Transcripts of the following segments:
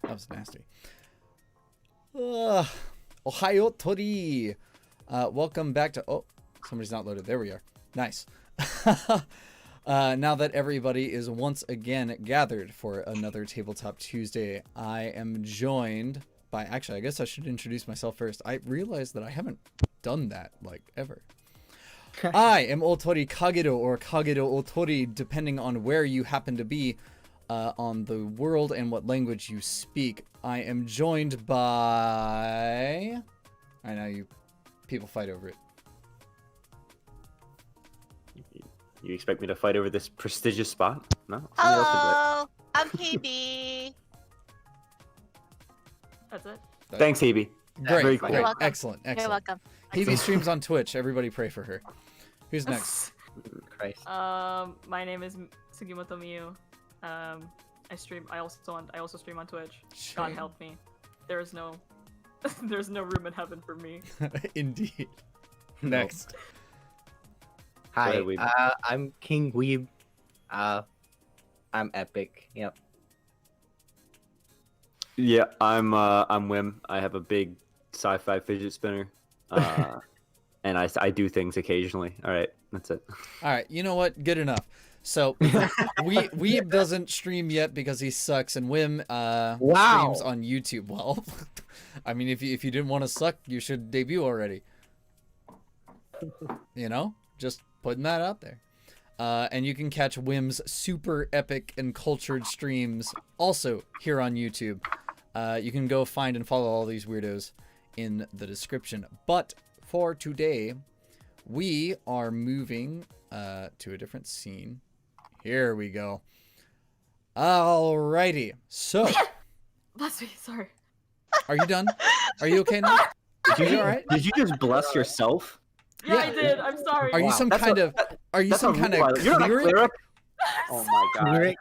was nasty. Ohio Tori. Welcome back to... Oh, somebody's not loaded. There we are. Nice. Now that everybody is once again gathered for another Tabletop Tuesday, I am joined by... Actually, I guess I should introduce myself first. I realized that I haven't done that, like, ever. I am Ootori Kagerou, or Kagerou Ootori, depending on where you happen to be on the world and what language you speak. I am joined by... I know you people fight over it. You expect me to fight over this prestigious spot? No. Hello, I'm Hebe. That's it. Thanks, Hebe. Great, Very cool. great. You're welcome. Excellent. You're welcome. Hebe streams on Twitch. Everybody pray for her. Who's next? Christ. My name is Sugimoto Miyu. I stream. I also stream on Twitch. God Shame. help me. There is no, there's no room in heaven for me. Indeed. Next. Hi, ahead, Weeb. I'm King Weeb. I'm epic. Yep. Yeah, I'm Wim. I have a big sci-fi fidget spinner, and I do things occasionally. All right, that's it. All right. You know what? Good enough. So, Weeb doesn't stream yet because he sucks, and Wim streams on YouTube. Well, I mean, if you didn't want to suck, you should debut already. You know, just putting that out there. And you can catch Wim's super epic and cultured streams also here on YouTube. You can go find and follow all these weirdos in the description. But for today, we are moving to a different scene. Here we go. Alrighty. So, Bless me. Sorry. are you done? Are you okay now? Did you, all right? Did you just bless yourself? Yeah, Yeah. I did. I'm sorry. Are you some That's kind a- of... Are you That's some a kind rule. of You're not a cleric? cleric? Oh my god. Cleric?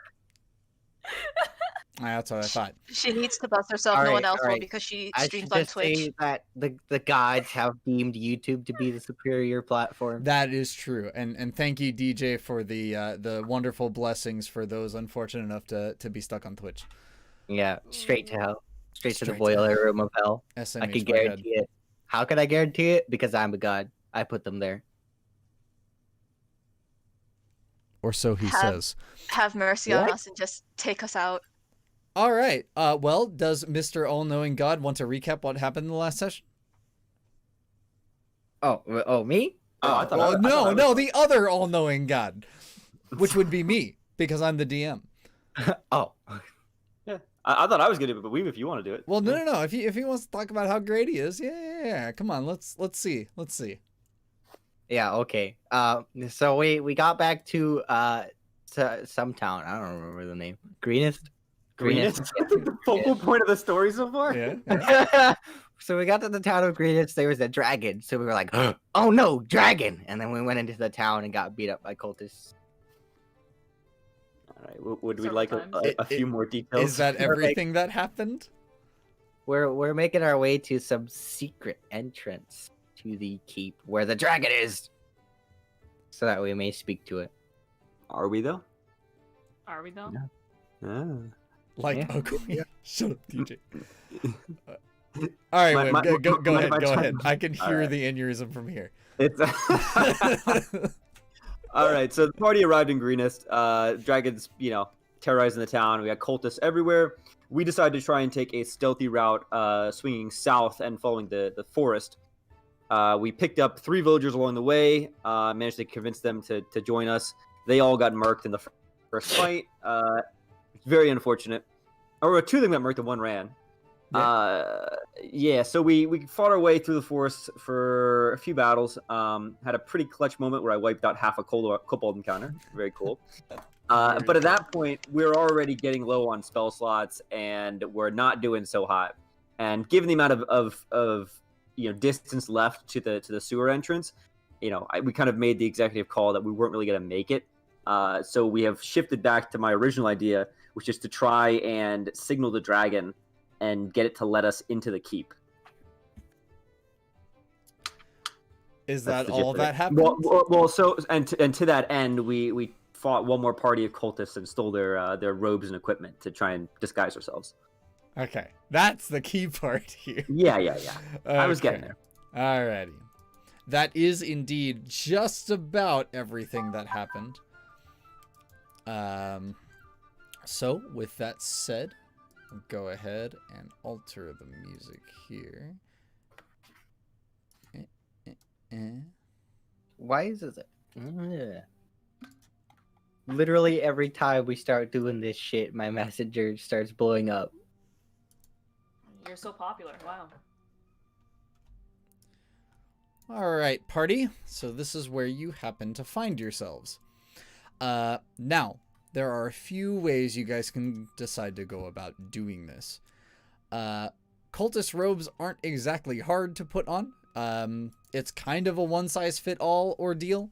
That's what I thought. She needs to bust herself. No one else will Alright. because she I streams should on just Twitch. say that the gods have deemed YouTube to be the superior platform. That is true, and thank you, DJ, for the wonderful blessings for those unfortunate enough to be stuck on Twitch. Yeah, straight to hell. Straight to the Straight to boiler room of hell. I SMH can my head. guarantee it. How can I guarantee it? Because I'm a god. I put them there. Or so he Have- says. Have mercy on What? us and just take us out. All right. Well, does Mr. All-Knowing God want to recap what happened in the last session? Oh, me? Oh, I thought Well, I thought no, the other All-Knowing God, which would be me because I'm the DM. Oh, I thought I was gonna do it, but Weeb, if you want to do it. Well, no. If he wants to talk about how great he is, yeah. Come on, let's see. yeah. Okay. So we got back to some town. I don't remember the name. Greenest. Greenest? The focal point of the story so far? Yeah. So we got to the town of Greenest. There was a dragon. So we were like, "Oh no, dragon!" And then we went into the town and got beat up by cultists. All right. Would we Several like times. a few more details? Is that everything that happened? We're making our way to some secret entrance to the keep where the dragon is, so that we may speak to it. Are we though? Are we though? Yeah. Ah. Like Yeah. a queen. Shut up, DJ. All right, My- Wim, my- go my- ahead. my Go turn. ahead. I can All hear right. the aneurysm from here. It's all right. So the party arrived in Greenest. Dragons, terrorizing the town. We had cultists everywhere. We decided to try and take a stealthy route, swinging south and following the forest. We picked up 3 villagers along the way. Managed to convince them to join us. They all got murked in the first fight. Very unfortunate. Or 2 of them got murked and 1 ran. So we fought our way through the forest for a few battles. Had a pretty clutch moment where I wiped out half a kobold encounter. Very cool. But at that point, we're already getting low on spell slots, and we're not doing so hot. And given the amount of distance left to the sewer entrance, we kind of made the executive call that we weren't really going to make it. So we have shifted back to my original idea, which is to try and signal the dragon and get it to let us into the keep. Is That's that the all gist of that it. happened? Well, so and to that end, we fought one more party of cultists and stole their robes and equipment to try and disguise ourselves. Okay, that's the key part here. Yeah. I was getting Okay. there. Alrighty. That is indeed just about everything that happened. So with that said, I'll go ahead and alter the music here. Why is it? Ugh. Literally every time we start doing this shit, my messenger starts blowing up. You're so popular. Wow. All right, party. So this is where you happen to find yourselves. Now, there are a few ways you guys can decide to go about doing this. Cultist robes aren't exactly hard to put on. It's kind of a one-size-fit-all ordeal.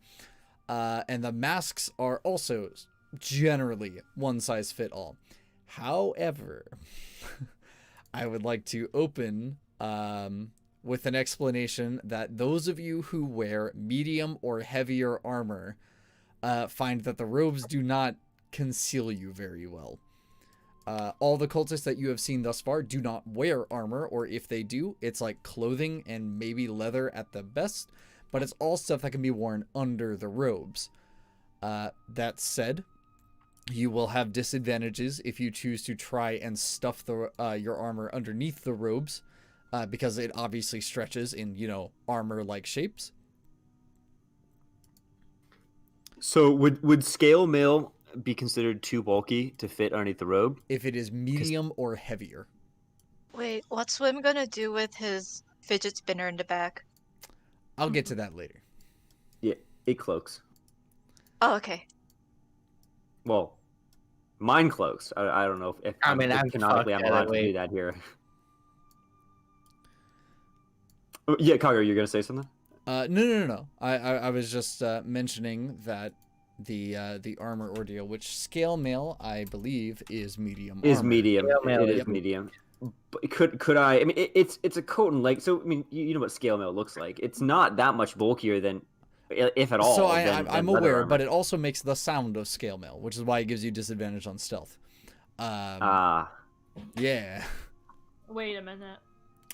And the masks are also generally one-size-fit-all. However, I would like to open with an explanation that those of you who wear medium or heavier armor find that the robes do not conceal you very well. All the cultists that you have seen thus far do not wear armor, or if they do, it's like clothing and maybe leather at the best, but it's all stuff that can be worn under the robes. That said, you will have disadvantages if you choose to try and stuff your armor underneath the robes, because it obviously stretches in, armor-like shapes. So would scale mail be considered too bulky to fit underneath the robe? If it is medium or heavier. Wait, what's Swim gonna do with his fidget spinner in the back? I'll get to that later. Yeah, it cloaks. Oh, okay. Well, mine cloaks. I don't know if I mean, I'm canonically I'm fucked allowed either to way. do that here. Oh, yeah, Kagerou, you're gonna say something? No. I was just mentioning that the armor ordeal, which scale mail I believe is medium Is armor. medium. Scale mail It is is medium. But could I? I mean, it's a coat and leg. So I mean, you know what scale mail looks like. It's not that much bulkier than, if at all. So than I'm leather aware, armor. but it also makes the sound of scale mail, which is why it gives you disadvantage on stealth. Yeah, Wait a minute.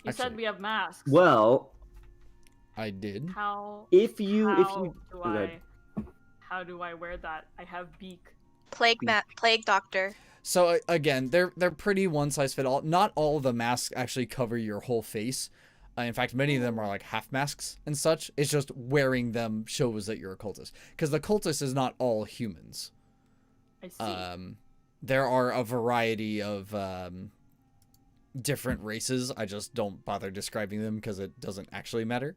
You Actually- said we have masks. well, I did. How? if you How go ahead. How do I wear that? I have beak. Plague doctor. So again, they're pretty one size fit all. Not all of the masks actually cover your whole face. In fact, many of them are like half masks and such. It's just wearing them shows that you're a cultist, because the cultist is not all humans. I see. There are a variety of different races. I just don't bother describing them because it doesn't actually matter.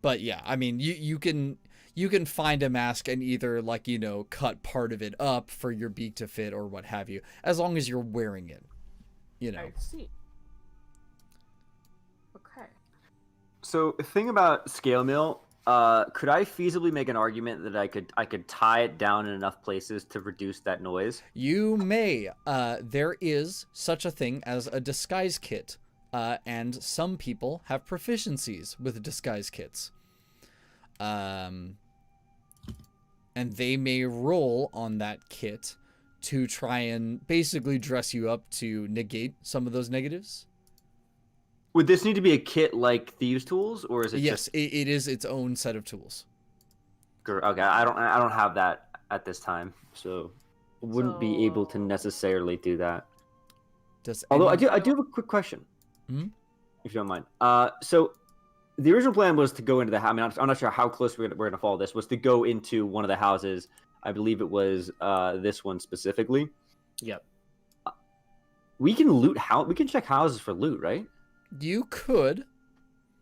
But yeah, I mean, you can find a mask and either cut part of it up for your beak to fit or what have you, as long as you're wearing it. I see. Okay. So the thing about scale mail, could I feasibly make an argument that I could tie it down in enough places to reduce that noise? You may. There is such a thing as a disguise kit, and some people have proficiencies with disguise kits. And they may roll on that kit to try and basically dress you up to negate some of those negatives. Would this need to be a kit like thieves' tools, or is it Yes, just? it is its own set of tools. Okay, I don't have that at this time, so wouldn't be able to necessarily do that. Does Although any- I do have a quick question, Hmm? if you don't mind. So the original plan was to go into the house. I mean, I'm not sure how close we're gonna follow this. Was to go into one of the houses. I believe it was this one specifically. Yep. We can loot we can check houses for loot, right? You could.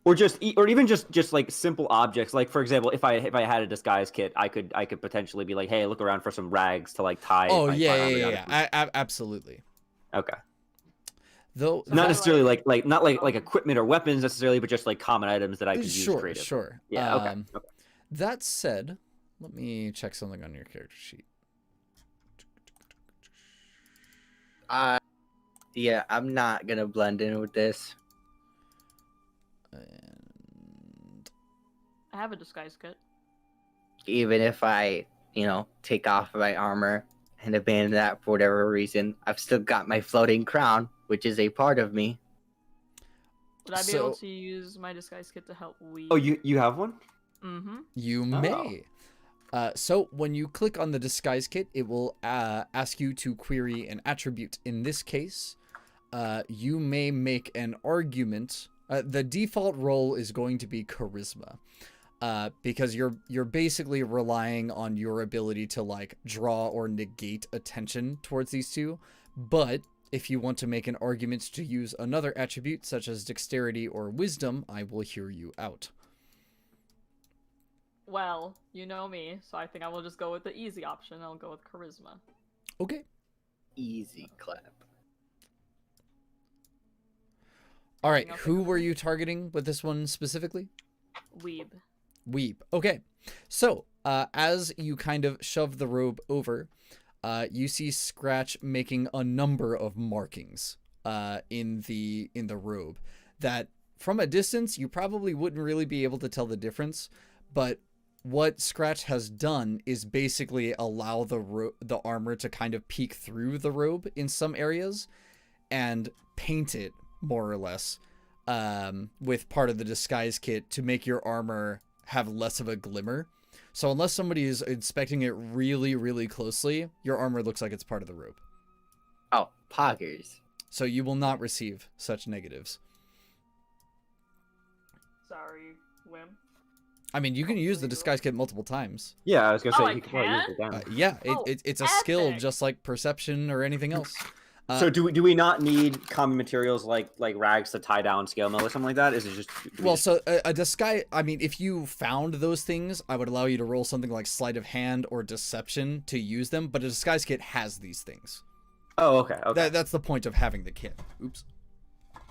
Or even just like simple objects. Like for example, if I had a disguise kit, I could potentially be like, hey, look around for some rags to like tie. Oh my yeah, armor yeah, down. yeah. Absolutely. Okay. Though So Not how do necessarily I- like equipment or weapons necessarily, but just like common items that I could use sure, creatively. sure. Yeah. Okay. That said, let me check something on your character sheet. Yeah, I'm not gonna blend in with this. And I have a disguise kit. Even if I, take off my armor and abandon that for whatever reason, I've still got my floating crown, which is a part of me. Would I be able to use my disguise kit to help weave? Oh, you have one? Mm-hmm. You may. So when you click on the disguise kit, it will ask you to query an attribute. In this case, you may make an argument. The default role is going to be charisma, because you're basically relying on your ability to like draw or negate attention towards these two. But if you want to make an argument to use another attribute such as dexterity or wisdom, I will hear you out. Well, you know me, so I think I will just go with the easy option. I'll go with charisma. Okay. Easy clap. All right. Who were you targeting with this one specifically? Weeb. Okay. So, as you kind of shove the robe over, you see Scratch making a number of markings in the robe that from a distance you probably wouldn't really be able to tell the difference, but what Scratch has done is basically allow the armor to kind of peek through the robe in some areas and paint it more or less with part of the disguise kit to make your armor have less of a glimmer. So unless somebody is inspecting it really, really closely, your armor looks like it's part of the robe. Oh, poggers. So you will not receive such negatives. Sorry, Whim. I mean, you can use the disguise kit multiple times. Yeah, I was gonna say Oh, you I could probably use can? it down. Yeah, Oh, it's a skill epic. just like perception or anything else. So do we not need common materials like rags to tie down scale mill or something like that? Is it just So a disguise, I mean, if you found those things, I would allow you to roll something like sleight of hand or deception to use them, but a disguise kit has these things. Oh, okay. That's the point of having the kit. Oops.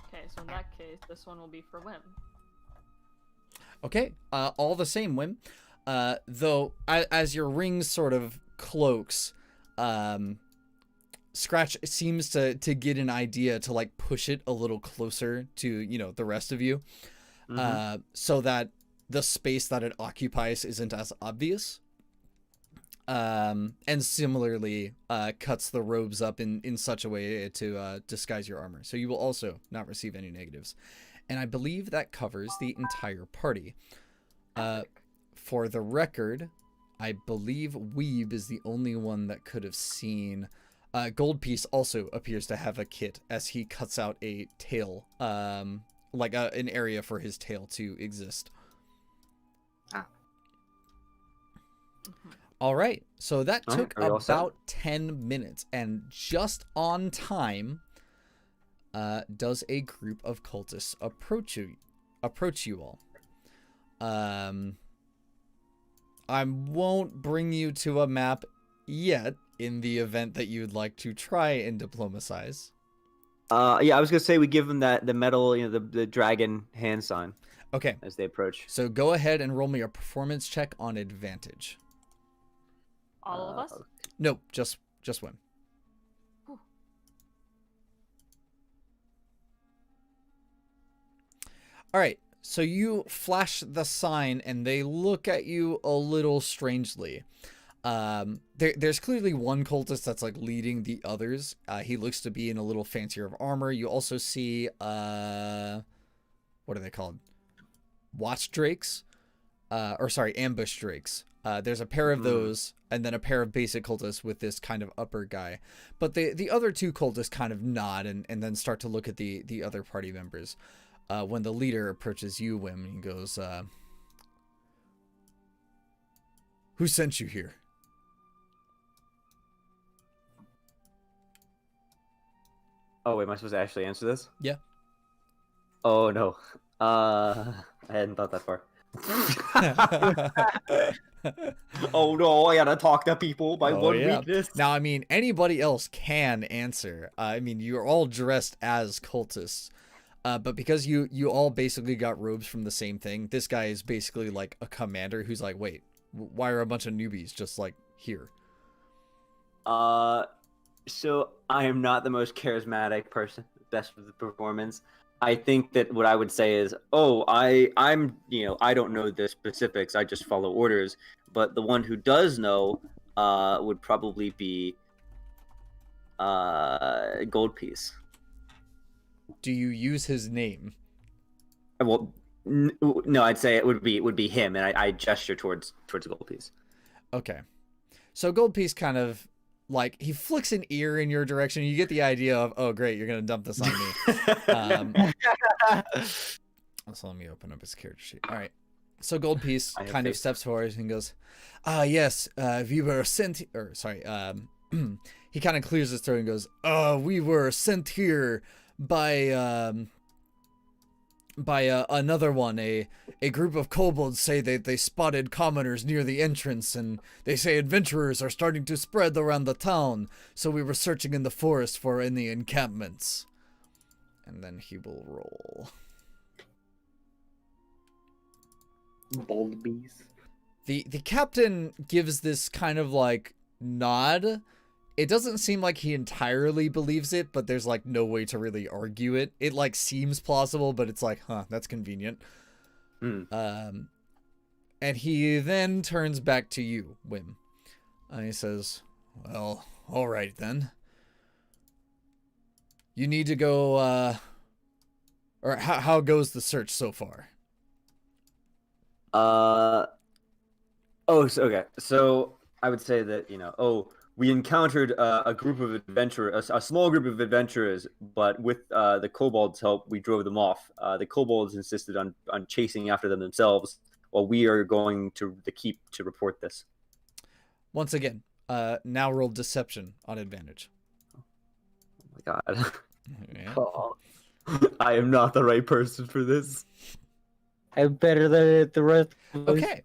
Okay, so in that case, this one will be for Whim. Okay, all the same, Whim. Though, as your ring sort of cloaks, Scratch seems to get an idea to like push it a little closer to, the rest of you, so that the space that it occupies isn't as obvious. And similarly, cuts the robes up in such a way to disguise your armor. So you will also not receive any negatives. And I believe that covers the entire party. For the record, I believe Weeb is the only one that could have seen. Goldpiece also appears to have a kit as he cuts out a tail, like an area for his tail to exist. All right, so that took about 10 minutes, and just on time, does a group of cultists approach you all. I won't bring you to a map yet in the event that you'd like to try and diplomatize. Yeah, I was gonna say we give them the metal, the dragon hand sign. Okay. As they approach. So go ahead and roll me a performance check on advantage. All of us? No, just Whim. All right, so you flash the sign and they look at you a little strangely. There's clearly one cultist that's like leading the others. He looks to be in a little fancier of armor. You also see, what are they called? Watch drakes? Ambush drakes. There's a pair of those, and then a pair of basic cultists with this kind of upper guy. But the other two cultists kind of nod and then start to look at the other party members. When the leader approaches you, Whim, he goes, "Who sent you here?" Oh, wait, am I supposed to actually answer this? Yeah. Oh, no. I hadn't thought that far. Oh, no, I gotta talk to people by weakness. Now, I mean, anybody else can answer. I mean, you're all dressed as cultists. But because you all basically got robes from the same thing, this guy is basically like a commander who's like, wait, why are a bunch of newbies just like here? So I am not the most charismatic person, best with the performance. I think that what I would say is, oh, I'm I don't know the specifics. I just follow orders. But the one who does know would probably be Gold Piece. Do you use his name? Well, no, I'd say it would be him, and I gesture towards Gold Piece. Okay. So Gold Piece kind of like he flicks an ear in your direction. You get the idea of, oh great, you're gonna dump this on me. So let me open up his character sheet. All right. So Gold Piece kind of steps forward and goes, yes, we were sent, or sorry, he kind of clears his throat and goes, we were sent here by another one. A group of kobolds say they spotted commoners near the entrance, and they say adventurers are starting to spread around the town, so we were searching in the forest for any encampments. And then he will roll. Bold bees. The captain gives this kind of like nod. It doesn't seem like he entirely believes it, but there's like no way to really argue it. It like seems plausible, but it's like, huh, that's convenient. And he then turns back to you, Wim. And he says, well, all right then. You need to go, or how goes the search so far? Okay. So I would say that, we encountered a group of adventurers, a small group of adventurers, but with the kobolds' help, we drove them off. The kobolds insisted on chasing after them themselves, while we are going to the keep to report this. Once again, now roll deception on advantage. Oh my god. Yeah. Oh, I am not the right person for this. I'm better than the rest. Okay.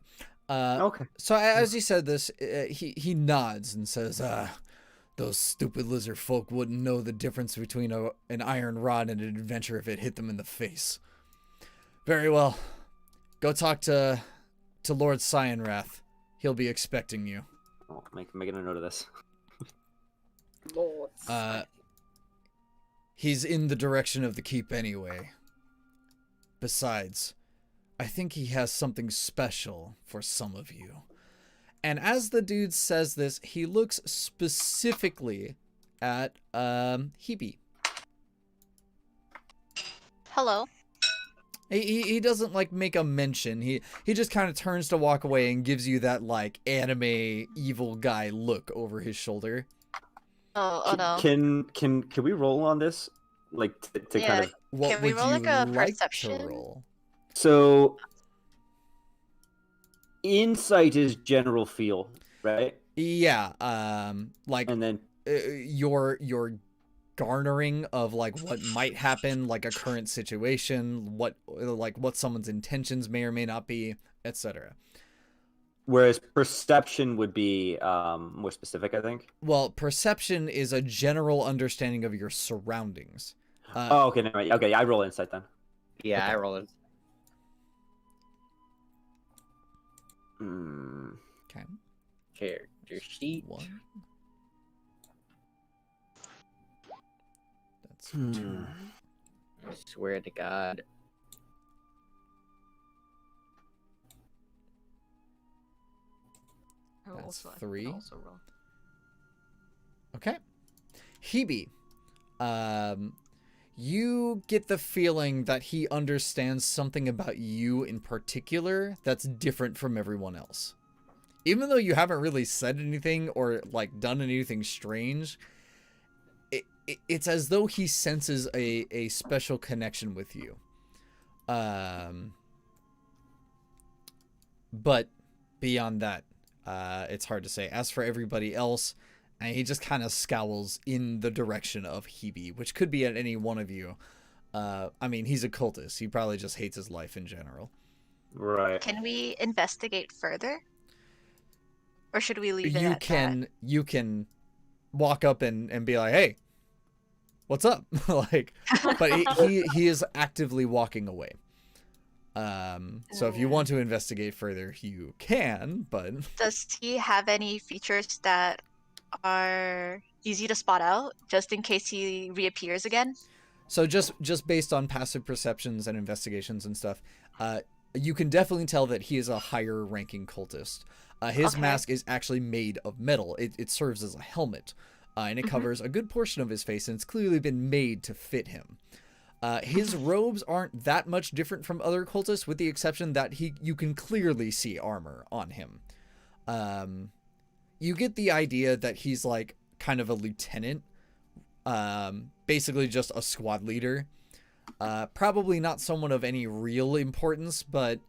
Okay. So as he said this, he nods and says, those stupid lizard folk wouldn't know the difference between an iron rod and an adventure if it hit them in the face. Very well. Go talk to Lord Cyanrath. He'll be expecting you. Oh, making a note of this. Lord. He's in the direction of the keep anyway. Besides, I think he has something special for some of you. And as the dude says this, he looks specifically at Hebe. Hello. He doesn't like make a mention. He just kind of turns to walk away and gives you that like anime evil guy look over his shoulder. Oh no. Can we roll on this? Like to Yeah. kind of. What Can we would roll, you like, a like perception? to roll? So insight is general feel, right? Yeah, like And then your garnering of like what might happen, like a current situation, what someone's intentions may or may not be, etc. whereas perception would be more specific, I think. Well, perception is a general understanding of your surroundings. Oh, okay, never mind. Okay, I roll insight then. Yeah, Okay. I roll it. Okay. Character sheet. 1. That's Hmm. 2. I swear to God. I will That's also, I 3. also roll. Okay. Hebe, you get the feeling that he understands something about you in particular that's different from everyone else. Even though you haven't really said anything or like done anything strange, it's as though he senses a special connection with you. But beyond that, it's hard to say. As for everybody else, and he just kind of scowls in the direction of Hebe, which could be at any one of you. I mean, he's a cultist. He probably just hates his life in general. Right. Can we investigate further? Or should we leave it You at can you can walk up and be like, "Hey, what's up?" Like, but he is actively walking away. So if you want to investigate further, you can, but that? Does he have any features that are easy to spot out, just in case he reappears again? So just based on passive perceptions and investigations and stuff, you can definitely tell that he is a higher ranking cultist. His Okay. mask is actually made of metal. It serves as a helmet, and it covers a good portion of his face, and it's clearly been made to fit him. His robes aren't that much different from other cultists, with the exception that you can clearly see armor on him. You get the idea that he's like kind of a lieutenant, basically just a squad leader. Probably not someone of any real importance, but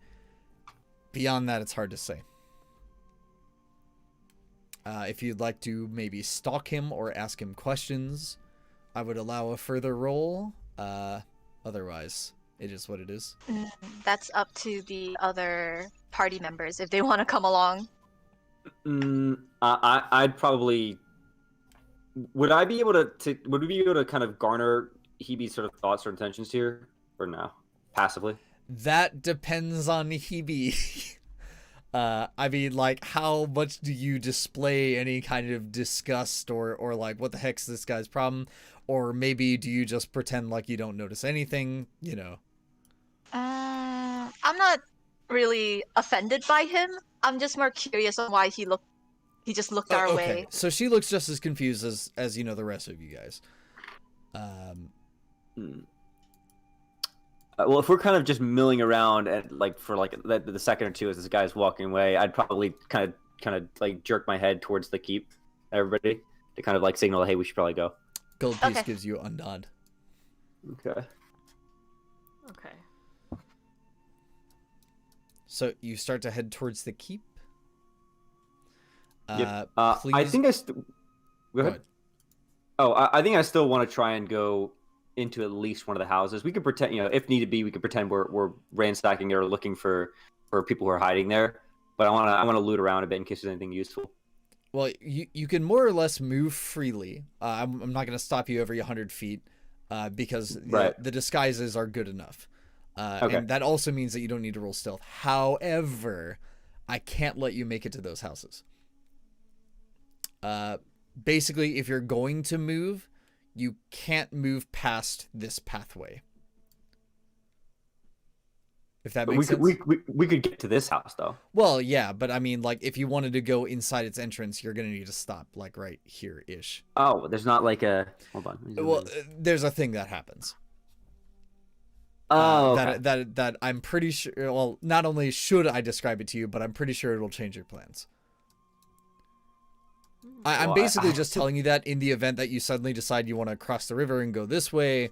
beyond that, it's hard to say. If you'd like to maybe stalk him or ask him questions, I would allow a further roll. Otherwise, it is what it is. That's up to the other party members if they want to come along. I'd probably. Would I be able to? Would we be able to kind of garner Hebe's sort of thoughts or intentions here, or no? Passively. That depends on Hebe. I mean, like, how much do you display any kind of disgust or like, what the heck's this guy's problem? Or maybe do you just pretend like you don't notice anything, you know? I'm not really offended by him. I'm just more curious on why he just looked our way. So she looks just as confused as you know, the rest of you guys. Well, if we're kind of just milling around and like for like the second or two as this guy's walking away, I'd probably kind of like jerk my head towards the keep, everybody, to kind of like signal, hey, we should probably go. Gold piece Okay. gives you a nod. Okay. Okay. So you start to head towards the keep. Yep. Please. I think Go ahead. Oh, I think I still want to try and go into at least one of the houses. We could pretend, you know, if needed be, we could pretend we're ransacking or looking for people who are hiding there. But I want to loot around a bit in case there's anything useful. Well, you can more or less move freely. I'm not going to stop you every 100 feet because the disguises are good enough. Okay. And that also means that you don't need to roll stealth. However, I can't let you make it to those houses. Basically, if you're going to move, you can't move past this pathway. If that makes sense. We could get to this house though. Well, yeah, but I mean, like, if you wanted to go inside its entrance, you're gonna need to stop, like, right here-ish. Oh, there's not like a. Hold on. Well, there's a thing that happens. Oh, okay. That I'm pretty sure. Well, not only should I describe it to you, but I'm pretty sure it'll change your plans. I'm basically just telling you that in the event that you suddenly decide you want to cross the river and go this way.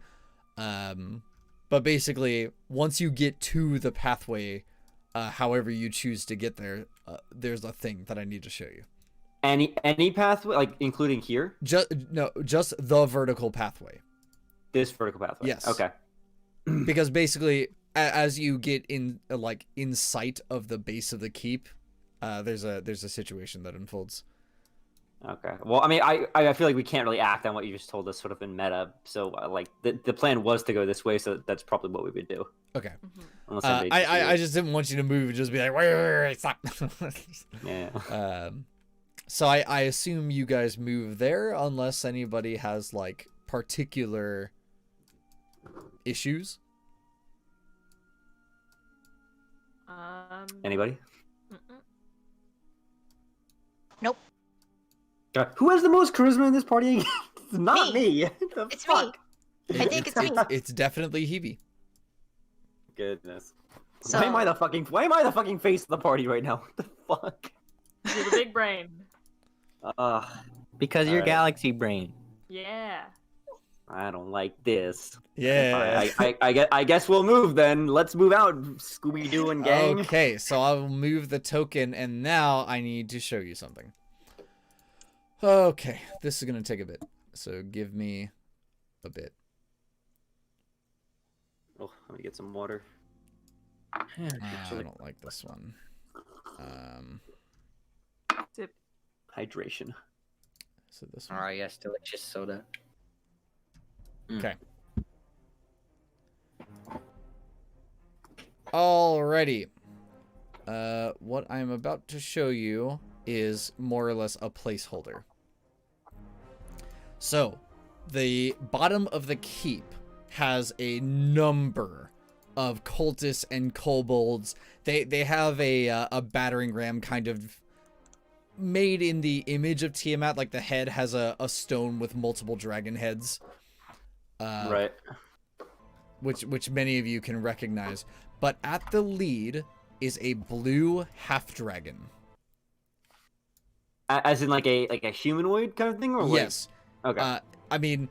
But basically, once you get to the pathway, however you choose to get there, there's a thing that I need to show you. Any pathway, like including here? Just the vertical pathway. This vertical pathway. Yes. Okay. Because basically, as you get in sight of the base of the keep, there's a situation that unfolds. Okay. Well, I mean, I feel like we can't really act on what you just told us, sort of in meta. So, like, the plan was to go this way, so that's probably what we would do. Okay. Unless I just didn't want you to move and just be like, wait, stop. Yeah. So I assume you guys move there unless anybody has like particular issues. Anybody? Mm-mm. Nope. Who has the most charisma in this party? It's not Me. me. The It's fuck? me. I think it's me. It's definitely Hebe. Goodness. So, Why am I the fucking face of the party right now? What the fuck? You're the big brain. Because you're Alright. galaxy brain. Yeah. I don't like this. Yeah. I guess we'll move then. Let's move out, Scooby Doo and gang. Okay, so I'll move the token, and now I need to show you something. Okay, this is gonna take a bit, so give me a bit. Oh, let me get some water. I don't like this one. Sip. Hydration. So this one. Alright, yes, delicious soda. Okay. Alrighty. What I'm about to show you is more or less a placeholder. So, the bottom of the keep has a number of cultists and kobolds. They have a battering ram kind of made in the image of Tiamat, like the head has a stone with multiple dragon heads. Right. Which many of you can recognize. But at the lead is a blue half-dragon. As in like a humanoid kind of thing, or like... Yes. Okay. I mean,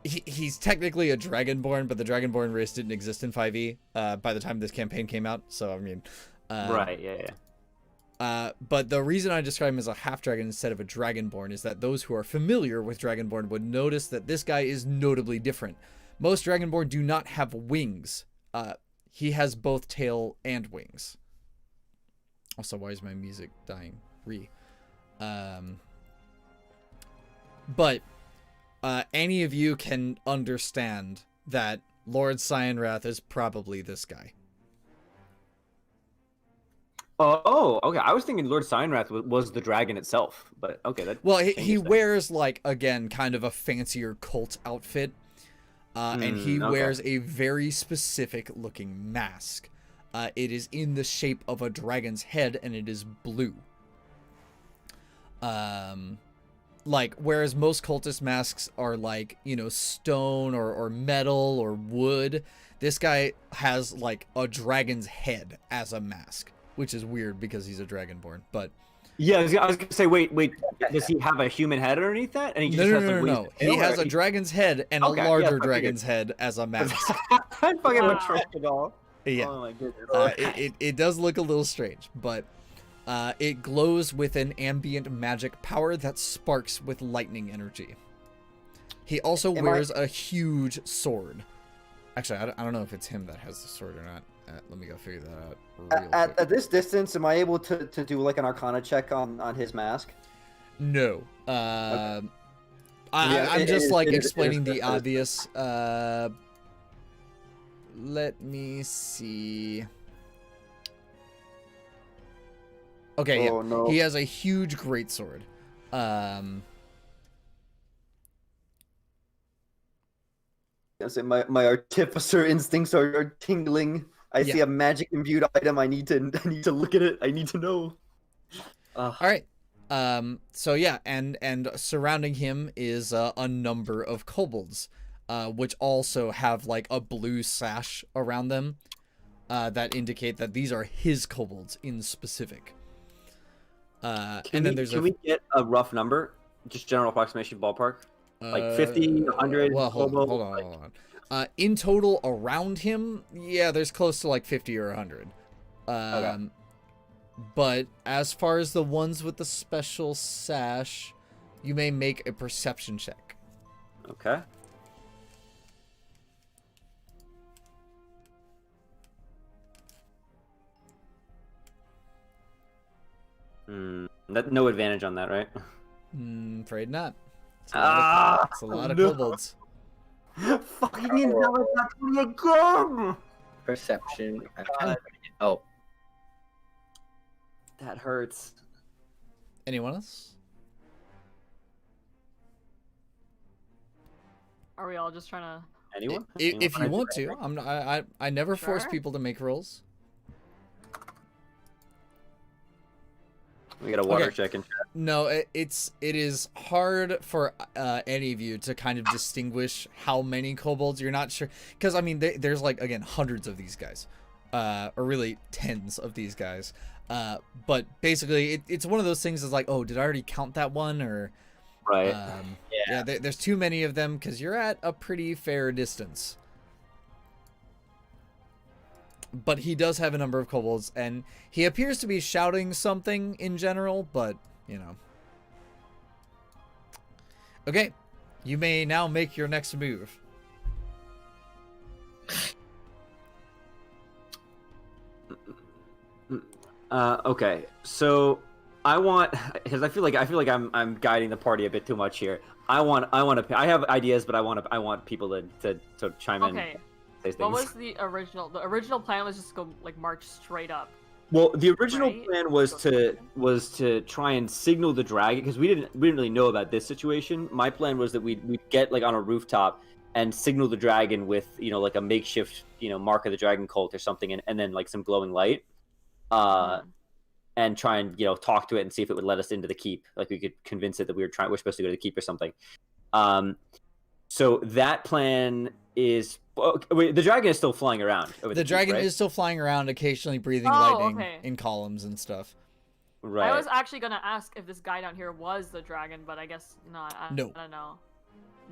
he's technically a dragonborn, but the dragonborn race didn't exist in 5e by the time this campaign came out. So I mean, right. Yeah. But the reason I describe him as a half-dragon instead of a dragonborn is that those who are familiar with dragonborn would notice that this guy is notably different. Most dragonborn do not have wings. He has both tail and wings. Also, why is my music dying? But any of you can understand that Lord Cyanrath is probably this guy. Oh, okay. I was thinking Lord Cyanrath was the dragon itself, but okay. That Well, he wears, like, again, kind of a fancier cult outfit. And he wears a very specific looking mask. It is in the shape of a dragon's head, and it is blue. Like, whereas most cultist masks are like, you know, stone or metal or wood, this guy has like a dragon's head as a mask, which is weird because he's a dragonborn. But yeah, I was gonna say, wait, does he have a human head underneath that? And he just has the no. He has a dragon's head and a larger dragon's head as a mask. I fucking would trust it all. Yeah. Oh my goodness. It does look a little strange, but it glows with an ambient magic power that sparks with lightning energy. He also wears a huge sword. Actually, I don't know if it's him that has the sword or not. Let me go figure that out real quick. At this distance, am I able to do like an Arcana check on his mask? No. I'm just explaining the obvious. Let me see. Okay, Oh, yeah. no. He has a huge greatsword. I say my artificer instincts are tingling. I see a magic imbued item. I need to look at it. I need to know. All right. So yeah, and surrounding him is a number of kobolds, which also have like a blue sash around them, that indicate that these are his kobolds in specific. Can we get a rough number? Just general approximation ballpark? Like 50, 100? Well, hold on. In total around him, yeah, there's close to like 50 or 100. Okay. But as far as the ones with the special sash, you may make a perception check. Okay. No advantage on that, right? Afraid not. It's a lot of no. kobolds. Fucking invalid again! Perception. That hurts. Anyone else? Are we all just trying to? Anyone? If you want to, I never force Sure. people to make rolls. We got a water check in chat. No, it is hard for any of you to kind of distinguish how many kobolds. You're not sure, because I mean there's like, again, hundreds of these guys, or really tens of these guys. But basically it's one of those things that's like, oh, did I already count that one? Or Right. there's too many of them because you're at a pretty fair distance. But he does have a number of kobolds, and he appears to be shouting something in general, but, you know. Okay, you may now make your next move. Okay, so I want, because I feel like I'm guiding the party a bit too much here. I have ideas, but I want people to chime in. Okay. Say things. What was the original? The original plan was just to go like march straight up. Well, the original Right? plan was to try and signal the dragon, because we didn't really know about this situation. My plan was that we'd get like on a rooftop and signal the dragon with, you know, like a makeshift, you know, mark of the dragon cult or something, and then like some glowing light, and try and, you know, talk to it and see if it would let us into the keep. Like we could convince it that we're supposed to go to the keep or something. So that plan is wait, the dragon is still flying around. Over the dragon keep, right? is still flying around, occasionally breathing Oh, lightning okay. in columns and stuff. Right. I was actually gonna ask if this guy down here was the dragon, but I guess not. No. I don't know.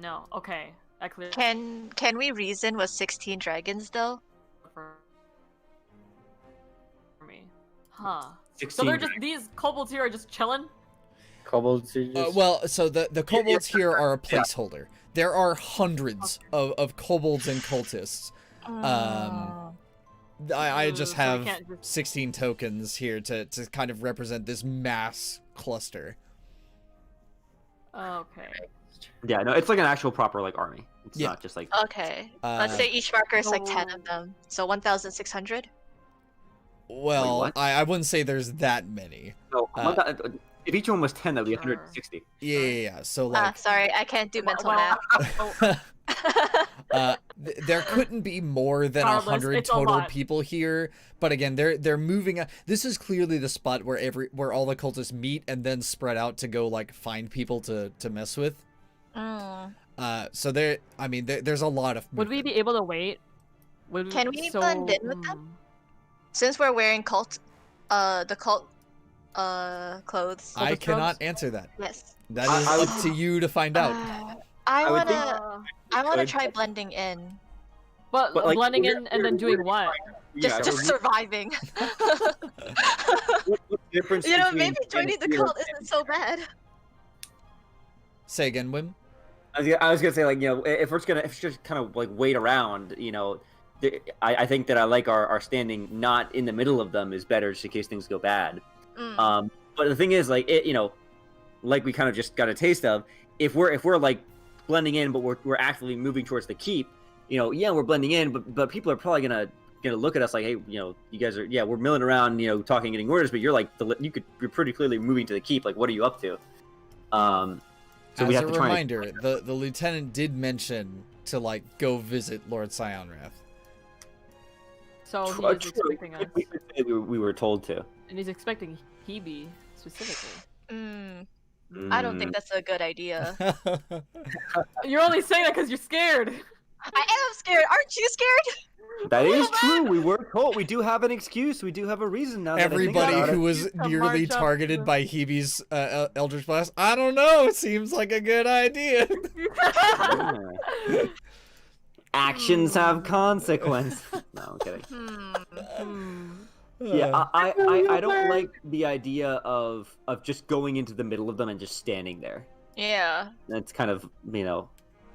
No. Okay. That clear. Can we reason with 16 dragons though? For me. Huh. 16 So they're just these kobolds here are just chilling. Kobolds are just... Well, so the kobolds here are a placeholder. There are hundreds of kobolds and cultists. I just So we have can't just- 16 tokens here to kind of represent this mass cluster. Okay. Yeah, no, it's like an actual proper like army. It's not just like Okay. Let's say each marker is like 10 of them. So 1,600? Well, what? I wouldn't say there's that many. no, if each one was 10, that'd be 160. Yeah. So like, Sorry, I can't do mental Well, math. there couldn't be more than Regardless, 100 it's a total lot. people here. But again, they're moving. This is clearly the spot where all the cultists meet and then spread out to go like find people to mess with. So there's a lot of. Would we be able to wait? Can we blend in with them? Since we're wearing the cult clothes. I cannot answer that. Yes. That is I would- up to you to find out. I would think- wanna could. try blending in. But like, blending in and then doing what? Just surviving. What's the difference You know, between maybe joining the Anakin cult isn't so bad. Say again, Wim. I was gonna say, like, you know, if we're just kind of like wait around, you know, I think that I like our standing not in the middle of them is better, just in case things go bad. But the thing is, like, you know, like we kind of just got a taste of, if we're like blending in, but we're actively moving towards the keep, you know, yeah, we're blending in, but people are probably gonna look at us like, hey, you know, you guys are, we're milling around, you know, talking, getting orders, but you're like, you're pretty clearly moving to the keep. Like, what are you up to? So we As have a to try. reminder, the lieutenant did mention to like go visit Lord Sionrath. So he's expecting us, We were told to. and he's expecting Hebe specifically. I don't think that's a good idea. You're only saying that because you're scared. I am scared. Aren't you scared? That is true. We were told. We do have an excuse. We do have a reason now. Everybody that I think who about was To nearly march up targeted the- by Hebe's Eldritch Blast. I don't know. It seems like a good idea. it. Actions have consequence. No, I'm kidding. Yeah, I don't like the idea of just going into the middle of them and just standing there. Yeah. That's kind of, you know.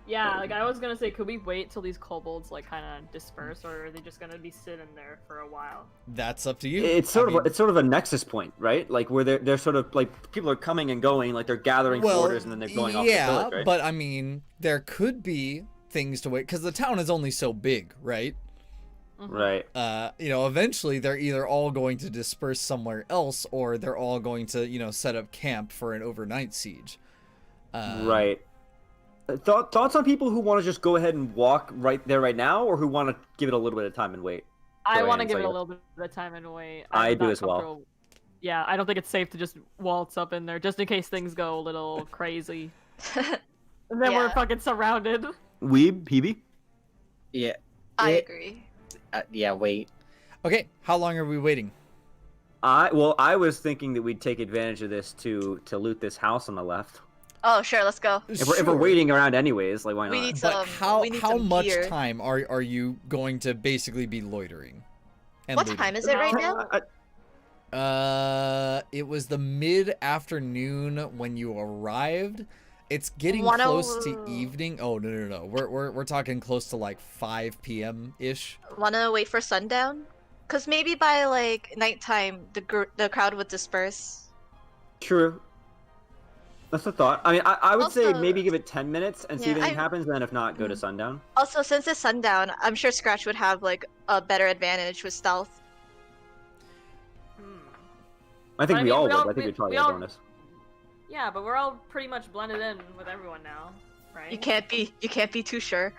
Yeah, like I was gonna say, could we wait till these kobolds like kind of disperse, or are they just gonna be sitting there for a while? That's up to you. It's sort of a nexus point, right? Like where they're sort of like people are coming and going, like they're gathering orders and then they're going off the village, right? But I mean, there could be things to wait because the town is only so big, right? Right. You know, eventually they're either all going to disperse somewhere else or they're all going to, you know, set up camp for an overnight siege. Right. Thoughts on people who want to just go ahead and walk right there right now, or who want to give it a little bit of time and wait? I Go want to ahead, give it a Saya. little bit of time and wait. I I'm do not as well. comfortable- Yeah, I don't think it's safe to just waltz up in there, just in case things go a little crazy. And then we're Yeah. fucking surrounded. Hebe? Yeah. I Yeah. agree. Yeah, wait. Okay, how long are we waiting? I was thinking that we'd take advantage of this to loot this house on the left. Oh, sure, let's go. If we're waiting around anyways, like why not? We need But some. we need how some much gear. time are you going to basically be loitering? And What looting? time is it right now? It was the mid-afternoon when you arrived. It's getting 1 close to hour. evening. Oh no. We're talking close to like 5 p.m. ish. Wanna wait for sundown? Cause maybe by like nighttime, the crowd would disperse. True. That's a thought. I mean, I would say Also- maybe give it 10 minutes and see Yeah, if anything I- happens, and then if not, go to sundown. Also, since it's sundown, I'm sure Scratch would have like a better advantage with stealth. I think I we mean, all we would. all- I think we'd probably we have all- bonus. Yeah, but we're all pretty much blended in with everyone now, right? You can't be too sure.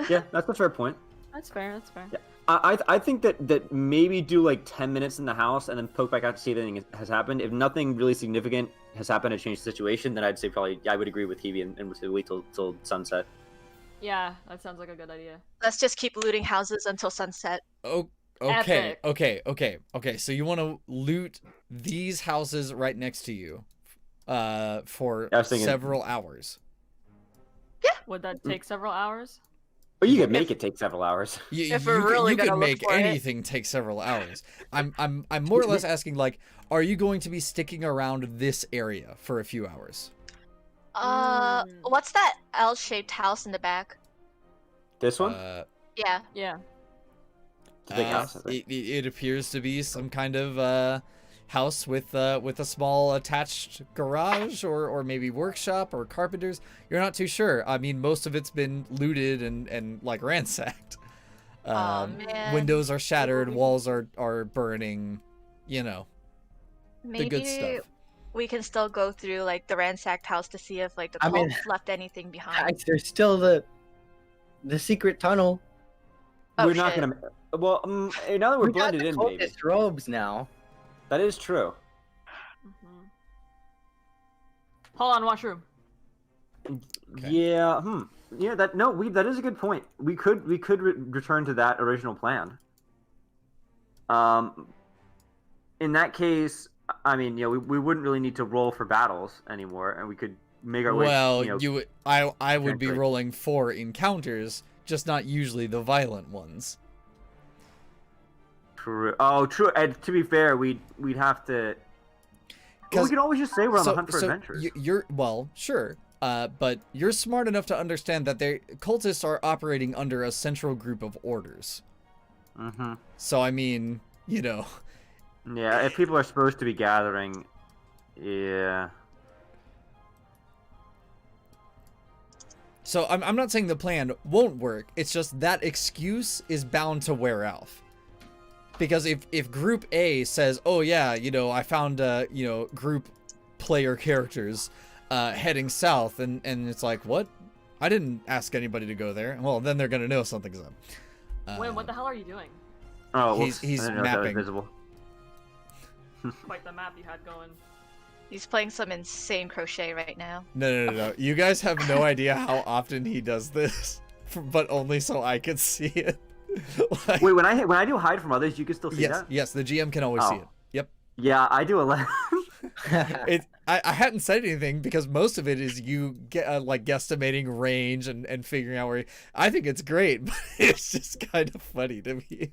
Yeah, that's a fair point. That's fair. That's fair. Yeah. I think that maybe do like 10 minutes in the house and then poke back out to see if anything has happened. If nothing really significant has happened to change the situation, then I'd say probably I would agree with Hebe and wait till sunset. Yeah, that sounds like a good idea. Let's just keep looting houses until sunset. Oh, okay, okay. So you want to loot these houses right next to you, for several hours. Would that take several hours? But you could make it take several hours. If we're really you gonna could look make for it. anything take several hours. I'm more or less asking, like, are you going to be sticking around this area for a few hours? What's that L-shaped house in the back? This one? Yeah. Yeah. It's a big house, I think. It appears to be some kind of house with a small attached garage or maybe workshop or carpenters. You're not too sure. I mean, most of it's been looted and like ransacked. Man. Windows are shattered, walls are burning, you know. Maybe The good stuff. we can still go through like the ransacked house to see if like the I cult mean- left anything behind. Guys, there's still the secret tunnel. Oh, We're not shit. gonna. Well, now that we're We got blended the in, maybe. cultist robes now. That is true. Mhm. Hold on, washroom. Okay. Yeah. Yeah. That is a good point. We could return to that original plan. In that case, I mean, we wouldn't really need to roll for battles anymore, and we could make our way. Well, you know, I would be penetrate. rolling for encounters, just not usually the violent ones. True. Oh, true. And to be fair, we'd have to. Well, we can always just say we're on the hunt for adventures. You're well, sure, but you're smart enough to understand that cultists are operating under a central group of orders. Mm-hmm. So I mean, you know. Yeah, if people are supposed to be gathering, yeah. So I'm not saying the plan won't work. It's just that excuse is bound to wear off. Because if Group A says, "Oh yeah, I found group player characters heading south," and it's like, "What? I didn't ask anybody to go there." Well, then they're gonna know something's up. Wait, what the hell are you doing? Oh, He's I didn't know that was mapping. visible. Quite the map you had going. He's playing some insane crochet right now. No. You guys have no idea how often he does this, but only so I can see it. Like, Wait, when I do hide from others, you can still see that? yes, the GM can always see it. Yep. Yeah, I do a lot. I hadn't said anything because most of it is you like guesstimating range and figuring out where. I think it's great, but it's just kind of funny to me.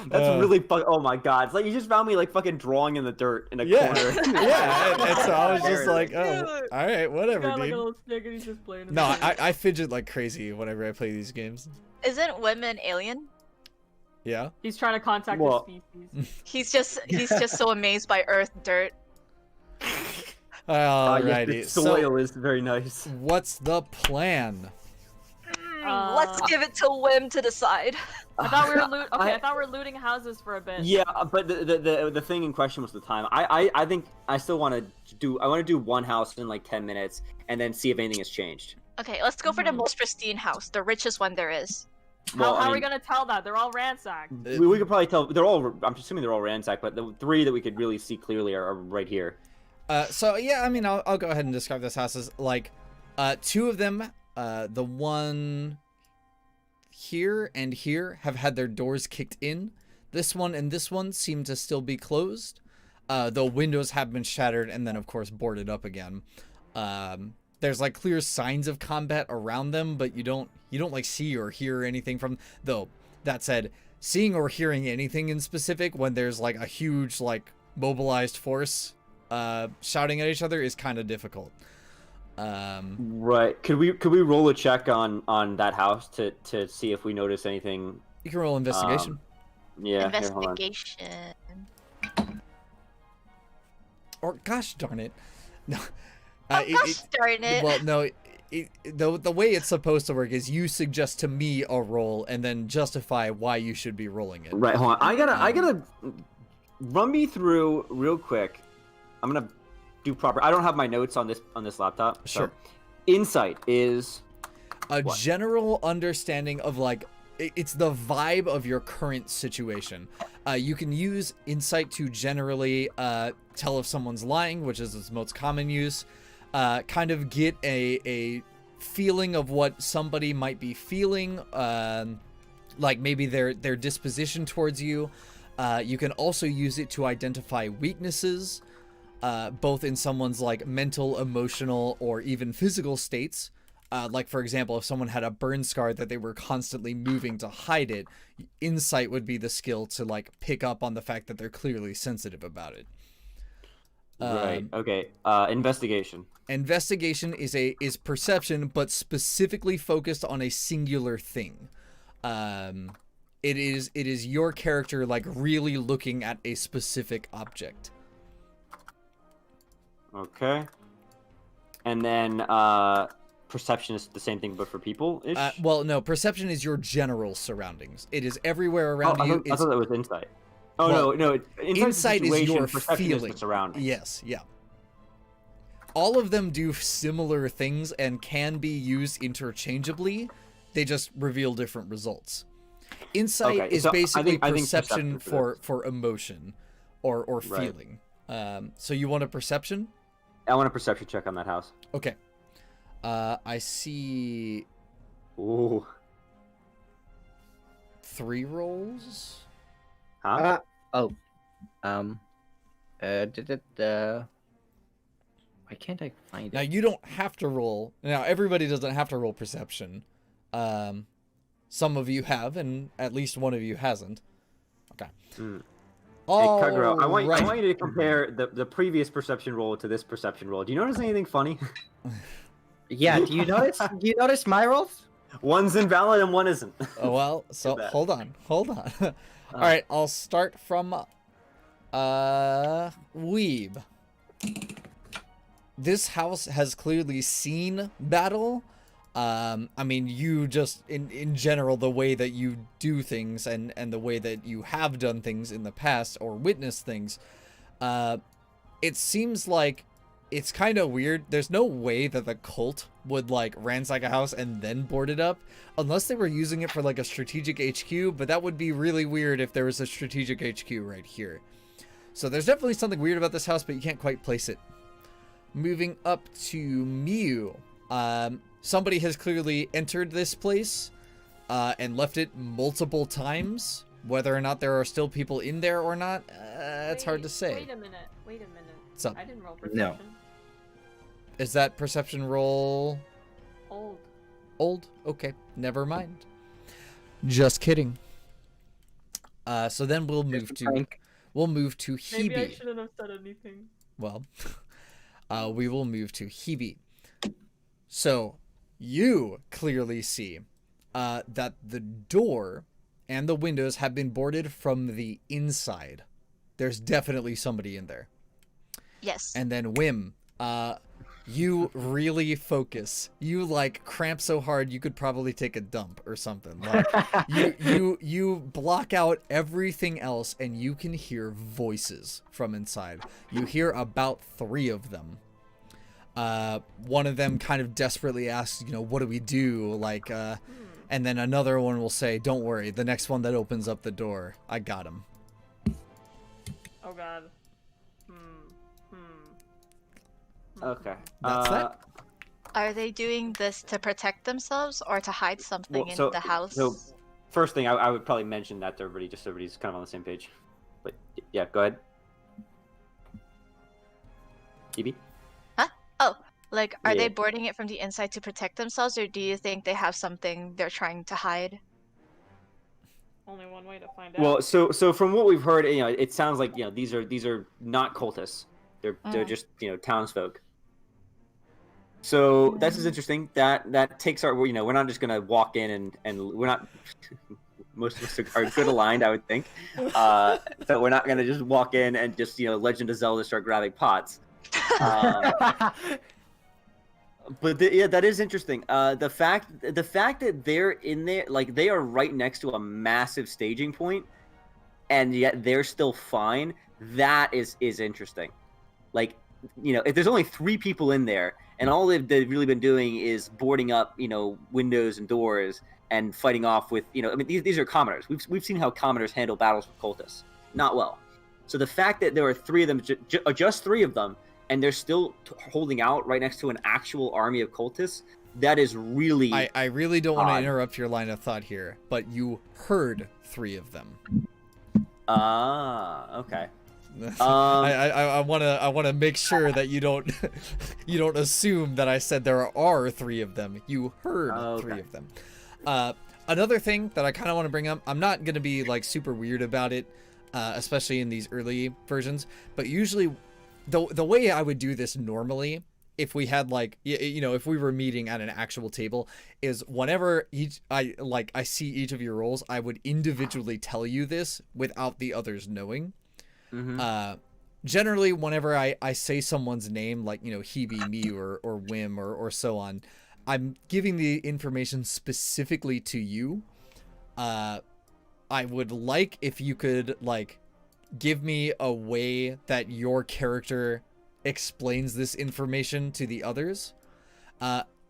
That's really fun. Oh my god, it's like you just found me like fucking drawing in the dirt in a Yeah, corner. yeah, and so I was just like, oh, all right, whatever, Got like a dude. little stick and he's just playing. No, I fidget like crazy whenever I play these games. Isn't Wim an alien? Yeah. He's trying to contact Well- his species. He's just so amazed by Earth dirt. Yes, Alrighty. the So, soil is very nice. what's the plan? Let's give it to Wim to decide. I thought we were I thought we were looting houses for a bit. Yeah, but the thing in question was the time. I think I still want to do one house in like 10 minutes and then see if anything has changed. Okay, let's go for the most pristine house, the richest one there is. Well, How I are we mean, gonna tell that? They're all ransacked. we could probably tell they're all. I'm assuming they're all ransacked, but the three that we could really see clearly are right here. So yeah, I mean, I'll go ahead and describe this house as like, two of them, the one here and here have had their doors kicked in. This one and this one seem to still be closed. The windows have been shattered and then of course boarded up again. There's like clear signs of combat around them, but you don't like see or hear anything from. Though that said, seeing or hearing anything in specific when there's like a huge like mobilized force shouting at each other is kind of difficult. Right. Could we roll a check on that house to see if we notice anything? You can roll investigation. Yeah. Here, hold on. Investigation. Or gosh darn it. No. Gosh darn it. Well, no. The way it's supposed to work is you suggest to me a roll and then justify why you should be rolling it. Right. Hold on. I gotta run me through real quick. I'm gonna do proper. I don't have my notes on this laptop. so Sure. Insight is A What? general understanding of like it's the vibe of your current situation. You can use insight to generally tell if someone's lying, which is its most common use. Kind of get a feeling of what somebody might be feeling, like maybe their disposition towards you. You can also use it to identify weaknesses, both in someone's like mental, emotional, or even physical states. Like, for example, if someone had a burn scar that they were constantly moving to hide it, insight would be the skill to, like, pick up on the fact that they're clearly sensitive about it. Right. Okay. Investigation. Investigation is perception, but specifically focused on a singular thing. It is your character, like, really looking at a specific object. Okay. And then perception is the same thing, but for people-ish? Well, no, perception is your general surroundings. It is everywhere around you. I thought that was insight. Oh, Well, no. Insight is your perception feeling. is the surroundings. Yes, yeah. All of them do similar things and can be used interchangeably. They just reveal different results. Insight Okay, is so basically I think perception perception for emotion or Right. feeling. So you want a perception? I want a perception check on that house. Okay. I see Ooh. 3 rolls. Huh? Why can't I find Now it? you don't have to roll. Now everybody doesn't have to roll perception. Some of you have, and at least one of you hasn't. Okay. Mm. Hey, All Kagerou, I want right. you to compare the previous perception roll to this perception roll. Do you notice anything funny? Yeah, do you notice? Do you notice my rolls? One's invalid and one isn't. Oh, well, so Look at that. hold on. All right, I'll start from Weeb. This house has clearly seen battle. I mean, you just in general, the way that you do things and the way that you have done things in the past or witnessed things, it seems like it's kind of weird. There's no way that the cult would like ransack a house and then board it up unless they were using it for like a strategic HQ, but that would be really weird if there was a strategic HQ right here. So there's definitely something weird about this house, but you can't quite place it. Moving up to Mew. Somebody has clearly entered this place and left it multiple times. Whether or not there are still people in there or not, it's hard to say. Wait a minute. What's up? I didn't roll perception. No. Is that perception roll Old. old? Okay, never mind. Just kidding. So then we'll move to Frank. Maybe I Hebe. shouldn't have said anything. Well, we will move to Hebe. So you clearly see that the door and the windows have been boarded from the inside. There's definitely somebody in there. Yes. And then Wim, you really focus. You like cramp so hard you could probably take a dump or something. Like you block out everything else and you can hear voices from inside. You hear about 3 of them. One of them kind of desperately asks, what do we do? Like, and then another one will say, don't worry, the next one that opens up the door, I got him. Oh god. Okay. That's that? Are they doing this to protect themselves or to hide something Well, so- in the house? so- First thing, I would probably mention that to everybody, just so everybody's kind of on the same page. But yeah, go ahead. Hebe? Like, are Yeah. they boarding it from the inside to protect themselves, or do you think they have something they're trying to hide? Only one way to find out. Well, so from what we've heard, it sounds like these are not cultists. They're just townsfolk. So this is interesting. That takes our we're not just gonna walk in and we're not most of us are good aligned, I would think. So we're not gonna just walk in and just Legend of Zelda start grabbing pots. But yeah, that is interesting. The fact that they're in there, like they are right next to a massive staging point, and yet they're still fine. That is interesting. Like if there's only 3 people in there, and all they've really been doing is boarding up, windows and doors and fighting off with, these are commoners. We've seen how commoners handle battles with cultists, not well. So the fact that there are 3 of them, just 3 of them, and they're still holding out right next to an actual army of cultists, that is really. I really don't want to interrupt your line of thought here, but you heard 3 of them. Okay. I want to make sure that you don't assume that I said there are 3 of them. You heard 3 of them. Another thing that I kind of want to bring up, I'm not going to be like super weird about it, especially in these early versions, but usually the way I would do this normally, if we had like, if we were meeting at an actual table, is whenever I see each of your roles, I would individually tell you this without the others knowing. Mm-hmm. Generally, whenever I say someone's name, like, Hebe, me, or Whim, or so on, I'm giving the information specifically to you. I would like if you could, like, give me a way that your character explains this information to the others.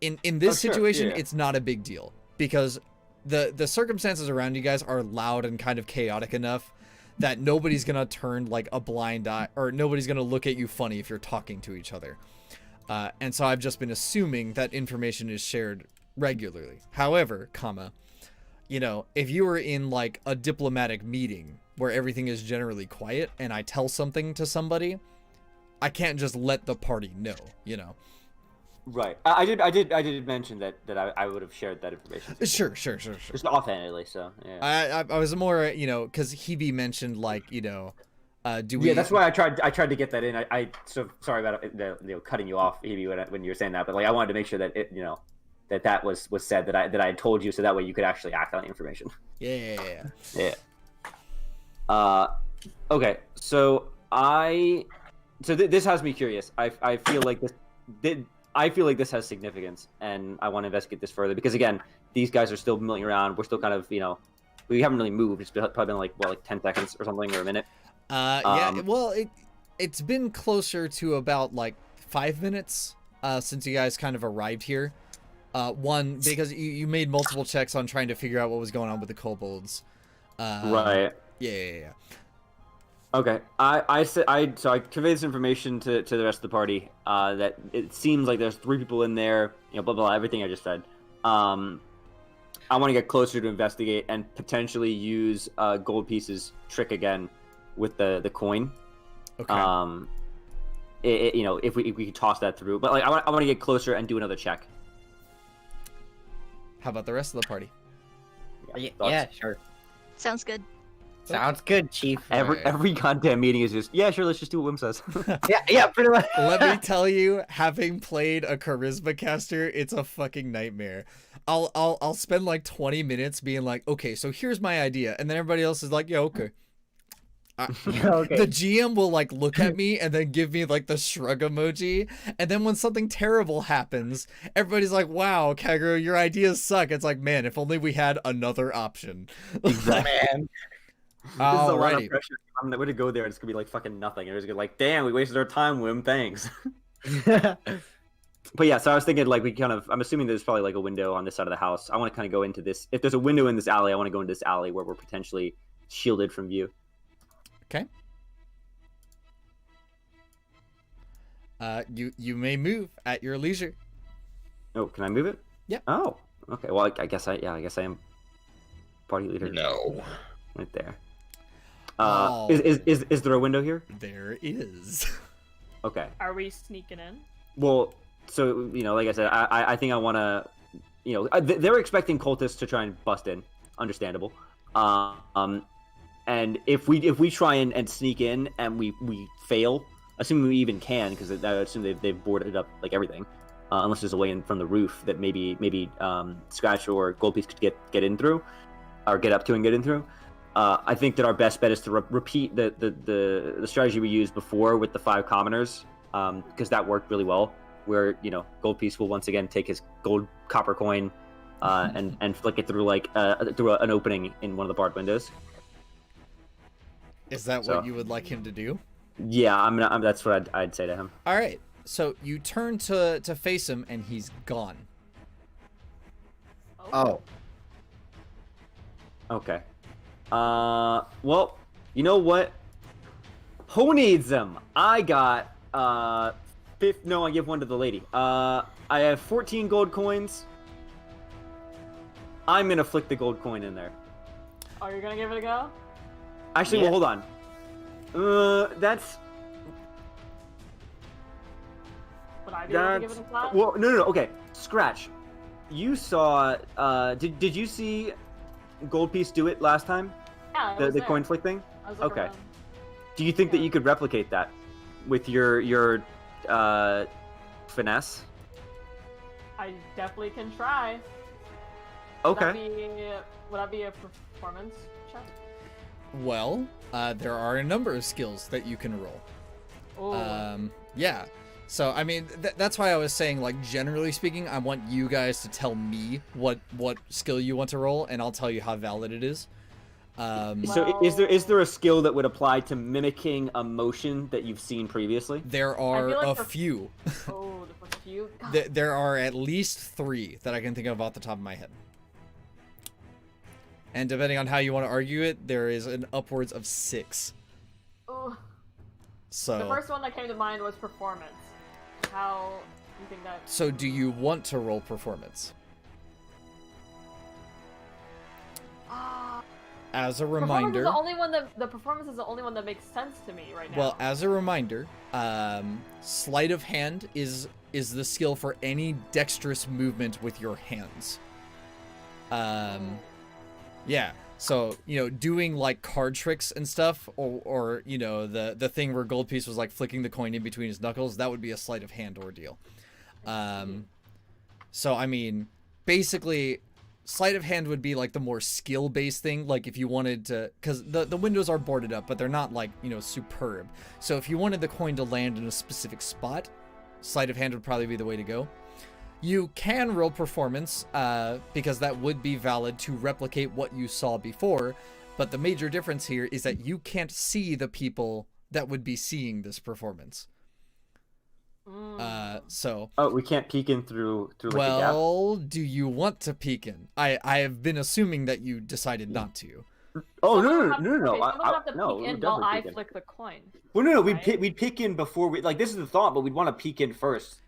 In this situation, it's not a big deal, because the circumstances around you guys are loud and kind of chaotic enough that nobody's gonna turn like a blind eye, or nobody's gonna look at you funny if you're talking to each other. And so I've just been assuming that information is shared regularly. However, if you were in like a diplomatic meeting where everything is generally quiet and I tell something to somebody, I can't just let the party know, Right. I did mention that I would have shared that information. Sure. Just offhandedly, so yeah. I was more, because Hebe mentioned like, do we? Yeah, that's why I tried to get that in. I so sorry about cutting you off, Hebe, when you were saying that, but like I wanted to make sure that it, that was said, that I had told you, so that way you could actually act on the information. Yeah. Okay, so this has me curious. I feel like this has significance, and I want to investigate this further, because again, these guys are still milling around. We're still kind of, we haven't really moved. It's probably been like 10 seconds or something, or a minute. Yeah. Well, it's been closer to about like 5 minutes since you guys kind of arrived here. One, because you made multiple checks on trying to figure out what was going on with the kobolds. Right. Yeah. Okay, I conveyed this information to the rest of the party, that it seems like there's 3 people in there, blah, blah, blah, everything I just said. I want to get closer to investigate and potentially use Gold Piece's trick again with the coin. Okay. If we could toss that through, but like I want to get closer and do another check. How about the rest of the party? Yeah, sure. Sounds good. Sounds good, Chief. Every goddamn meeting is just, yeah, sure, let's just do what Wim says. yeah, pretty much. Let me tell you, having played a charisma caster, it's a fucking nightmare. I'll spend like 20 minutes being like, okay, so here's my idea, and then everybody else is like, yeah, okay. Okay. The GM will like look at me and then give me like the shrug emoji, and then when something terrible happens, everybody's like, wow, Kagerou, your ideas suck. It's like, man, if only we had another option. Exactly. Man. This is a lot of pressure. I'm going to go there and it's going to be like fucking nothing. And it's going to be like, damn, we wasted our time, Wim, thanks. But yeah, so I was thinking like I'm assuming there's probably like a window on this side of the house. I want to kind of go into this. If there's a window in this alley, I want to go into this alley where we're potentially shielded from view. Okay. You may move at your leisure. Oh, can I move it? Yeah. Oh, okay. Well, I guess I am party leader. No. Right there. Is there a window here? There is. Okay. Are we sneaking in? Well, so like I said, I think I want to, they're expecting cultists to try and bust in. Understandable. And if we try and sneak in and we fail, assuming we even can, because I assume they've boarded up like everything, unless there's a way in from the roof that maybe Scratch or Goldpiece could get in through, or get up to and get in through. I think that our best bet is to repeat the strategy we used before with the 5 commoners, because that worked really well. Where Goldpiece will once again take his gold copper coin, and flick it through through an opening in one of the barred windows. Is that what you would like him to do? Yeah, that's what I'd say to him. All right. So you turn to face him, and he's gone. Oh. Okay. Well, you know what? Who needs them? I got no, I give one to the lady. I have 14 gold coins. I'm gonna flick the gold coin in there. Oh, you're gonna give it a go? Actually, Yeah. well, hold on. That's Would I be able to give it a shot? well, no. Okay, Scratch. You saw. Did you see Gold Piece do it last time? Yeah, I The was the there. coin flick thing. I was looking Okay. around. Do you think that Yeah. you could replicate that with your finesse? I definitely can try. Okay. Would that be a performance check? Well, there are a number of skills that you can roll. Oh. Yeah. So I mean, that's why I was saying, like, generally speaking, I want you guys to tell me what skill you want to roll, and I'll tell you how valid it is. So is there a skill that would apply to mimicking a motion that you've seen previously? There are like a few. Oh, the first few. God. There are at least 3 that I can think of off the top of my head. And depending on how you want to argue it, there is an upwards of 6. Ugh. So. The first one that came to mind was performance. How do you think that? So do you want to roll performance? As a reminder. The performance is the only one that makes sense to me right now. Well, as a reminder, sleight of hand is the skill for any dexterous movement with your hands. Yeah. So, doing like card tricks and stuff, or the thing where Gold Piece was like flicking the coin in between his knuckles, that would be a sleight of hand ordeal. So I mean, basically, sleight of hand would be like the more skill-based thing. Like if you wanted to, because the windows are boarded up, but they're not like superb. So if you wanted the coin to land in a specific spot, sleight of hand would probably be the way to go. You can roll performance, because that would be valid to replicate what you saw before, but the major difference here is that you can't see the people that would be seeing this performance. So... Oh, we can't peek in through like a gap? Well, do you want to peek in? I have been assuming that you decided not to. Oh, no. Okay, someone have to No, peek we in would while definitely I peek in. flick the coin. Well, no, right? we'd peek in before we, like, this is the thought, but we'd want to peek in first.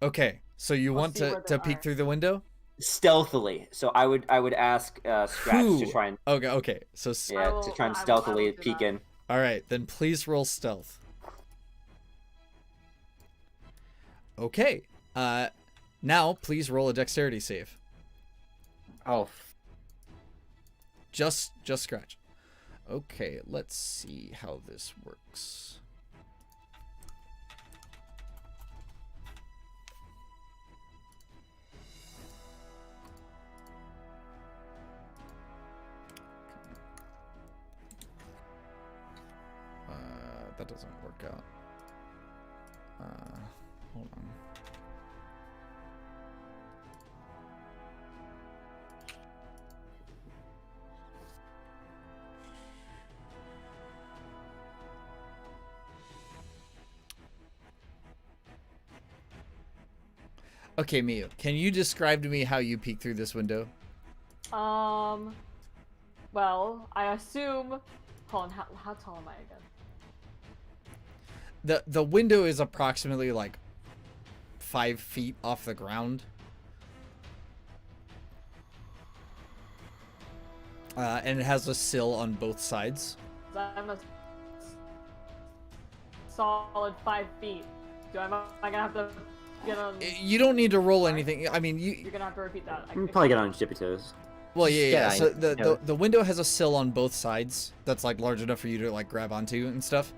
Okay, so you want see where they to peek are. through the window? Stealthily. So I would ask Scratch to try and Okay. So to try and I will stealthily do peek that. in. all right, then please roll stealth. Okay. Now please roll a dexterity save. Oh. Just Scratch. Okay, let's see how this works. That doesn't work out. Hold on. Okay, Miyu, can you describe to me how you peek through this window? Well, I assume. Hold on, how tall am I again? The window is approximately like 5 feet off the ground. And it has a sill on both sides. I'm a solid 5 feet. Am I gonna have to get on? You don't need to roll anything. I mean, You're gonna have to repeat that. You can probably get on tippy toes. Well, yeah. Yeah, So yeah. the window has a sill on both sides that's like large enough for you to like grab onto and stuff.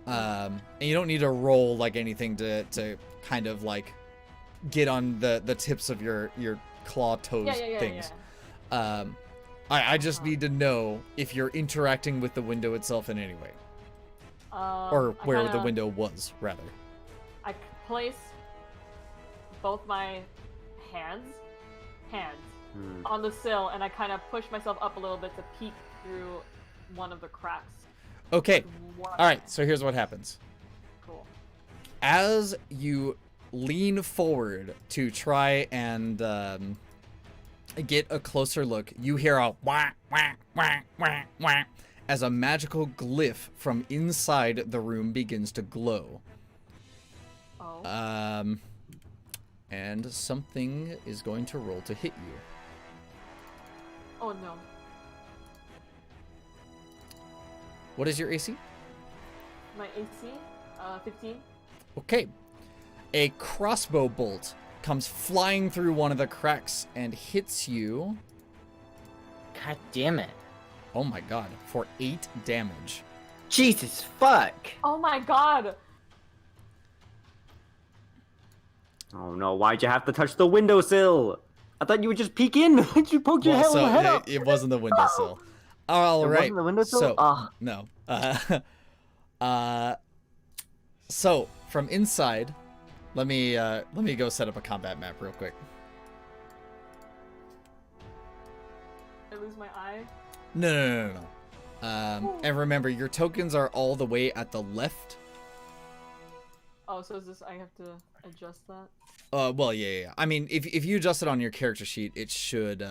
And you don't need to roll like anything to kind of like get on the tips of your claw toes things. Yeah. I just need to know if you're interacting with the window itself in any way, or I where the kinda- window was rather. I place both my hands on the sill, and I kind of push myself up a little bit to peek through one of the cracks. Okay. Why? All right. So here's what happens. Cool. As you lean forward to try and get a closer look, you hear a wah, wah, wah, wah, wah, as a magical glyph from inside the room begins to glow. Oh. And something is going to roll to hit you. Oh no. What is your AC? My AC, 15. Okay. A crossbow bolt comes flying through one of the cracks and hits you. God damn it. Oh my god, for 8 damage. Jesus fuck. Oh my god. Oh no, why'd you have to touch the windowsill? I thought you would just peek in. You poked your head up. it wasn't the windowsill. All It right. wasn't the windowsill? So Ah. no. So from inside, let me go set up a combat map real quick. I lose my eye. No. And remember, your tokens are all the way at the left. Oh, so is this? I have to adjust that. Well, yeah. I mean, if you adjust it on your character sheet, it should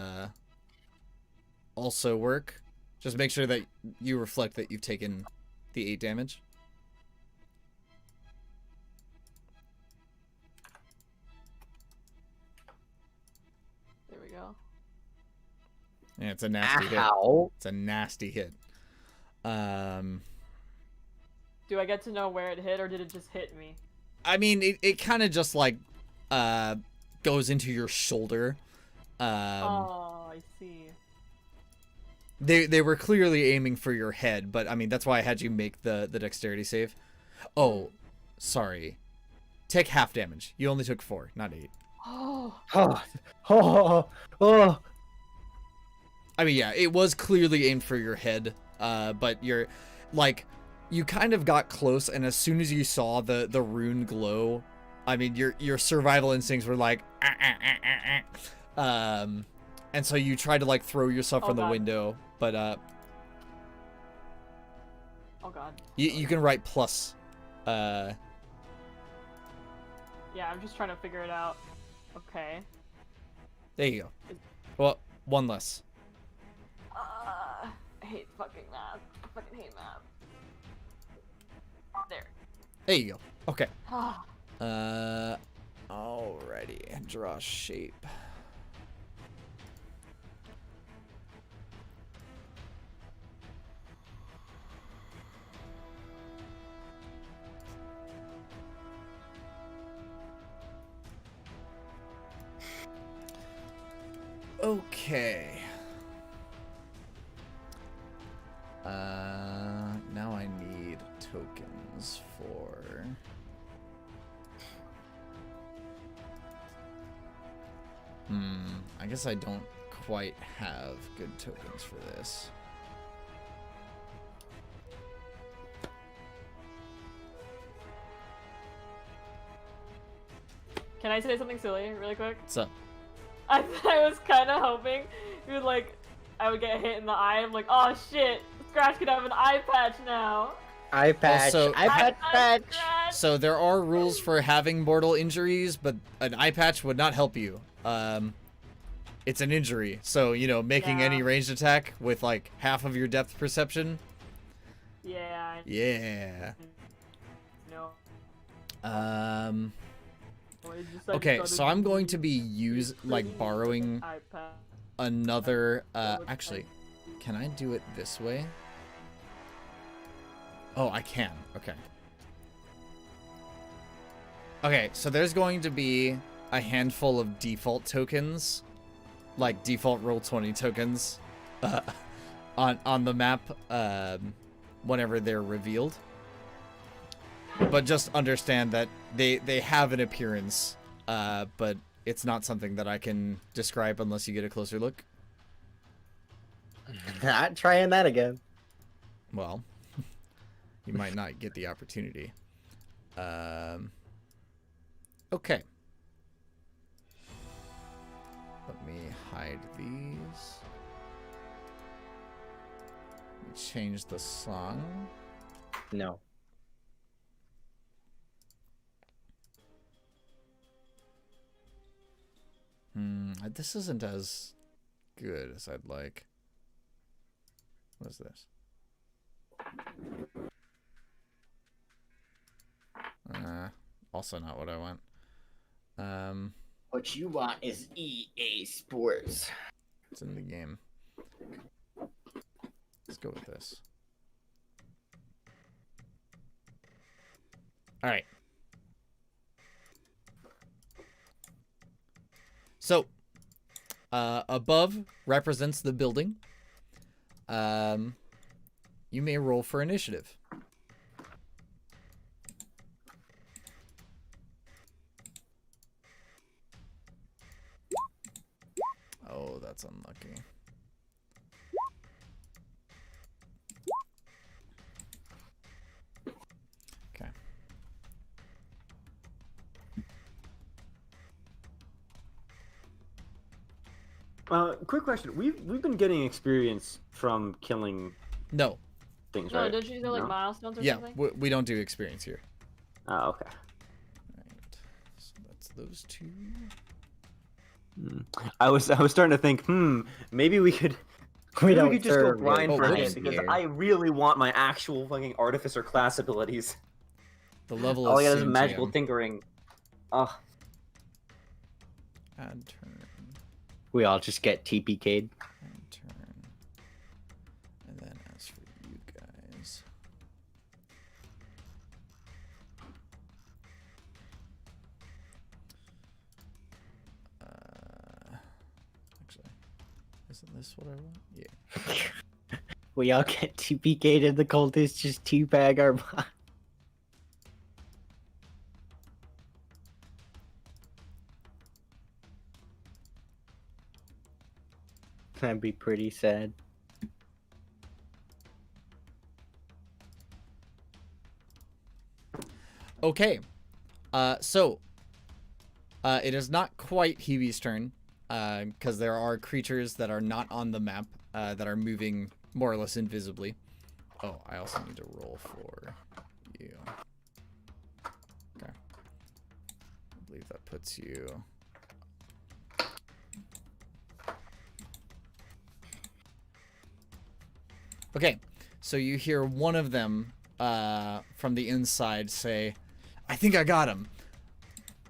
also work. Just make sure that you reflect that you've taken the 8 damage. There we go. Yeah, it's a nasty hit. It's a nasty hit. Do I get to know where it hit, or did it just hit me? I mean, it kind of just like goes into your shoulder. Oh, I see. They were clearly aiming for your head, but I mean that's why I had you make the dexterity save. Oh, sorry. Take half damage. You only took 4, not 8. Oh. I mean, yeah, it was clearly aimed for your head, but you're like, you kind of got close, and as soon as you saw the rune glow, I mean, your survival instincts were like, and so you tried to like throw yourself from the window, but oh god. you can write plus. Yeah, I'm just trying to figure it out. Okay. There you go. Well, one less. I hate fucking math. I fucking hate math. There. There you go. Okay. Ah. Alrighty. Draw shape. Okay. Now I need tokens for... I guess I don't quite have good tokens for this. Can I say something silly really quick? What's up? I was kind of hoping you would like, I would get hit in the eye. I'm like, oh shit, Scratch could have an eye patch now. Eye patch. Also- Eye patch. Scratch. So there are rules for having mortal injuries, but an eye patch would not help you. It's an injury, so you know, making Yeah. any ranged attack with like half of your depth perception. Yeah. Yeah. No. Okay, so I'm going to be borrowing another. Actually, can I do it this way? Oh, I can. Okay. Okay, so there's going to be a handful of default tokens, like default Roll20 tokens, on the map whenever they're revealed. But just understand that they have an appearance, but it's not something that I can describe unless you get a closer look. Not trying that again. Well, you might not get the opportunity. Okay. Let me hide these. Let me change the song. No. This isn't as good as I'd like. What is this? Also not what I want. What you want is EA Sports. It's in the game. Let's go with this. All right. So, above represents the building. You may roll for initiative. Oh, that's unlucky. Okay. Quick question. We've been getting experience from killing No. things, No, right? don't you know like No? milestones or Yeah, something? we don't do experience here. Oh, okay. Right. So that's those two. I was starting to think, maybe we could We maybe we don't could just go serve grind really for a clients bit because here. I really want my actual fucking artificer class abilities. The level All I is got is soon magical TM. tinkering. Oh, Add turn. We all just get TPK'd. Add turn. And then as for you guys. Actually, isn't this what I want? Yeah. We all get TPK'd and the cultists just teabag our bot. That'd be pretty sad. Okay. So it is not quite Hebe's turn, because there are creatures that are not on the map that are moving more or less invisibly. Oh, I also need to roll for you. Okay. I believe that puts you. Okay, so you hear one of them from the inside say, "I think I got him."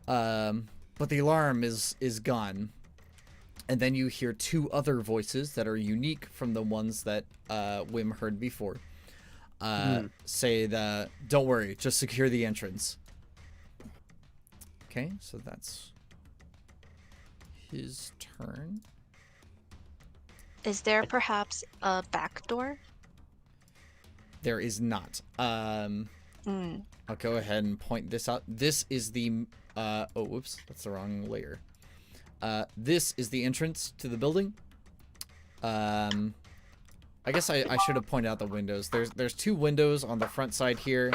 But the alarm is gone. And then you hear two other voices that are unique from the ones that Wim heard before. Say that, "Don't worry, just secure the entrance." Okay, so that's his turn. Is there perhaps a back door? There is not. I'll go ahead and point this out. This is the oh, whoops, that's the wrong layer. This is the entrance to the building. I guess I should have pointed out the windows. There's two windows on the front side here.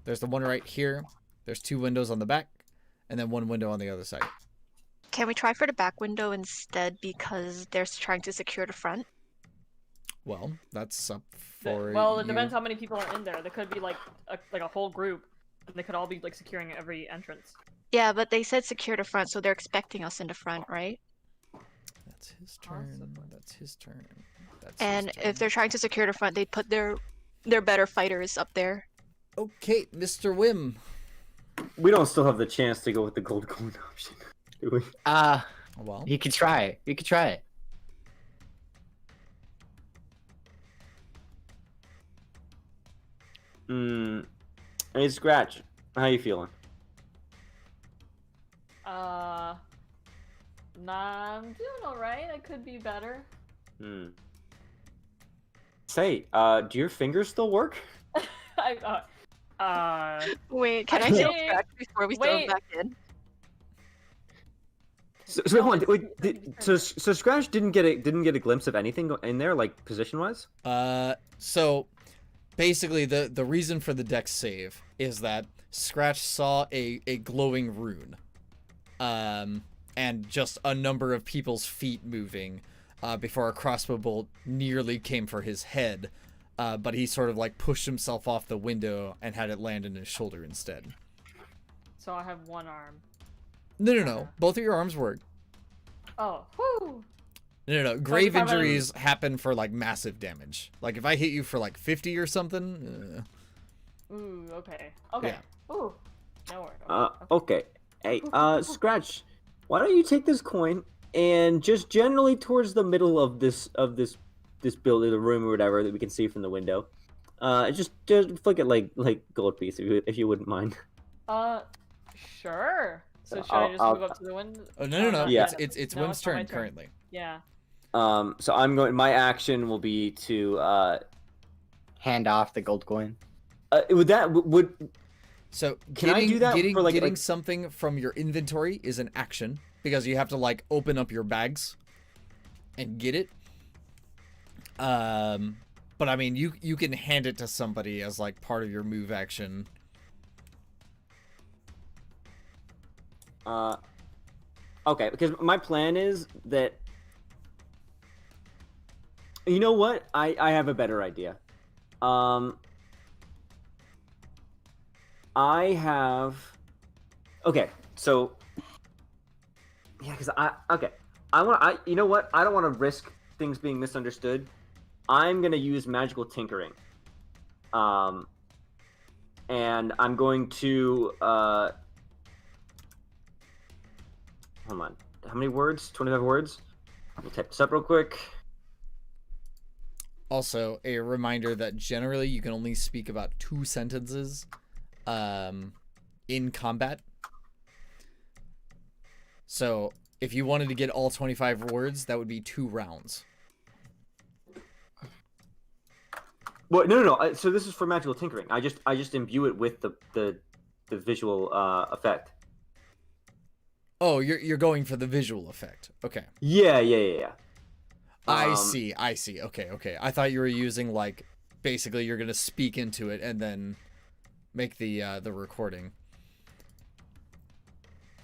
There's the one right here. There's two windows on the back, and then one window on the other side. Can we try for the back window instead because they're trying to secure the front? Well, that's up for Well, it you. depends how many people are in there. There could be like a whole group, and they could all be like securing every entrance. Yeah, but they said secure the front, so they're expecting us in the front, right? That's his turn. Possibly. That's his turn. That's And his turn. if they're trying to secure the front, they put their better fighters up there. Okay, Mr. Wim. We don't still have the chance to go with the gold coin option, do we? Well, You could try it. You could try it. Hey, Scratch, how you feeling? Nah, I'm doing alright. I could be better. Say, do your fingers still work? Wait, can I I heal think- Scratch before we throw him wait. back in? So No, hold on, it's- wait, it's- so Scratch didn't get a glimpse of anything in there, like position wise? so basically the reason for the dex save is that Scratch saw a glowing rune. And just a number of people's feet moving before a crossbow bolt nearly came for his head. but he sort of like pushed himself off the window and had it land in his shoulder instead. So I have one arm. No. Both of your arms work. Oh, whoo! No. Grave if I'm injuries happen for like massive damage. Like if I hit you for like 50 or something. Ooh, okay. Okay. Yeah. Ooh. No worries. Okay. Hey, Scratch, why don't you take this coin and just generally towards the middle of this building, the room or whatever that we can see from the window. Just flick it like gold piece if you wouldn't mind. Sure. So should I'll- I just I'll- move up to the window? Oh no. Yeah. It's No, Wim's it's not my turn turn. currently. Yeah. So I'm going. My action will be to Hand off the gold coin. would So Can I do that getting for, like- getting something from your inventory is an action because you have to like open up your bags and get it. But I mean, you can hand it to somebody as like part of your move action. Okay, because my plan is that. You know what? I have a better idea. I have. Okay, so. Yeah, because you know what? I don't want to risk things being misunderstood. I'm gonna use magical tinkering. And I'm going to. Hold on. How many words? 25 words? We'll type this up real quick. Also, a reminder that generally you can only speak about 2 sentences in combat. So, if you wanted to get all 25 words, that would be 2 rounds. Well, no. So this is for magical tinkering. I just imbue it with the visual effect. Oh, you're going for the visual effect. Okay. Yeah. I see. Okay. I thought you were using like basically you're going to speak into it and then make the recording.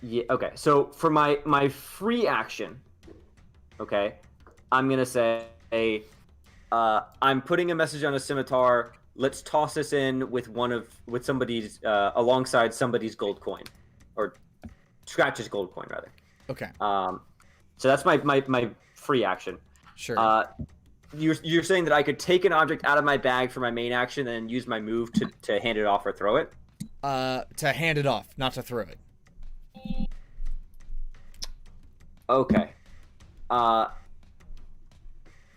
Yeah. Okay. So for my free action, okay, I'm gonna say, I'm putting a message on a scimitar. Let's toss this in with somebody's alongside somebody's gold coin, or Scratch's gold coin rather. Okay. So that's my free action. Sure. You're saying that I could take an object out of my bag for my main action, and then use my move to hand it off or throw it. To hand it off, not to throw it. Okay. I'm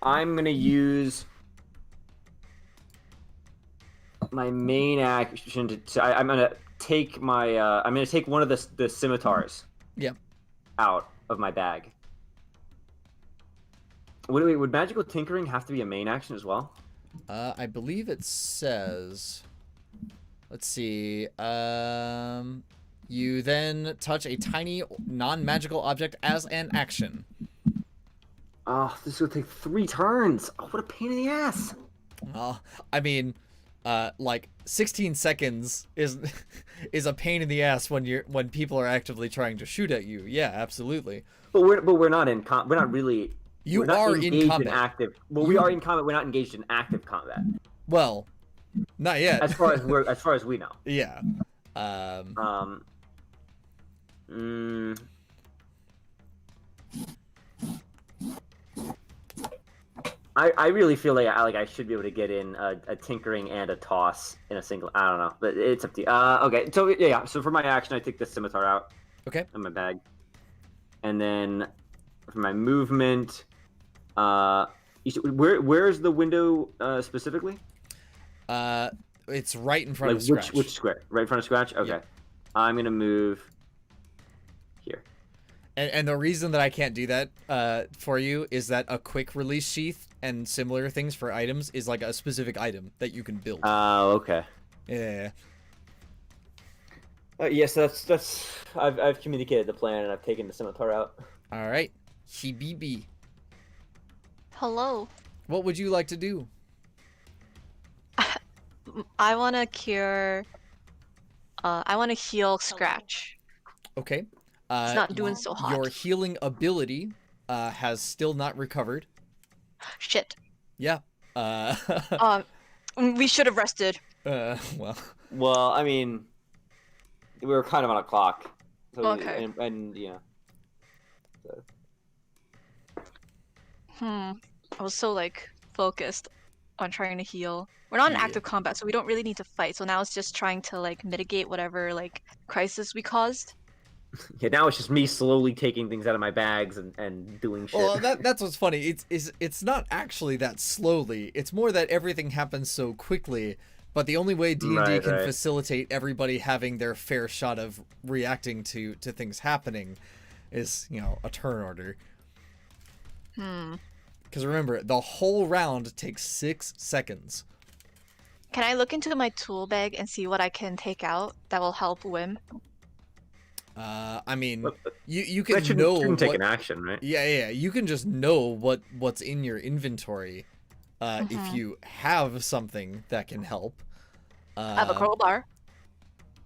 gonna use my main action I'm gonna take my I'm gonna take one of the scimitars. Yep. Out of my bag. Would magical tinkering have to be a main action as well? I believe it says. Let's see. You then touch a tiny non-magical object as an action. Oh, this will take 3 turns. Oh, what a pain in the ass. I mean, like 16 seconds is a pain in the ass when people are actively trying to shoot at you. Yeah, absolutely. But we're not in we're not really. You we're not are engaged in combat. Active. Well, we are in combat. We're not engaged in active combat. Well, not yet. As far as we know. Yeah. I really feel like I should be able to get in a tinkering and a toss in a single. I don't know, but it's up to you. Okay, so yeah. So for my action, I take the scimitar out. Okay. In my bag, and then for my movement, where's the window specifically? It's right in front of Scratch. Which square? Right in front of Scratch. Okay. Yep. I'm gonna move here. And the reason that I can't do that for you is that a quick release sheath and similar things for items is like a specific item that you can build. Oh, okay. Yeah. Yes, that's. I've communicated the plan and I've taken the scimitar out. All right. Hibibi. Hello. What would you like to do? I want to cure. I want to heal Scratch. Okay. It's not doing so hot. Your healing ability has still not recovered. Shit. Yeah. We should have rested. Well. Well, I mean, we were kind of on a clock. So Okay. And yeah. So. I was so like focused on trying to heal. We're not in Yeah. active combat, so we don't really need to fight. So now it's just trying to like mitigate whatever like crisis we caused. Yeah, now it's just me slowly taking things out of my bags and doing shit. Well, that's what's funny. It's not actually that slowly. It's more that everything happens so quickly. But the only way D&D Right, can right. facilitate everybody having their fair shot of reacting to things happening is, you know, a turn order. Because remember, the whole round takes 6 seconds. Can I look into my tool bag and see what I can take out that will help Wim? I mean, But you that can know shouldn't take what, an action, right? yeah, you can just know what's in your inventory. If you have something that can help. I have a crowbar.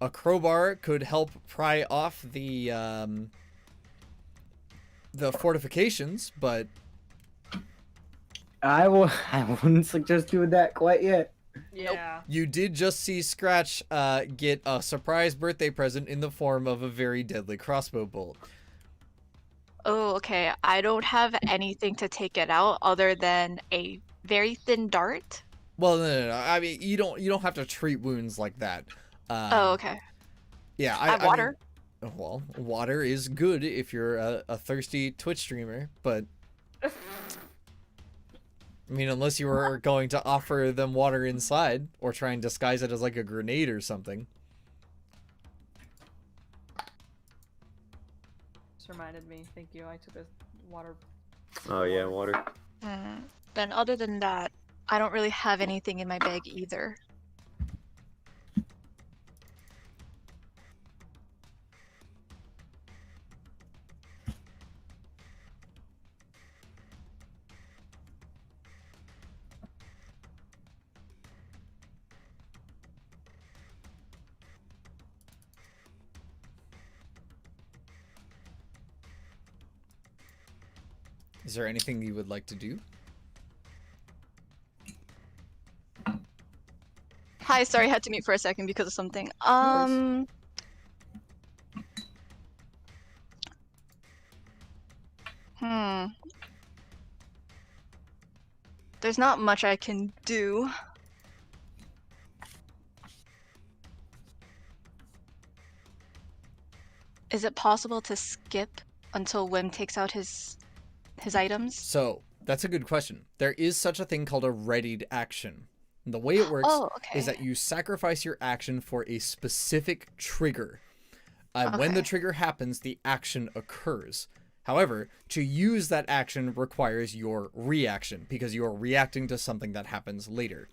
A crowbar could help pry off the fortifications, but I wouldn't suggest doing that quite yet. Yeah. you did just see Scratch get a surprise birthday present in the form of a very deadly crossbow bolt. Oh, okay. I don't have anything to take it out other than a very thin dart. Well, no. I mean, you don't have to treat wounds like that. Oh, okay. Yeah, I have water. I mean, well, water is good if you're a thirsty Twitch streamer, but I mean, unless you were going to offer them water inside or try and disguise it as like a grenade or something. Just reminded me. Thank you. I took a water. Oh yeah, water. Then other than that, I don't really have anything in my bag either. Is there anything you would like to do? Hi, sorry, I had to mute for a second because of something. There's not much I can do. Is it possible to skip until Wim takes out his items? So, that's a good question. There is such a thing called a readied action. And the way it works is that you sacrifice your action for a specific trigger. When the trigger happens, the action occurs. However, to use that action requires your reaction because you are reacting to something that happens later.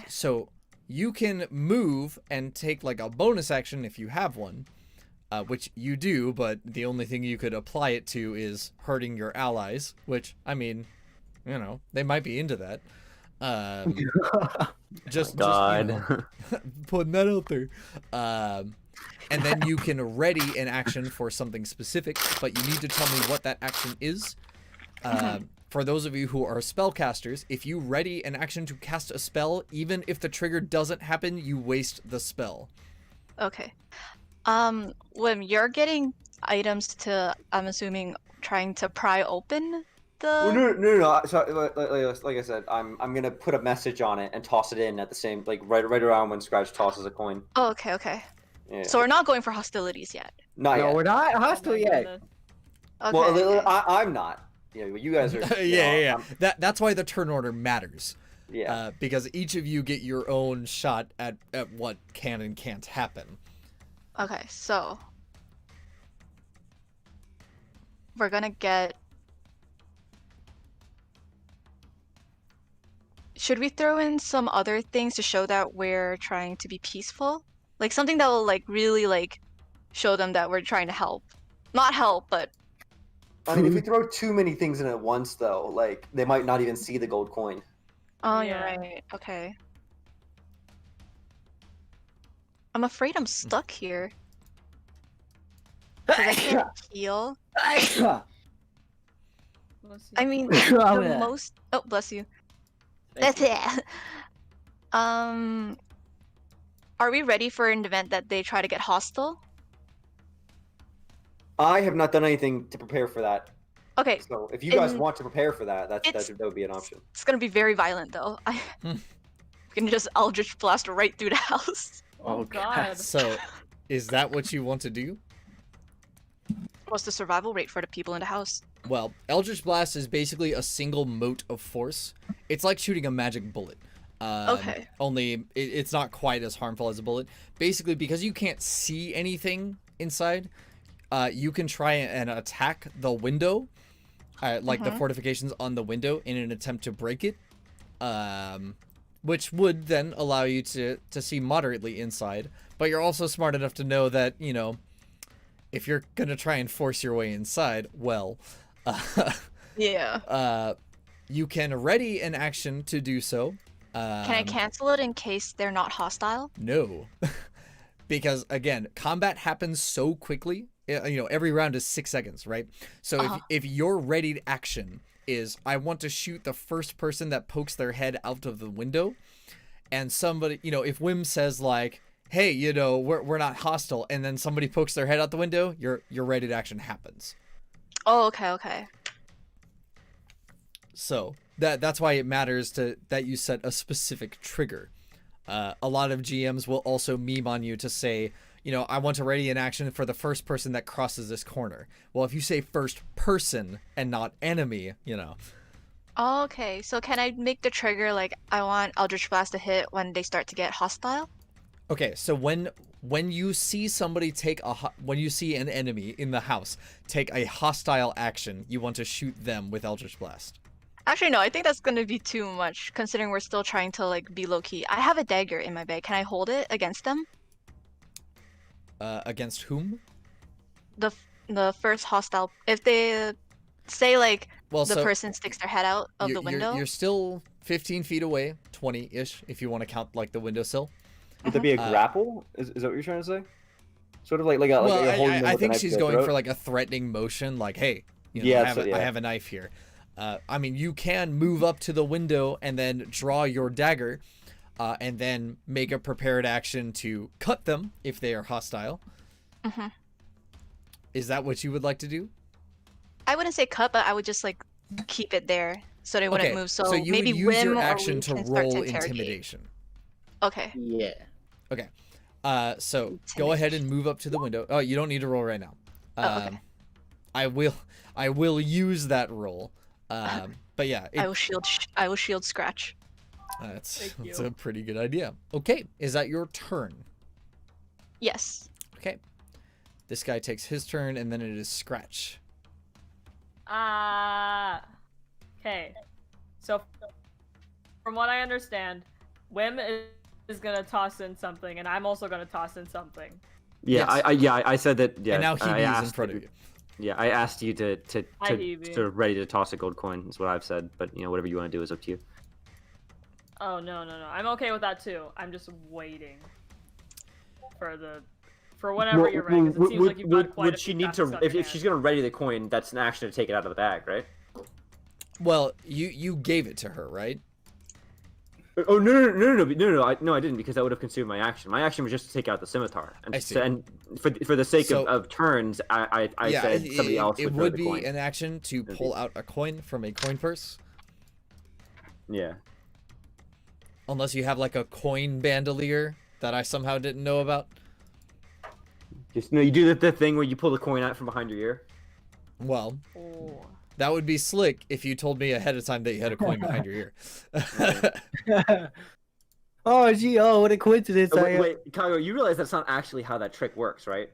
So you can move and take like a bonus action if you have one, which you do, but the only thing you could apply it to is hurting your allies, which, I mean, you know, they might be into that. Just you know, putting that out there. And then you can ready an action for something specific, but you need to tell me what that action is. For those of you who are spellcasters, if you ready an action to cast a spell, even if the trigger doesn't happen, you waste the spell. Okay. Wim, you're getting items to, I'm assuming, trying to pry open the... Well, no. So, like I said, I'm gonna put a message on it and toss it in at the same, like right around when Scratch tosses a coin. Oh, okay. Yeah. So we're not going for hostilities yet. Not yet. No, we're not hostile yet. Okay. Well, I'm not. Yeah, you guys are. Yeah. That's why the turn order matters. Yeah. Because each of you get your own shot at what can and can't happen. Okay, so we're gonna get... Should we throw in some other things to show that we're trying to be peaceful? Like something that will like really like show them that we're trying to help. Not help, but... I mean, if we throw too many things in at once, though, like they might not even see the gold coin. Oh, Yeah. you're right. Okay. I'm afraid I'm stuck here. 'Cause I can't heal. I mean, the most... Oh, bless you. Thank you. Are we ready for an event that they try to get hostile? I have not done anything to prepare for that. Okay, So if you guys In- want to prepare for that, that it's- would be an option. it's gonna be very violent though. We can just Eldritch Blast right through the house. Oh god. So, is that what you want to do? What's the survival rate for the people in the house? Well, Eldritch Blast is basically a single mote of force. It's like shooting a magic bullet. Okay. Only it's not quite as harmful as a bullet. Basically, because you can't see anything inside, you can try and attack the window, like the fortifications on the window, in an attempt to break it, which would then allow you to see moderately inside. But you're also smart enough to know that, you know, if you're gonna try and force your way inside, well, Yeah. you can ready an action to do so. Can I cancel it in case they're not hostile? No, because again, combat happens so quickly. You know, every round is 6 seconds, right? So if your readied action is, I want to shoot the first person that pokes their head out of the window, and somebody, you know, if Wim says like, hey, you know, we're not hostile, and then somebody pokes their head out the window, your readied action happens. Oh, okay. So that's why it matters that you set a specific trigger. A lot of GMs will also meme on you to say, you know, I want to ready an action for the first person that crosses this corner. Well, if you say first person and not enemy, you know. Oh, okay. So can I make the trigger like I want Eldritch Blast to hit when they start to get hostile? Okay, so when you see somebody when you see an enemy in the house take a hostile action, you want to shoot them with Eldritch Blast. Actually, no. I think that's gonna be too much, considering we're still trying to like be low key. I have a dagger in my bag. Can I hold it against them? Against whom? The first hostile. If they say like Well, the person sticks their head out of the window. You're still 15 feet away, 20-ish, if you want to count like the windowsill. Would there be a grapple? Is that what you're trying to say? Sort of like a Well, you're holding them I with a think knife she's to their going throat? for like a threatening motion, like, hey, you know, Yeah, I have a knife here. I mean, you can move up to the window and then draw your dagger, and then make a prepared action to cut them if they are hostile. Mm-hmm. Is that what you would like to do? I wouldn't say cut, but I would just like keep it there so they wouldn't move. So you maybe would use Wim your or action we to can start roll to interrogate. intimidation. Okay. Yeah. Okay. So go ahead and move up to the window. Oh, you don't need to roll right now. Okay. I will use that roll. But yeah, I will shield Scratch. that's a pretty good idea. Okay, is that your turn? Yes. Okay. This guy takes his turn, and then it is Scratch. Okay. So, from what I understand, Wim is gonna toss in something, and I'm also gonna toss in something. Yeah, Yes. I said that. Yeah, And now I Hebe is in asked front of you. Yeah, I asked you to Hi, Hebe. sort of ready to toss a gold coin. Is what I've said, but you know whatever you want to do is up to you. Oh no. I'm okay with that too. I'm just waiting for whenever you're ready. 'Cause it seems like you've got quite would a she few need tasks to on if your she's hand. gonna ready the coin? That's an action to take it out of the bag, right? Well, you gave it to her, right? Oh no! I didn't because that would have consumed my action. My action was just to take out the scimitar, and, I see. and for the sake So- of turns, I said somebody else it would throw would the be coin. an action to pull out a coin from a coin purse, Yeah. unless you have like a coin bandolier that I somehow didn't know about. Just you do the thing where you pull the coin out from behind your ear. Well, Oh. that would be slick if you told me ahead of time that you had a coin behind your ear. Oh, gee, what a coincidence. Wait, Kagerou, you realize that's not actually how that trick works, right?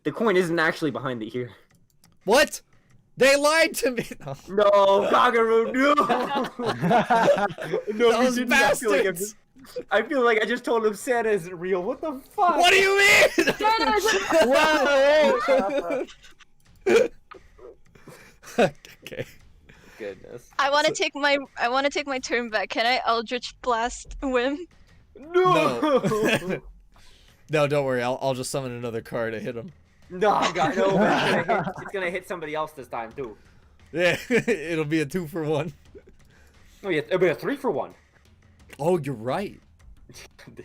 The coin isn't actually behind the ear. What? They lied to me. No. No, Kagerou, no! No, Those you didn't. bastards! I feel like I just told him Santa isn't real. What the fuck? What do you mean? Okay. Goodness. I want to take my turn back. Can I Eldritch Blast Wim? No! No, don't worry. I'll just summon another card to hit him. No, God, no. It's gonna hit somebody else this time, too. Yeah, it'll be a 2-for-1. Oh, yeah, it'll be a 3-for-1. Oh, you're right.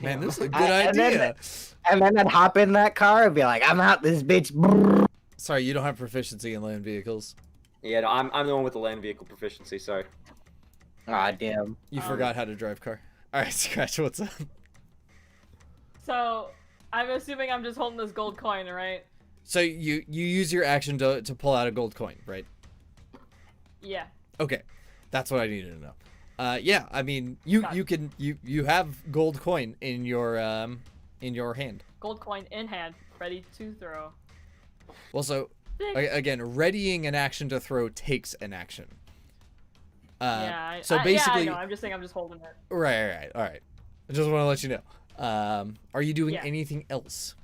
Man, Damn. this is a good And then- idea. And then I'd hop in that car and be like, I'm out this bitch. Sorry, you don't have proficiency in land vehicles. Yeah, no, I'm the one with the land vehicle proficiency. Sorry. Aw, damn. You forgot how to drive car. All right, Scratch, what's up? So, I'm assuming I'm just holding this gold coin, right? So you use your action to pull out a gold coin, right? Yeah. Okay, that's what I needed to know. Yeah, I mean, you have gold coin in your hand. Gold coin in hand, ready to throw. Well, so again, readying an action to throw takes an action. Yeah. So yeah, basically, I know. I'm just saying I'm just holding it. right, all right. I just want to let you know. Are you doing Yeah. anything else?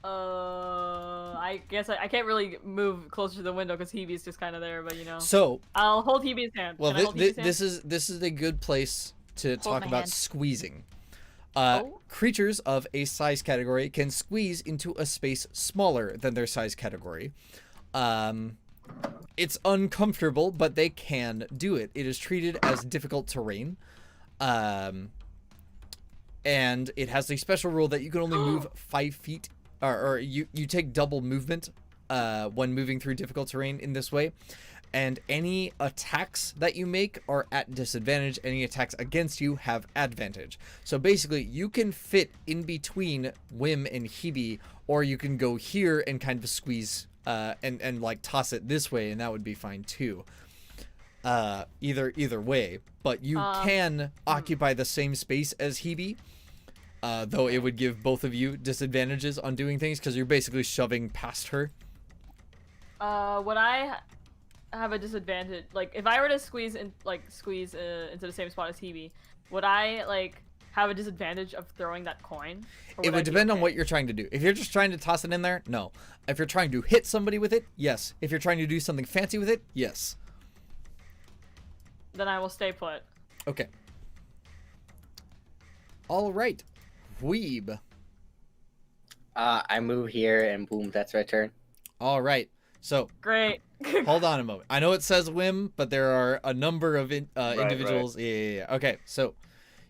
I guess I can't really move closer to the window because Hebe's just kind of there, but you know. So, I'll hold Hebe's hand. well, Can I hold Hebe's hand? this is a good place to talk my about hand. squeezing. Oh. Creatures of a size category can squeeze into a space smaller than their size category. It's uncomfortable, but they can do it. It is treated as difficult terrain. And it has a special rule that you can only move 5 feet, or you take double movement when moving through difficult terrain in this way. And any attacks that you make are at disadvantage. Any attacks against you have advantage. So basically, you can fit in between Whim and Hebe, or you can go here and kind of squeeze and like toss it this way, and that would be fine too. Either way, but you can occupy the same space as Hebe. Though it would give both of you disadvantages on doing things because you're basically shoving past her. Would I have a disadvantage? Like, if I were to squeeze into the same spot as Hebe, would I like have a disadvantage of throwing that coin? Or It I would be depend on okay? what you're trying to do. If you're just trying to toss it in there, no. If you're trying to hit somebody with it, yes. If you're trying to do something fancy with it, yes. Then I will stay put. Okay. All right. Weeb. I move here and boom, that's my turn. All right. So Great. hold on a moment. I know it says Whim, but there are a number of individuals. right. Yeah. Okay. So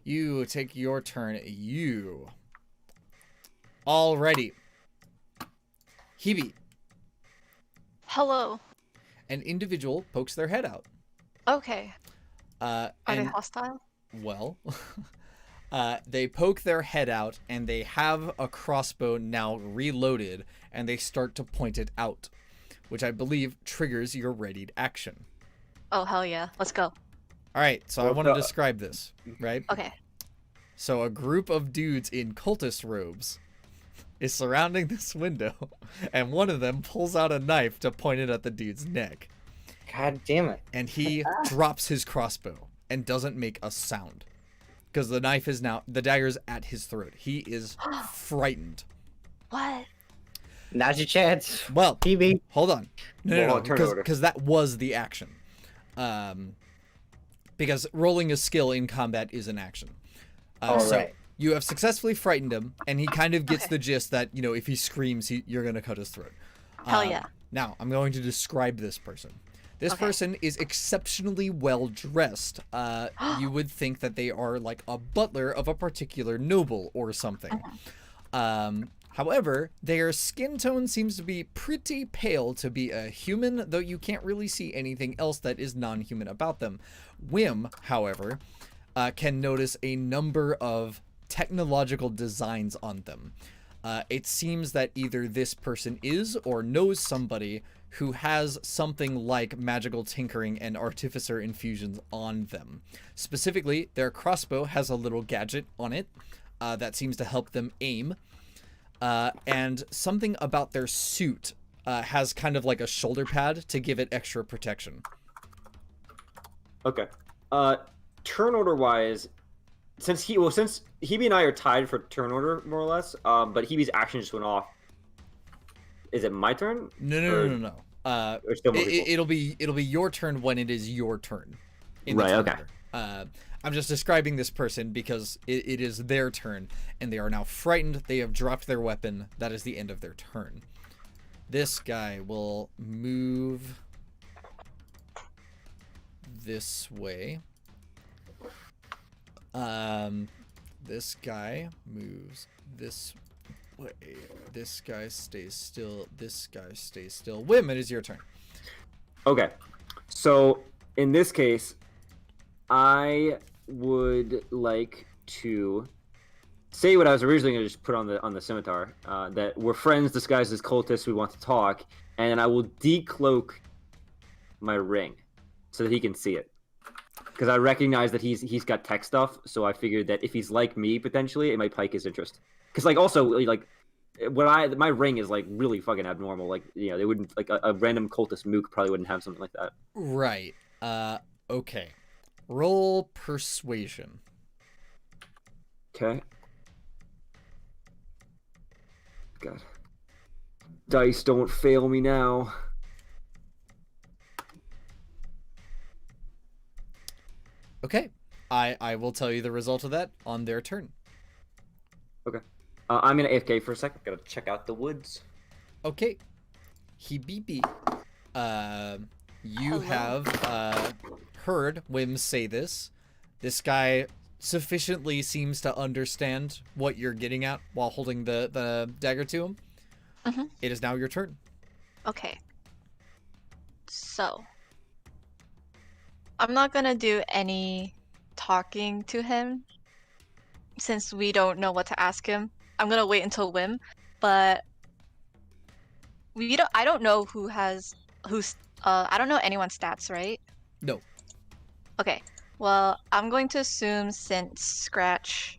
you take your turn. You. Alrighty. Hebe. Hello. An individual pokes their head out. Okay. Are they And hostile? well, they poke their head out and they have a crossbow now reloaded and they start to point it out, which I believe triggers your readied action. Oh, hell yeah. Let's go. All right, so I Well, want to the- describe this, right? Okay. So a group of dudes in cultist robes is surrounding this window, and one of them pulls out a knife to point it at the dude's neck. God damn it. And he drops his crossbow and doesn't make a sound. Because the dagger's at his throat. He is frightened. What? Now's your chance. Well, PB. hold on. Well, No, turn order. because that was the action. Because rolling a skill in combat is an action. So right. you have successfully frightened him, and he kind of gets Okay. the gist that, if he screams, you're going to cut his throat. Hell yeah. Now, I'm going to describe this person. This Okay. person is exceptionally well dressed. You would think that they are like a butler of a particular noble or something. However, their skin tone seems to be pretty pale to be a human, though you can't really see anything else that is non-human about them. Whim, however, can notice a number of technological designs on them. It seems that either this person is or knows somebody who has something like magical tinkering and artificer infusions on them. Specifically, their crossbow has a little gadget on it that seems to help them aim. And something about their suit has kind of like a shoulder pad to give it extra protection. Okay. Turn order wise, since Hebe and I are tied for turn order more or less, but Hebe's action just went off. Is it my turn? No. Or still more people? It'll be your turn when it is your turn. Right, turn okay. order. I'm just describing this person because it is their turn, and they are now frightened. They have dropped their weapon. That is the end of their turn. This guy will move this way. This guy moves this way. This guy stays still. This guy stays still. Wim, it is your turn. Okay, so in this case, I would like to say what I was originally going to just put on the scimitar. That we're friends disguised as cultists. We want to talk, and I will decloak my ring so that he can see it. Because I recognize that he's got tech stuff, so I figured that if he's like me potentially, it might pique his interest. Because like also like my ring is like really fucking abnormal. Like they wouldn't like a random cultist mook probably wouldn't have something like that. Right. Okay. Roll persuasion. Okay. God. Dice, don't fail me now. Okay. I will tell you the result of that on their turn. Okay. I'm gonna AFK for a second. Gotta check out the woods. Okay. Hibibi. You Hello. have heard Wim say this. This guy sufficiently seems to understand what you're getting at while holding the dagger to him. Mhm. It is now your turn. Okay. So, I'm not gonna do any talking to him since we don't know what to ask him. I'm gonna wait until Wim, but I don't know I don't know anyone's stats, right? No. Okay. Well, I'm going to assume since Scratch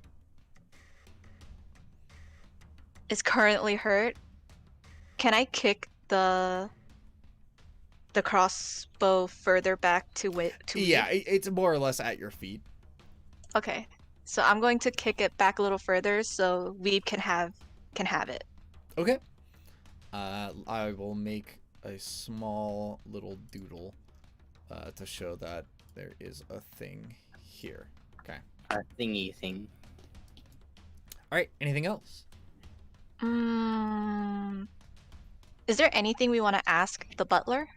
is currently hurt, can I kick the crossbow further back to Yeah, Weeb? it's more or less at your feet. Okay. So I'm going to kick it back a little further so Weeb can have it. Okay. I will make a small little doodle to show that there is a thing here. Okay. A thingy thing. All right. Anything else? Is there anything we want to ask the butler?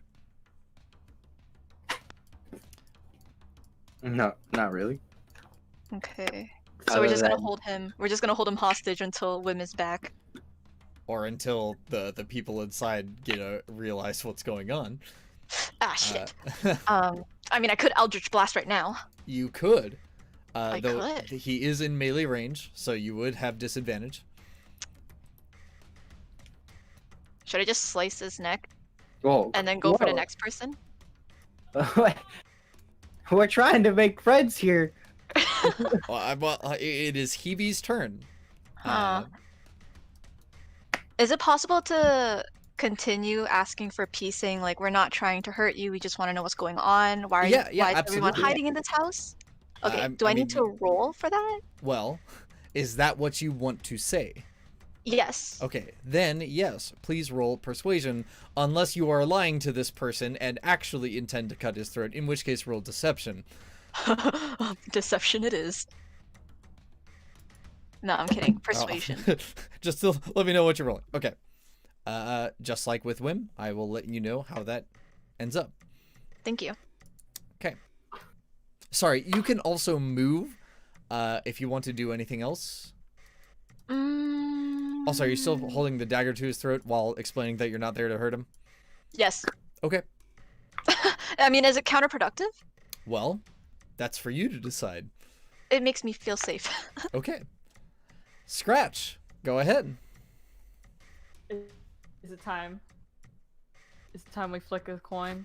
No, not really. Okay. So Other we're just gonna than- hold him. We're just gonna hold him hostage until Wim is back. Or until the people inside realize what's going on. Ah, shit. Uh, I mean, I could Eldritch Blast right now. you could. I Though could. he is in melee range, so you would have disadvantage. Should I just slice his neck Whoa. and then go for the Whoa. next person? We're trying to make friends here. It is Hebe's turn. Huh. Is it possible to continue asking for piecing? Like, we're not trying to hurt you. We just want to know what's going on. Why Yeah, is everyone absolutely. hiding in this house? Okay. I'm- Do I I need mean, to roll for that? Well, is that what you want to say? Yes. Okay, then yes, please roll persuasion, unless you are lying to this person and actually intend to cut his throat, in which case roll deception. Deception it is. No, I'm kidding. Oh. Persuasion. Just to let me know what you're rolling. Okay. Just like with Wim, I will let you know how that ends up. Thank you. Okay. Sorry, you can also move if you want to do anything else. Also, are you still holding the dagger to his throat while explaining that you're not there to hurt him? Yes. Okay. I mean, is it counterproductive? Well, that's for you to decide. It makes me feel safe. Okay. Scratch, go ahead. Is it time? Is it time we flick a coin?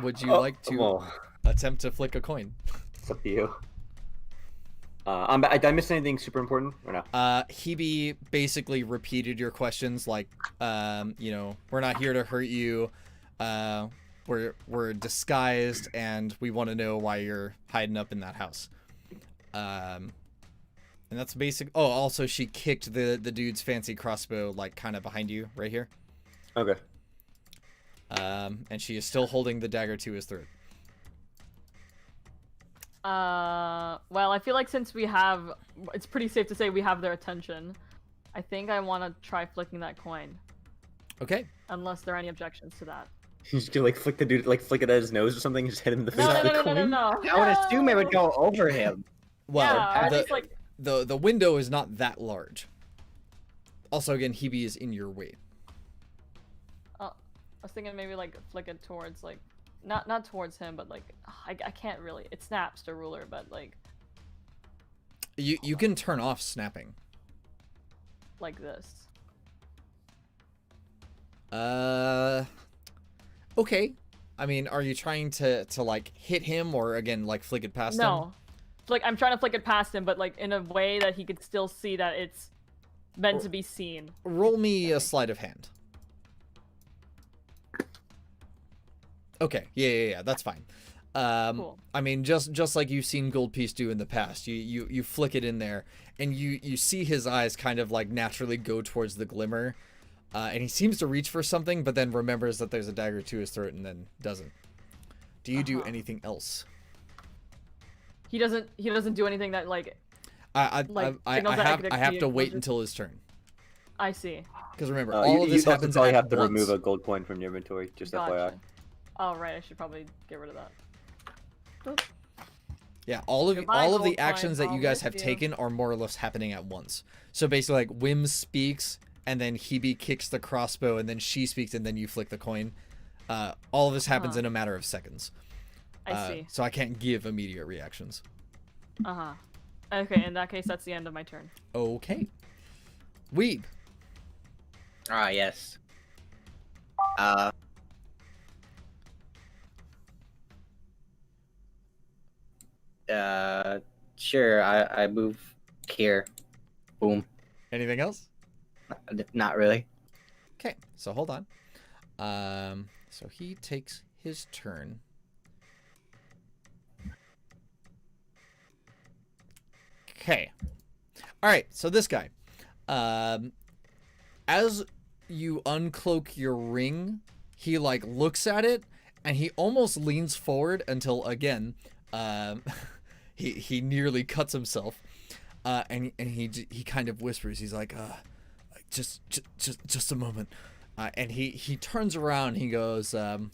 Would you like to Well, attempt to flick a coin? it's up to you. Did I miss anything super important or no? Hebe basically repeated your questions like, we're not here to hurt you. We're disguised and we want to know why you're hiding up in that house. And that's basic. Oh, also she kicked the dude's fancy crossbow like kind of behind you right here. Okay. And she is still holding the dagger to his throat. Well, I feel like since it's pretty safe to say we have their attention. I think I want to try flicking that coin. Okay. Unless there are any objections to that. You just like flick the dude, like flick it at his nose or something, just hit him in the face No, with no, the no, no, no, coin? no. I would assume it would go over him. Well, Yeah, or at the, least, like, the window is not that large. Also, again, Hebe is in your way. I was thinking maybe like flick it towards like, not towards him, but like I can't really. It snaps to ruler, but like You can turn off snapping. this. Okay. I mean, are you trying to like hit him or again like flick it past him? No, like I'm trying to flick it past him, but like in a way that he could still see that it's meant to be seen. Roll me a sleight of hand. Okay. Yeah. That's fine. Cool. I mean, just like you've seen Goldpiece do in the past, you flick it in there, and you see his eyes kind of like naturally go towards the glimmer, and he seems to reach for something, but then remembers that there's a dagger to his throat, and then doesn't. Do you do anything else? He doesn't do anything that like. I signals that have to wait closes. until his turn. I see. Because remember, You- all of this you also happens probably at have to once. remove a gold coin from your inventory. Just FYI. Gotcha. Oh right, I should probably get rid of that. Yeah, all of Goodbye, the gold actions coin. that you I'll guys miss have you. taken are more or less happening at once. So basically, like Wim speaks, and then Hebe kicks the crossbow, and then she speaks, and then you flick the coin. All of this happens in a matter of seconds. I see. So I can't give immediate reactions. Okay, in that case, that's the end of my turn. Okay. Weeb. Ah, yes. Sure. I move here. Boom. Anything else? Not really. Okay, so hold on. So he takes his turn. Okay. All right, so this guy. As you uncloak your ring, he like looks at it and he almost leans forward until again, he nearly cuts himself. And he kind of whispers. He's like, just a moment. And he turns around. And he goes, they're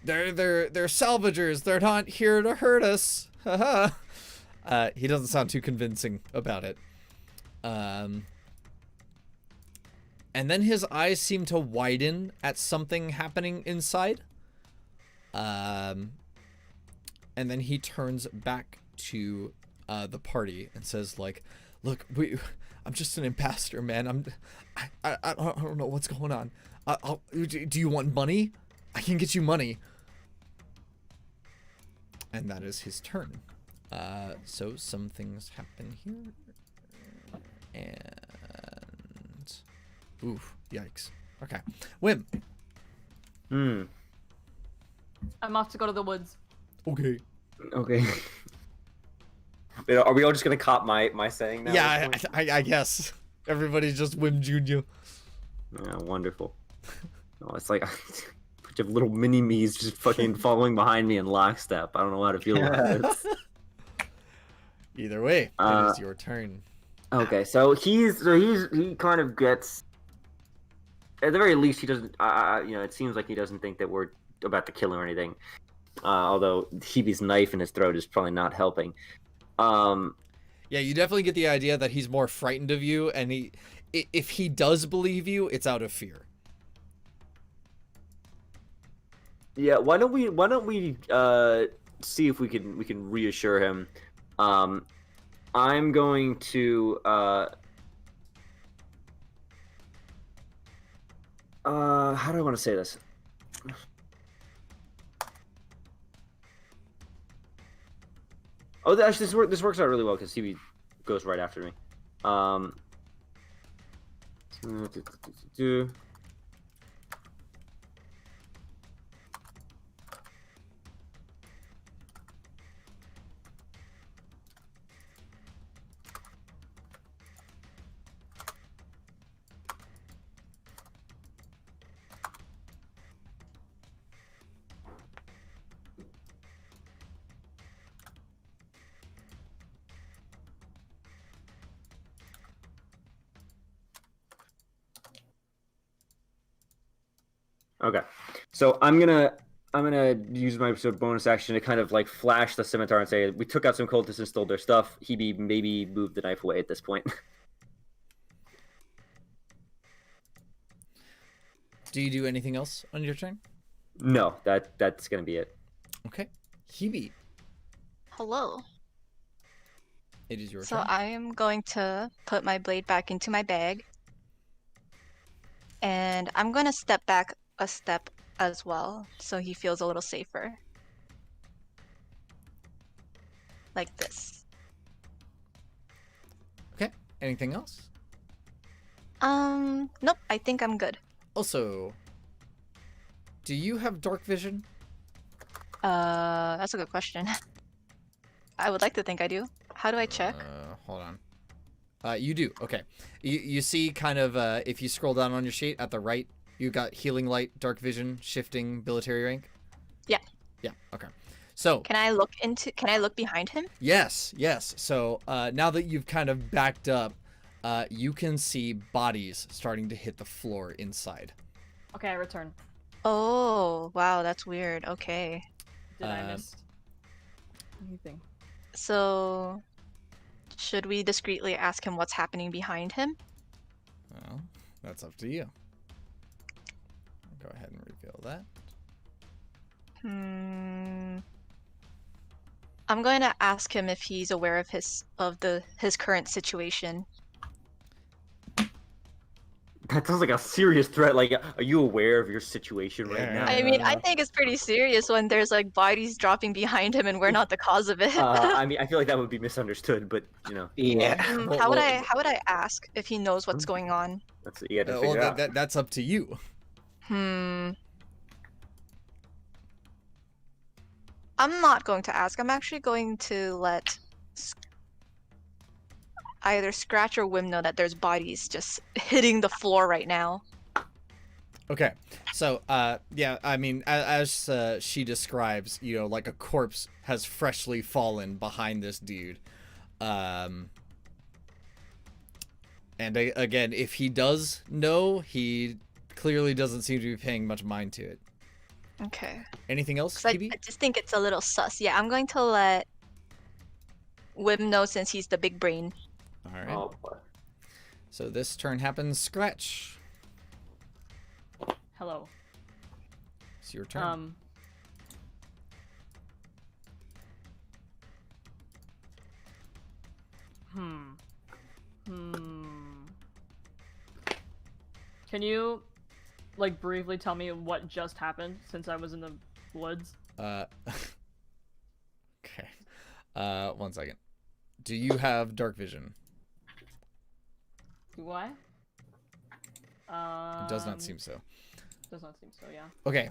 salvagers. They're not here to hurt us. Haha. He doesn't sound too convincing about it. And then his eyes seem to widen at something happening inside. And then he turns back to the party and says, like, look, I'm just an ambassador, man. I don't know what's going on. Do you want money? I can get you money. And that is his turn. So some things happen here. And oof, yikes. Okay. Wim. I'm off to go to the woods. Okay. Okay. Wait, are we all just gonna cop my saying now? Yeah, I guess. Everybody's just Wim Jr. Yeah, wonderful. Oh, it's like a bunch of little mini me's just fucking following behind me in lockstep. I don't know how to feel about this. Either way, it is your turn. Okay, so he kind of gets. At the very least, he doesn't. It seems like he doesn't think that we're about to kill him or anything. Although Hebe's knife in his throat is probably not helping. Yeah, you definitely get the idea that he's more frightened of you, and if he does believe you, it's out of fear. Yeah, why don't we see if we can reassure him. I'm going to how do I want to say this? Oh, actually, this works out really well because CB goes right after me. Okay, so I'm gonna I'm gonna use my sort of bonus action to kind of like flash the scimitar and say, "We took out some cultists and stole their stuff. Hebe maybe moved the knife away at this point." Do you do anything else on your turn? No, that's gonna be it. Okay. Hebe, Hello. it is your So turn. I am going to put my blade back into my bag. And I'm going to step back a step as well, so he feels a little safer. Like this. Okay. Anything else? Nope, I think I'm good. Also, do you have dark vision? That's a good question. I would like to think I do. How do I check? Hold on. You do. Okay. You see kind of, if you scroll down on your sheet at the right, you got healing light, dark vision, shifting, military rank? Yeah. Yeah, okay. So, Can I look behind him? yes. So, now that you've kind of backed up, you can see bodies starting to hit the floor inside. Okay, I return. Oh, wow, that's weird. Okay. Did I miss anything? So, should we discreetly ask him what's happening behind him? Well, that's up to you. Go ahead and reveal that. I'm going to ask him if he's aware of his current situation. That sounds like a serious threat. Like, are you aware of your situation right Yeah. now? I mean, I think it's pretty serious when there's like bodies dropping behind him and we're not the cause of it. I mean, I feel like that would be misunderstood, but you know, Yeah. Well, How would well, I ask if he knows what's going on? that's what you got to well, figure out. that's up to you. I'm not going to ask. I'm actually going to let either Scratch or Wim know that there's bodies just hitting the floor right now. Okay, so yeah, I mean, as she describes, you know, like a corpse has freshly fallen behind this dude, and again, if he does know, he clearly doesn't seem to be paying much mind to it. Okay. Anything else, 'Cause I Phoebe? just think it's a little sus. Yeah, I'm going to let Wim know since he's the big brain. All right. Oh boy. So this turn happens. Scratch. Hello. It's your turn. Can you, like, briefly tell me what just happened since I was in the woods? Okay. 1 second. Do you have dark vision? Do I? It does not seem so. Does not seem so, yeah. Okay.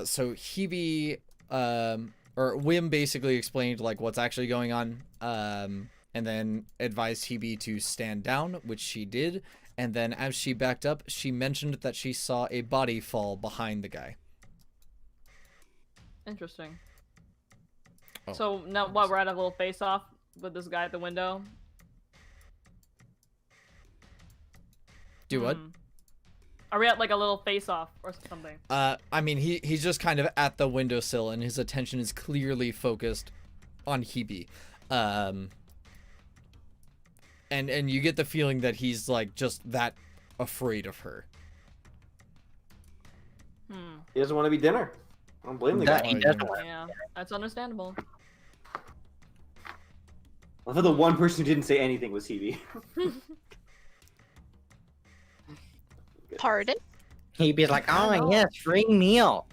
So Hebe, or Wim basically explained like what's actually going on, and then advised Hebe to stand down, which she did. And then as she backed up, she mentioned that she saw a body fall behind the guy. Interesting. Oh, So now what? We're at a little face-off with this guy at the window. Do what? Are we at like a little face-off or something? I mean, he's just kind of at the windowsill, and his attention is clearly focused on Hebe. And you get the feeling that he's like just that afraid of her. He doesn't want to be dinner. I don't blame the guy. He doesn't want Yeah, that's understandable. I thought the one person who didn't say anything was Hebe. Pardon? He'd be like, oh yes, free meal.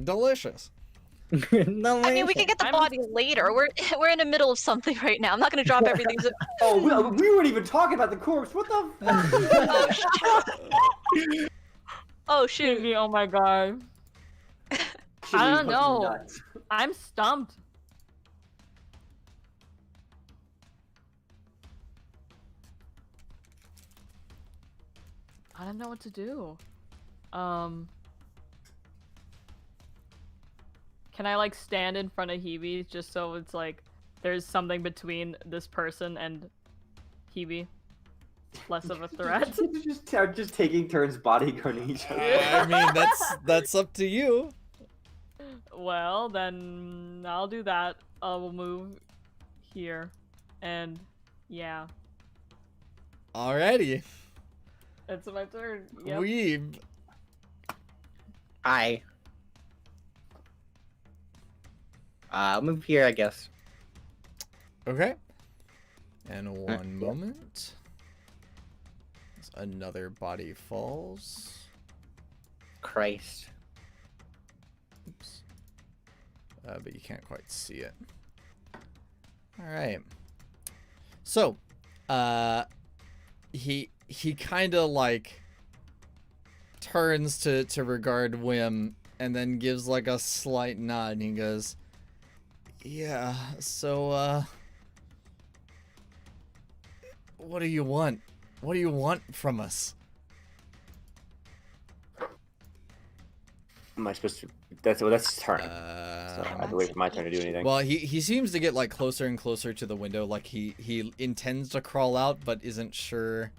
Delicious. I mean, we can get the I'm- body later. We're in the middle of something right now. I'm not gonna drop everything. Oh, we weren't even talking about the corpse. What the? Oh shoot! Phoebe, oh my god. I don't know. I'm stumped. I don't know what to do. Can I like stand in front of Hebe just so it's like there's something between this person and Hebe? Less of a threat. just taking turns bodyguarding each other. I mean, that's up to you. Well, then I'll do that. I will move here, and yeah, Alrighty. it's my turn. Yep. Weeb. Hi. I'll move here, I guess. Okay. And one moment. As another body falls. Christ. Oops. But you can't quite see it. All right. So, he kind of like turns to regard Wim and then gives like a slight nod and he goes, "Yeah, so what do you want? What do you want from us?" Am I supposed to? That's his turn. So I have to wait for my turn to do anything. Well, he seems to get like closer and closer to the window, like he intends to crawl out, but isn't sure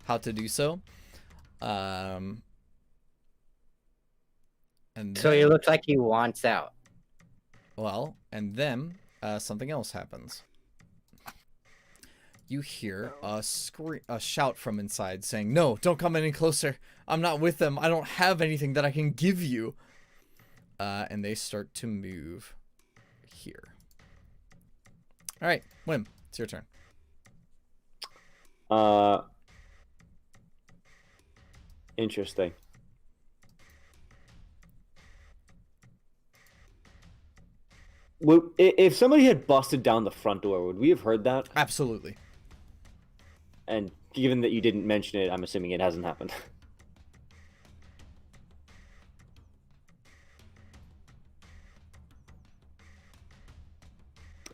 how to do so. And So he looks like he wants out. well, and then something else happens. You hear a shout from inside saying, "No, don't come any closer. I'm not with them. I don't have anything that I can give you." And they start to move here. All right, Wim, it's your turn. Interesting. If somebody had busted down the front door, would we have heard that? Absolutely. And given that you didn't mention it, I'm assuming it hasn't happened.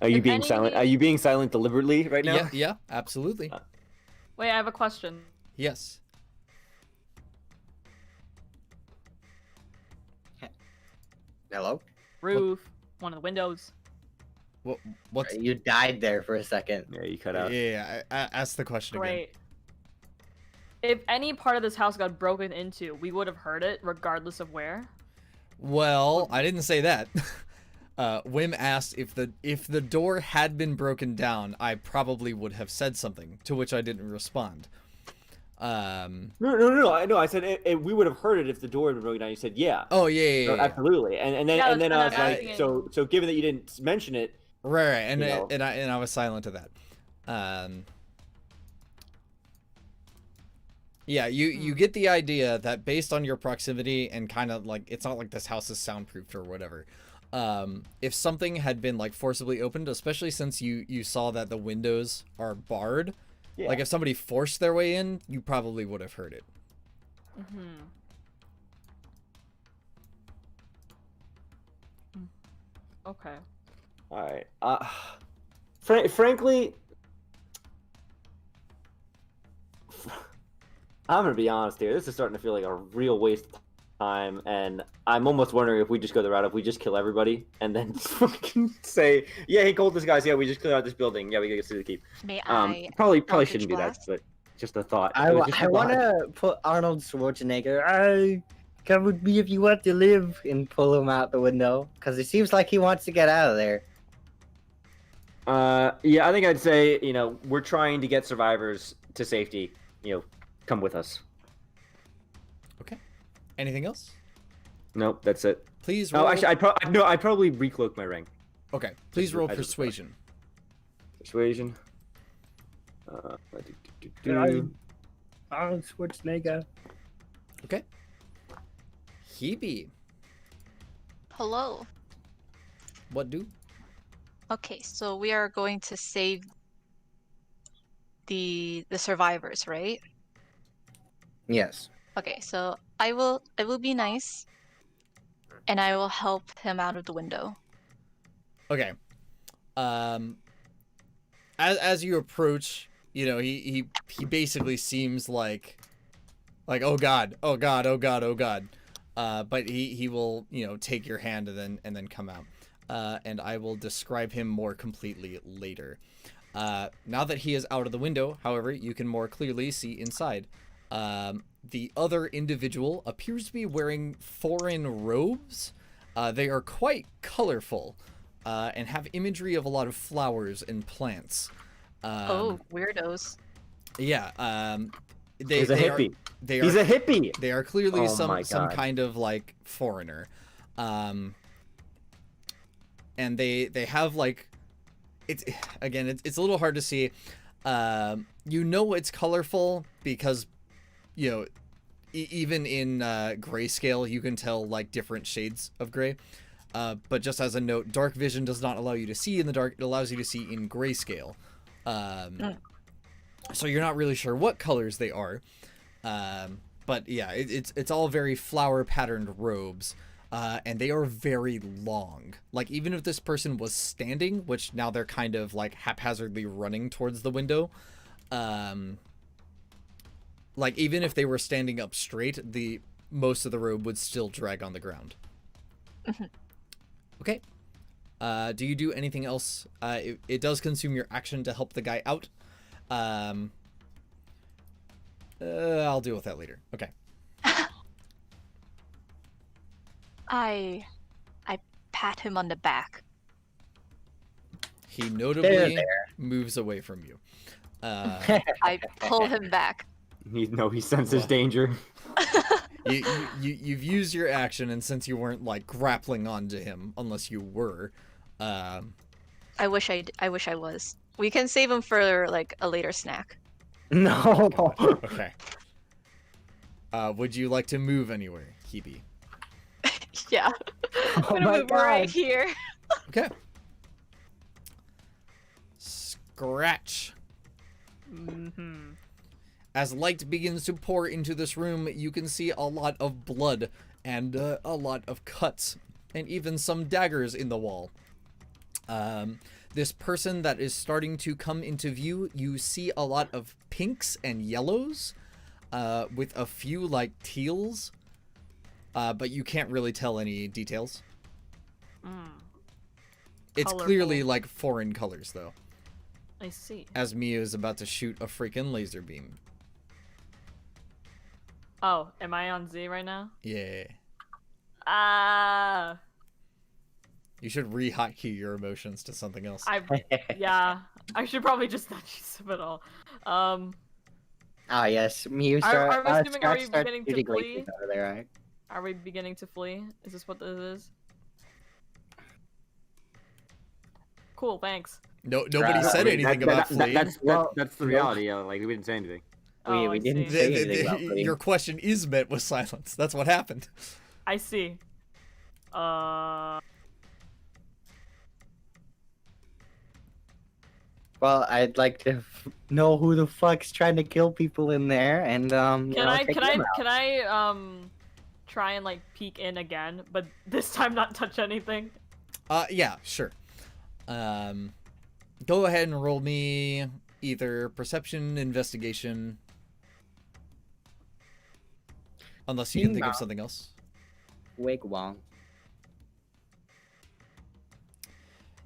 Are you If being any- silent? Are you being silent deliberately right now? Yeah, absolutely. Wait, I have a question. Yes. Hello? Roof, one of the windows. What's You died there for a second. Yeah, you cut out. Yeah, ask the question again. Great. If any part of this house got broken into, we would have heard it, regardless of where. Well, I didn't say that. Wim asked if the door had been broken down, I probably would have said something, to which I didn't respond. No. I said we would have heard it if the door had been broken down. You said yeah. Oh yeah. So, absolutely. And then Yeah, and then I was that's like, asking. so given that you didn't mention it, Right, and You know. I was silent to that. Yeah, you get the idea that based on your proximity and kind of like it's not like this house is soundproofed or whatever. If something had been like forcibly opened, especially since you saw that the windows are barred, yeah. like if somebody forced their way in, you probably would have heard it. Mm-hmm. Okay. All right. Frankly, I'm gonna be honest here. This is starting to feel like a real waste of time, and I'm almost wondering if we just go the route if we just kill everybody and then fucking say, "Yeah, hey, cultist guys, yeah, we just cleared out this building. Yeah, we gotta see the keep." May I? Probably Eldritch shouldn't do that, Blast? but just a thought. I It was just a want thought. to put Arnold Schwarzenegger, come with me if you want to live, and pull him out the window. Because it seems like he wants to get out of there. Yeah, I think I'd say, we're trying to get survivors to safety. Come with us. Okay. Anything else? Nope, that's it. Please roll. Oh, actually, I'd probably recloak my ring. Okay. Please roll I just- persuasion. Persuasion. Arnold Schwarzenegger. Okay. Hebe, Hello. what do? Okay, so we are going to save the survivors, right? Yes. Okay, so I will be nice, and I will help him out of the window. Okay. As you approach, he basically seems like oh god. But he will, take your hand and then come out. And I will describe him more completely later. Now that he is out of the window, however, you can more clearly see inside. The other individual appears to be wearing foreign robes. They are quite colorful and have imagery of a lot of flowers and plants. Oh, weirdos. Yeah. He's a hippie. They He's are a hippie. they are clearly Oh my some God. kind of like foreigner. And they have like it's a little hard to see. You know it's colorful because you know even in grayscale you can tell like different shades of gray. But just as a note, dark vision does not allow you to see in the dark. It allows you to see in grayscale. So you're not really sure what colors they are. But yeah, it's all very flower patterned robes. And they are very long. Like, even if this person was standing, which now they're kind of like haphazardly running towards the window, like even if they were standing up straight, the most of the robe would still drag on the ground. Okay. Do you do anything else? It does consume your action to help the guy out. I'll deal with that later. Okay. I pat him on the back. He notably There. moves away from you. I pull him back. He senses Well. danger. You've used your action, and since you weren't like grappling onto him, unless you were, I wish I was. We can save him for like a later snack. No. okay. Would you like to move anywhere, Hebe? Yeah. I'm Oh gonna my move right God. here. Okay. Scratch. Mm-hmm. As light begins to pour into this room, you can see a lot of blood and a lot of cuts and even some daggers in the wall. This person that is starting to come into view, you see a lot of pinks and yellows with a few like teals, but you can't really tell any details. It's clearly Colorful. like foreign colors though, I see. as Mia is about to shoot a freaking laser beam. Oh, am I on Z right now? Yeah. Ah, You should re-hotkey your emotions to something else. yeah. I should probably just not use them at all. Ah, yes. You Are- start. are we assuming- are Scratch we starts beginning to shooting flee? lasers out of there, right? Are we beginning to flee? Is this what this is? Cool, thanks. No, nobody Right. said anything about fleeing. That's the reality. Like, we didn't say anything. Oh, we I didn't see. say anything about fleeing. Your question is met with silence. That's what happened. I see. Well, I'd like to know who the fuck's trying to kill people in there, and Can I try and like peek in again, but this time not touch anything? Yeah, sure. Go ahead and roll me either perception, investigation, unless you can think of something else. Wig Wong.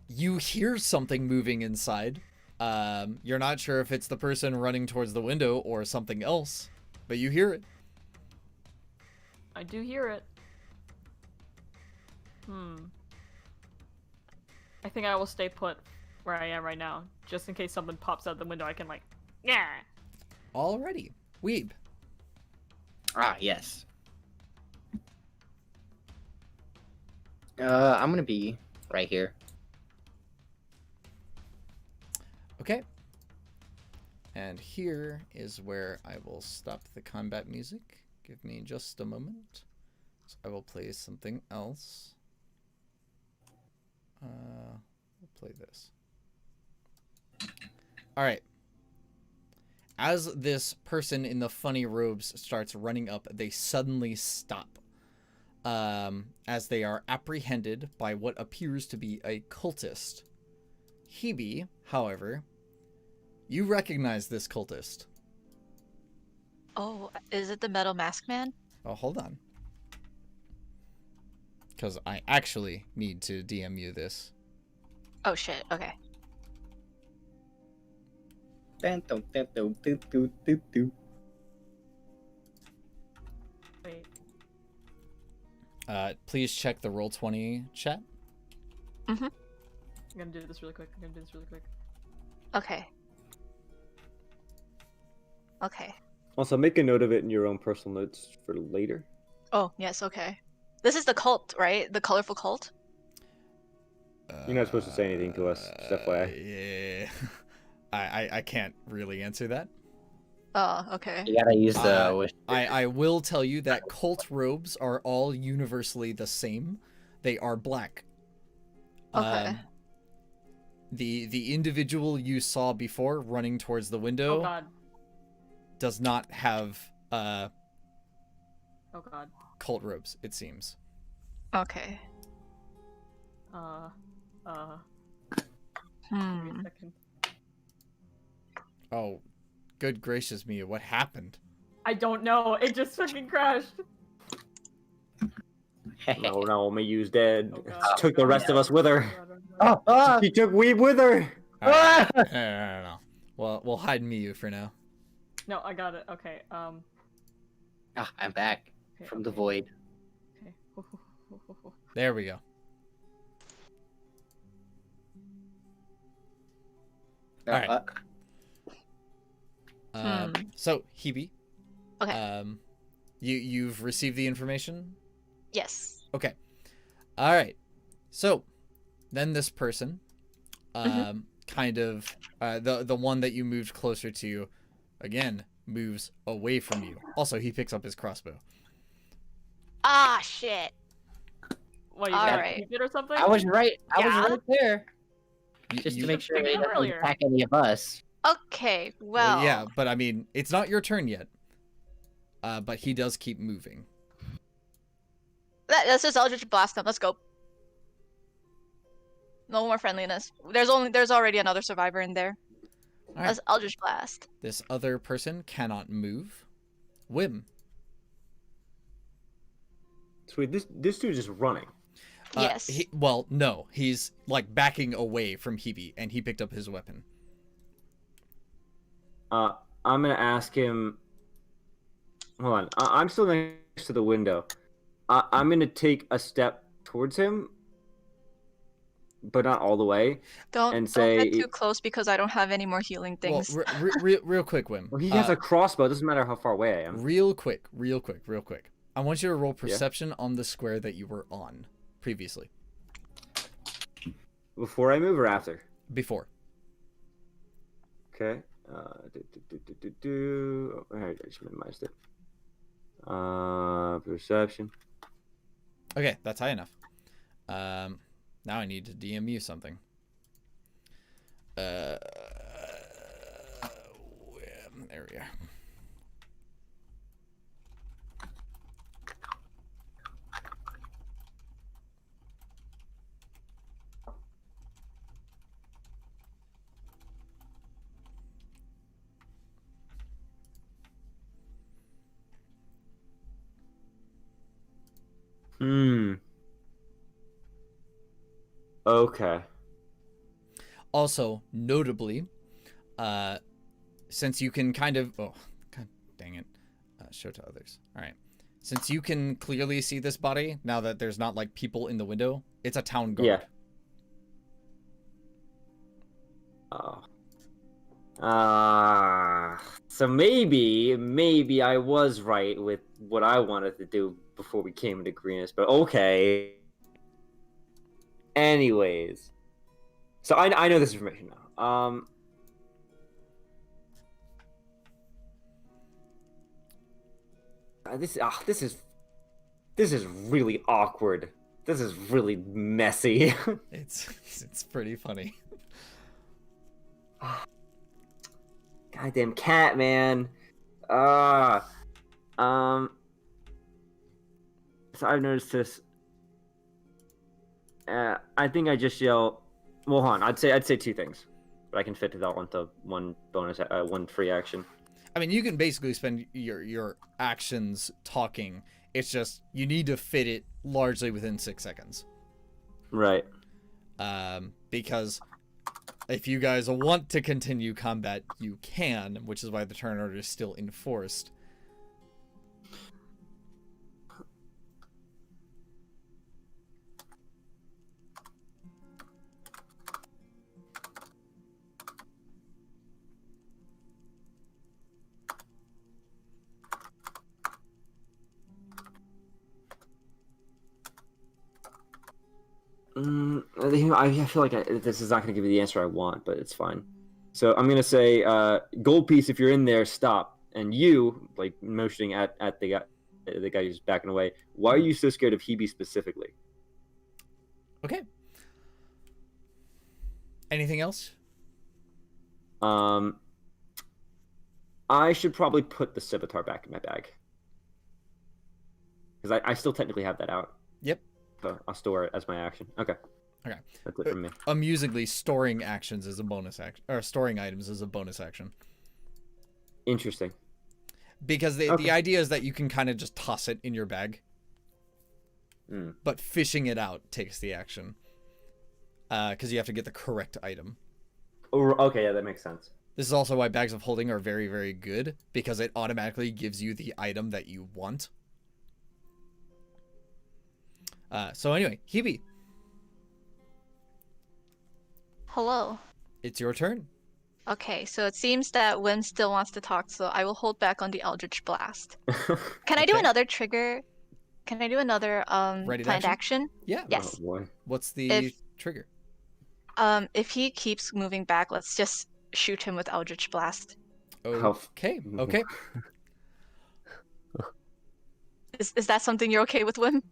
You hear something moving inside. You're not sure if it's the person running towards the window or something else, but you hear it. I do hear it. I think I will stay put where I am right now, just in case someone pops out the window. I can like, yeah. Alrighty, Weeb. Ah, yes. I'm gonna be right here. Okay. And here is where I will stop the combat music. Give me just a moment. So I will play something else. We'll play this. All right. As this person in the funny robes starts running up, they suddenly stop. As they are apprehended by what appears to be a cultist. Hebe, however, you recognize this cultist. Oh, is it the Metal Mask Man? Oh, hold on. Because I actually need to DM you this. Oh shit. Okay. Wait. Please check the Roll20 chat. I'm gonna do this really quick. Okay. Okay. Also, make a note of it in your own personal notes for later. Oh, yes, okay. This is the cult, right? The colorful cult? You're not supposed to say anything to us, just FYI. Yeah. I can't really answer that. Oh, okay. You gotta use the wish. I will tell you that cult robes are all universally the same. They are black. Okay. The individual you saw before running towards the Oh window god. does not have Oh god. cult robes, it seems. Okay. Give me a second. Oh, good gracious me, what happened? I don't know. It just fucking crashed. No, Mayu's dead. Oh, God. She took the rest of us with her. Oh, ah! She took Weeb with her. Alright. No. Well, we'll hide Miyu for now. No, I got it. Okay. Ah, I'm back Okay, from the okay. void. Okay. There we go. Alright. So, Hebe. Okay. You've received the information? Yes. Okay. All right. So, then this person, kind of, the one that you moved closer to, again, moves away from you. Also, he picks up his crossbow. Ah, shit. What, you All got right. it or something? I was right. I Yeah? was right there. You- Just you- to make sure picked they it up don't earlier. attack any of us. Okay, well. yeah, but I mean, it's not your turn yet. But he does keep moving. Let's just Eldritch Blast them. Let's go. No more friendliness. There's already another survivor in there. All right. Let's Eldritch Blast. This other person cannot move. Whim. Sweet. This dude's just running. Yes. Well, no. He's, like, backing away from Hebe, and he picked up his weapon. I'm gonna ask him. Hold on. I'm still next to the window. I'm gonna take a step towards him, but not all the way. Don't say- get too close because I don't have any more healing things. Well, real quick, Whim. Well, he has a crossbow. It doesn't matter how far away I am. Real quick. I want you to roll perception on the square that you were on previously. Before I move or after? Before. Okay. Oh, I just minimized it. Perception. Okay, that's high enough. Now I need to DM you something. There we are. Okay. Also, notably, since you can kind of... Oh, god dang it. Show to others. Alright. Since you can clearly see this body, now that there's not, like, people in the window, it's a town guard. Yeah. Oh. So maybe I was right with what I wanted to do before we came into Greenest, but okay. Anyways. So I know this information now. This is really awkward. This is really messy. It's pretty funny. Goddamn cat, man. So I've noticed this. I think I just yell. Well, hold on. I'd say two things, but I can fit that onto one bonus, one free action. I mean, you can basically spend your actions talking. It's just you need to fit it largely within 6 seconds. Right. Because if you guys want to continue combat, you can, which is why the turn order is still enforced. I feel like this is not going to give you the answer I want, but it's fine. So I'm going to say, gold piece, if you're in there, stop. And you, like motioning at the guy who's backing away, why are you so scared of Hebe specifically? Okay. Anything else? I should probably put the scimitar back in my bag. Because I still technically have that out. Yep. So I'll store it as my action. Okay. Okay. That's it from me. Amusingly, storing actions is a bonus action, or storing items is a bonus action. Interesting. Because the idea is that you can kind of just toss it in your bag. But fishing it out takes the action. Because you have to get the correct item. Oh, okay, yeah, that makes sense. This is also why bags of holding are very, very good, because it automatically gives you the item that you want. So anyway, Hebe, Hello. it's your turn. Okay, so it seems that Wim still wants to talk, so I will hold back on the Eldritch Blast. Can I do Okay. another trigger? Can I do another Ready to planned action? Yeah. Yes. Oh, boy. What's the If- trigger? If he keeps moving back, let's just shoot him with Eldritch Blast. Okay. Okay. Is that something you're okay with, Wim?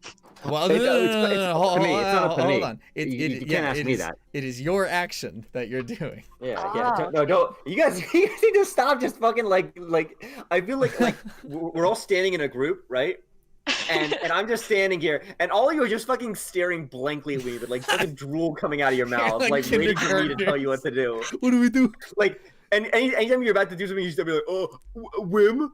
Well, It's up to me. It's not up to me. Hold on. You can't ask me that. It is your action that you're doing. Yeah, Ah, no, don't. You guys need to stop. Just fucking like. I feel like we're all standing in a group, right? And I'm just standing here, and all of you are just fucking staring blankly at me, with like fucking drool coming out of your mouth, like like waiting for me to kindergartners. tell you what to do. What do we do? Like, and anytime you're about to do something, you just be like, "Oh, Wim,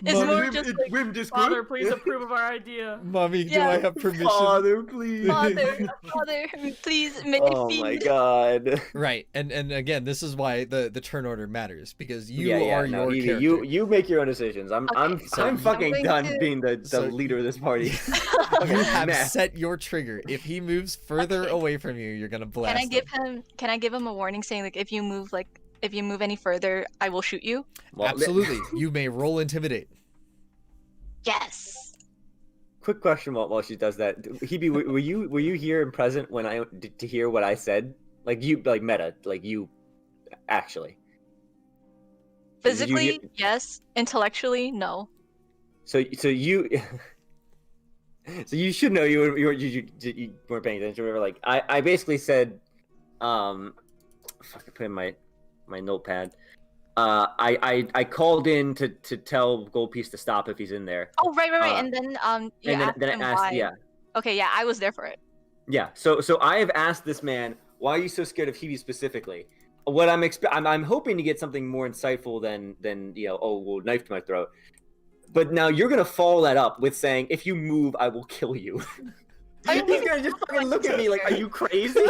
It's Mommy, more Wim, just it's like, Wim just Father, good." please approve of our idea. Mommy, do Yeah. I have permission? Father, please. Father, please make Oh it my feed. god. Right, and again, this is why the turn order matters, because you yeah, are no, your Evie, character. you make your own decisions. I'm so I'm I'm fucking going done to- being the So- leader of this party. You have mess. set your trigger. If he moves further Okay. away from you, you're gonna blast Can I give him a warning saying like if you move any further, I will shoot you? Well, Absolutely. You may roll intimidate. Yes. Quick question while she does that. Hebe, were you here and present when to hear what I said? Like you, like meta, like you, actually. Did you Physically, hear- yes. Intellectually, no. So you. So you should know you weren't paying attention. Remember, like I basically said, fuck, I put in my notepad. I called in to tell Gold Piece to stop if he's in there. Oh, right. And then you And asked then him I asked, why. yeah. Okay, yeah, I was there for it. Yeah, so I have asked this man, why are you so scared of Hebe specifically? What I'm hoping to get something more insightful than knife to my throat. But now you're gonna follow that up with saying, if you move, I will kill you. Are you He's gonna just fucking look at me like, are you crazy?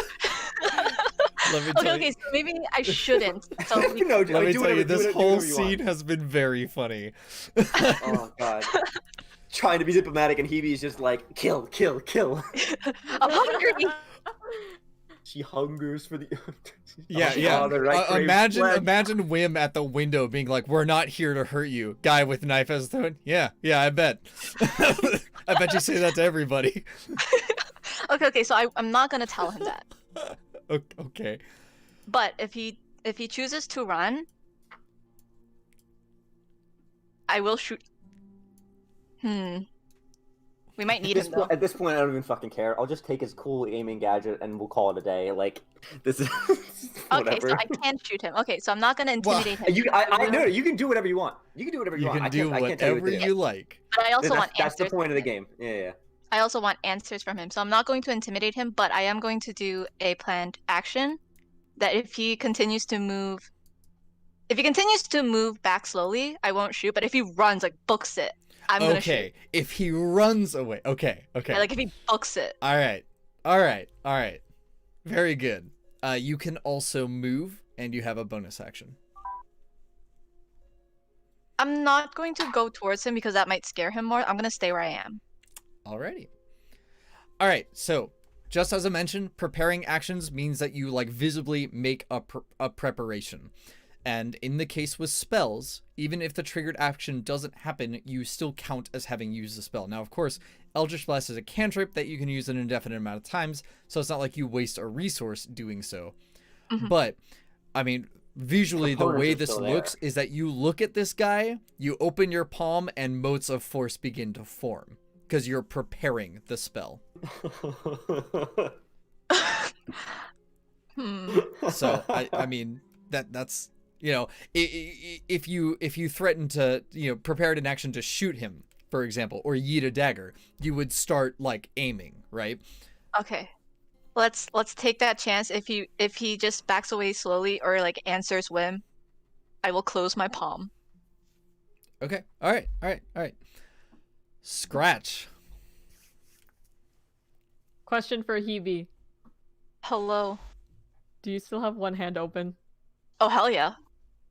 Let me tell Okay, you. so maybe I shouldn't. So we... No, Let me do tell whatever- you, this do whole whatever you want. scene has been very funny. Oh god. Trying to be diplomatic, and Hebe's just like, kill. I'm hungry. She hungers for the. Yeah, Oh, yeah. Father, right, Crave Imagine Flesh. Wim at the window being like, "We're not here to hurt you." Guy with knife as throat. Yeah, I bet. I bet you say that to everybody. Okay, so I'm not gonna tell him that. Okay. But if he chooses to run, I will shoot. We might need him though. At this point, I don't even fucking care. I'll just take his cool aiming gadget and we'll call it a day. Like, this is whatever. Okay, so I can't shoot him. Okay, so I'm not gonna intimidate him. No, you can do whatever you want. You can do whatever you, You want. can I do can't tell you what whatever to do. you like. But I also want That's answers. the point of the from him. game. Yeah. I also want answers from him. So I'm not going to intimidate him, but I am going to do a planned action that if he continues to move back slowly, I won't shoot, but if he runs, like books it, I'm gonna shoot. Okay. If he runs away. Okay. Yeah, like if he books it. All right. Very good. You can also move, and you have a bonus action. I'm not going to go towards him because that might scare him more. I'm gonna stay where I am. Alrighty. All right. So, just as I mentioned, preparing actions means that you like visibly make a preparation. And in the case with spells, even if the triggered action doesn't happen, you still count as having used the spell. Now, of course, Eldritch Blast is a cantrip that you can use an indefinite amount of times, so it's not like you waste a resource doing so. Mhm. But, I mean, visually, the Components way are this still looks is that you look at this guy, you open your palm, and motes of force begin to form, because you're preparing the spell. So, I mean, that's, you know, if you threaten to, you know, prepared an action to shoot him, for example, or yeet a dagger, you would start, like, aiming, right? Okay. Let's take that chance. If he just backs away slowly or like answers whim, I will close my palm. Okay. All right. Scratch. Question for Hebe. Hello. Do you still have one hand open? Oh hell yeah.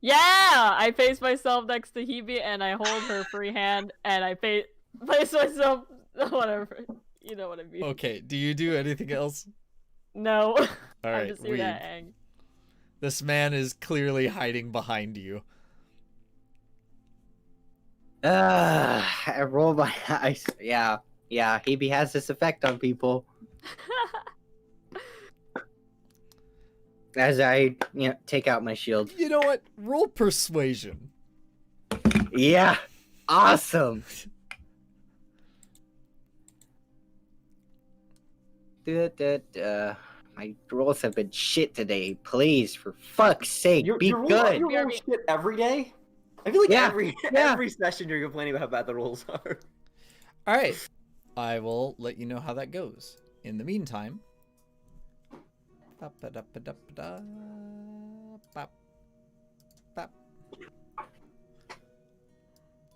Yeah! I face myself next to Hebe and I hold her free hand and I place myself whatever. You know what I mean. Okay. Do you do anything else? No. All I'm right. just here to hang. This man is clearly hiding behind you. I roll my eyes. Yeah, Hebe has this effect on people. As I, take out my shield. You know what? Roll persuasion. Yeah, awesome. My rolls have been shit today. Please, for fuck's sake, be good. You roll shit every day? I feel like Yeah, every session you're complaining about how bad the rolls are. All right. I will let you know how that goes. In the meantime,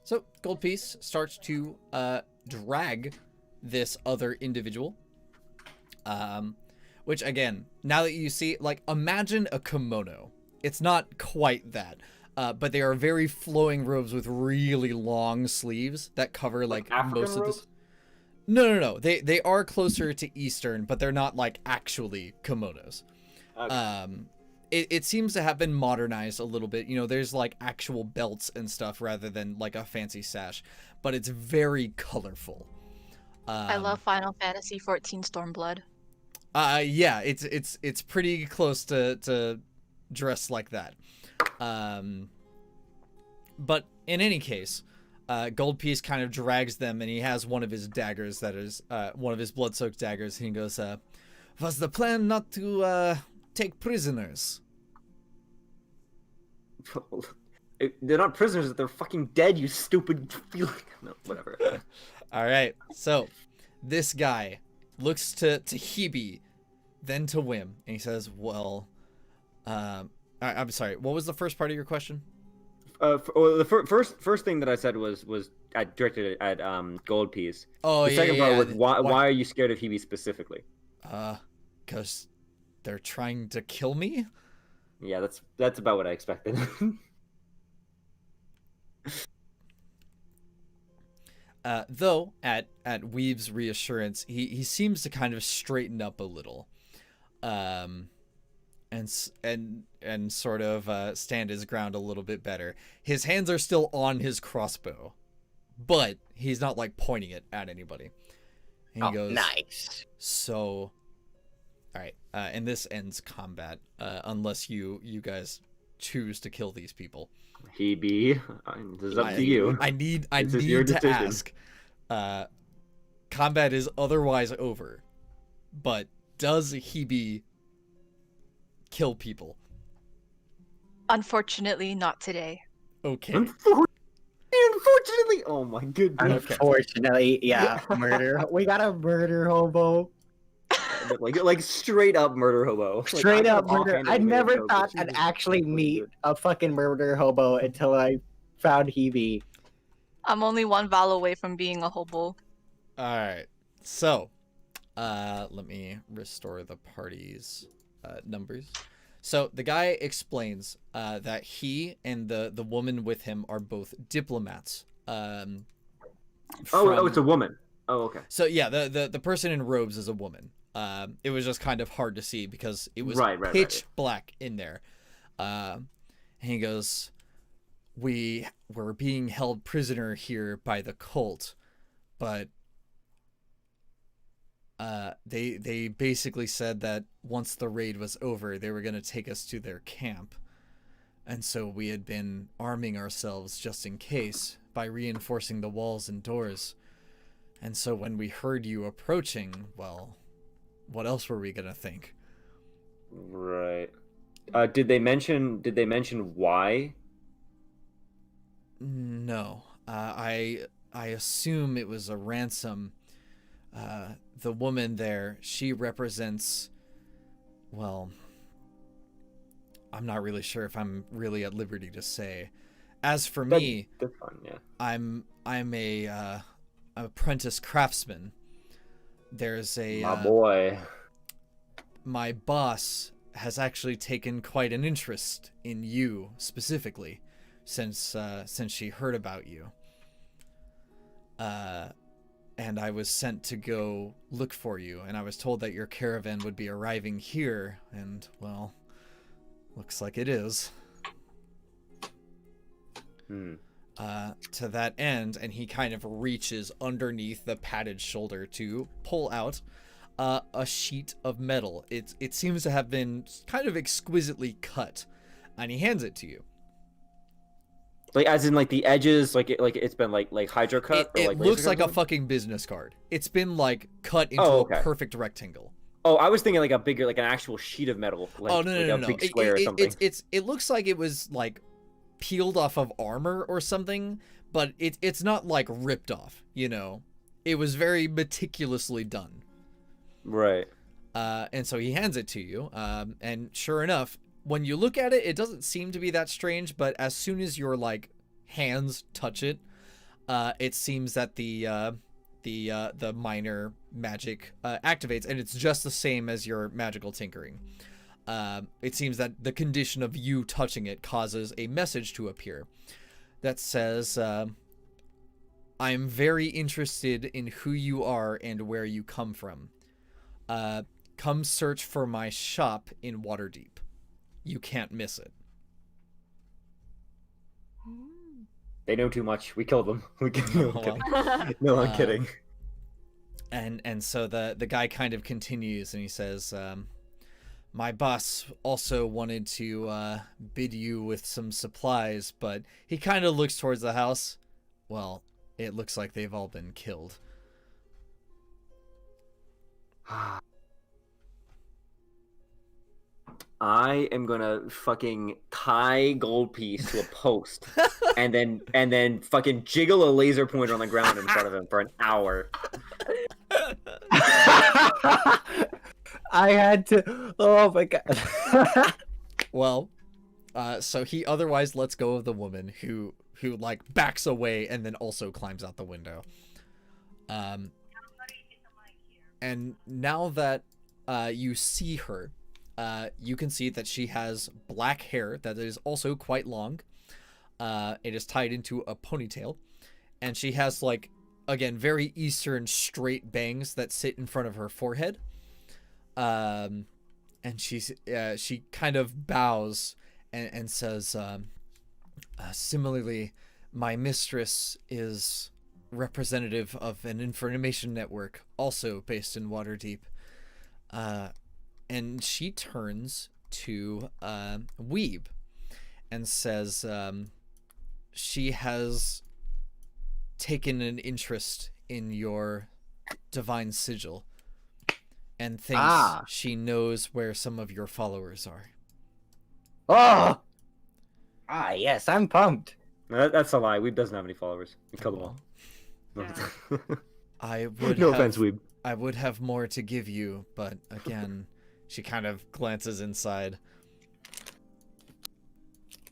so Gold Piece starts to drag this other individual. Which again, now that you see, like, imagine a kimono. It's not quite that. But they are very flowing robes with really long sleeves that cover like African most of robes? this. No. They are closer to Eastern, but they're not like actually kimonos. Okay. It seems to have been modernized a little bit. You know, there's like actual belts and stuff rather than like a fancy sash, but it's very colorful. I love Final Fantasy 14 Stormblood. Yeah, it's pretty close to dress like that. But in any case, Gold Piece kind of drags them, and he has one of his daggers that is one of his blood-soaked daggers, and he goes, was the plan not to take prisoners? They're not prisoners, they're fucking dead, you stupid No, whatever. All right, so this guy looks to Hebe, then to Whim, and he says, well, I'm sorry, what was the first part of your question? The first thing that I said was directed at Gold Piece. Oh, the second yeah, part was why are you scared of Hebe specifically? Because they're trying to kill me? Yeah, that's about what I expected. Though at Weave's reassurance, he seems to kind of straighten up a little, and sort of stand his ground a little bit better. His hands are still on his crossbow, but he's not like pointing it at anybody. And he goes, nice. So, all right, and this ends combat unless you guys choose to kill these people. Hebe, this is up to you. I need your to decision. ask. Combat is otherwise over, but does Hebe kill people? Unfortunately, not today. Okay. Unfortunately, oh my goodness. Unfortunately, yeah, murder. We got a murder hobo. like straight up murder hobo. Straight up murder. I offhandedly made a never joke, thought but I'd Jesus actually Christ, meet dude. a fucking murder hobo until I found Hebe. I'm only one vowel away from being a hobo. All right. So, let me restore the party's numbers. So the guy explains that he and the woman with him are both diplomats. Oh, it's a woman. Oh, okay. So yeah, the person in robes is a woman. It was just kind of hard to see because it was pitch black in there. And he goes, "We were being held prisoner here by the cult, but They basically said that once the raid was over, they were going to take us to their camp. And so we had been arming ourselves just in case by reinforcing the walls and doors. And so when we heard you approaching, well, what else were we going to think? Right. Did they mention why? No. I assume it was a ransom. The woman there, she represents, well, I'm not really sure if I'm really at liberty to say. As for me, That's fine, yeah. I'm a apprentice craftsman. There's a My boy. my boss has actually taken quite an interest in you specifically since she heard about you. And I was sent to go look for you, and I was told that your caravan would be arriving here, and, well, looks like it is. To that end, and he kind of reaches underneath the padded shoulder to pull out a sheet of metal. It seems to have been kind of exquisitely cut, and he hands it to you. Like, as in, like, the edges, it's been like hydro cut. It looks like a fucking business card. It's been like cut into a perfect rectangle. Oh, I was thinking like a bigger, like an actual sheet of metal. Like, oh no! Big square or something. It looks like it was like peeled off of armor or something, but it's not like ripped off. You know, it was very meticulously done. Right. And so he hands it to you. And sure enough, when you look at it, it doesn't seem to be that strange, but as soon as your like hands touch it, it seems that the minor magic activates, and it's just the same as your magical tinkering. It seems that the condition of you touching it causes a message to appear that says, "I'm very interested in who you are and where you come from. Come search for my shop in Waterdeep. You can't miss it." They know too much. We killed them. We killed them. No, I'm kidding. And so the guy kind of continues, and he says, "My boss also wanted to bid you with some supplies, but he kind of looks towards the house. Well, it looks like they've all been killed." I am gonna fucking tie gold piece to a post and then fucking jiggle a laser pointer on the ground in front of him for an hour. I had to. Oh my god. Well, so he otherwise lets go of the woman who like backs away and then also climbs out the window. And now that you see her, you can see that she has black hair that is also quite long. It is tied into a ponytail, and she has like, again, very Eastern straight bangs that sit in front of her forehead. And she kind of bows and says, "Similarly, my mistress is representative of an information network also based in Waterdeep." And she turns to Weeb and says, she has taken an interest in your divine sigil and thinks she knows where some of your followers are. Oh! Yes, I'm pumped. That's a lie. Weeb doesn't have any followers. We killed them all. Yeah. I would No offense, Weeb. I would have more to give you, but again, she kind of glances inside.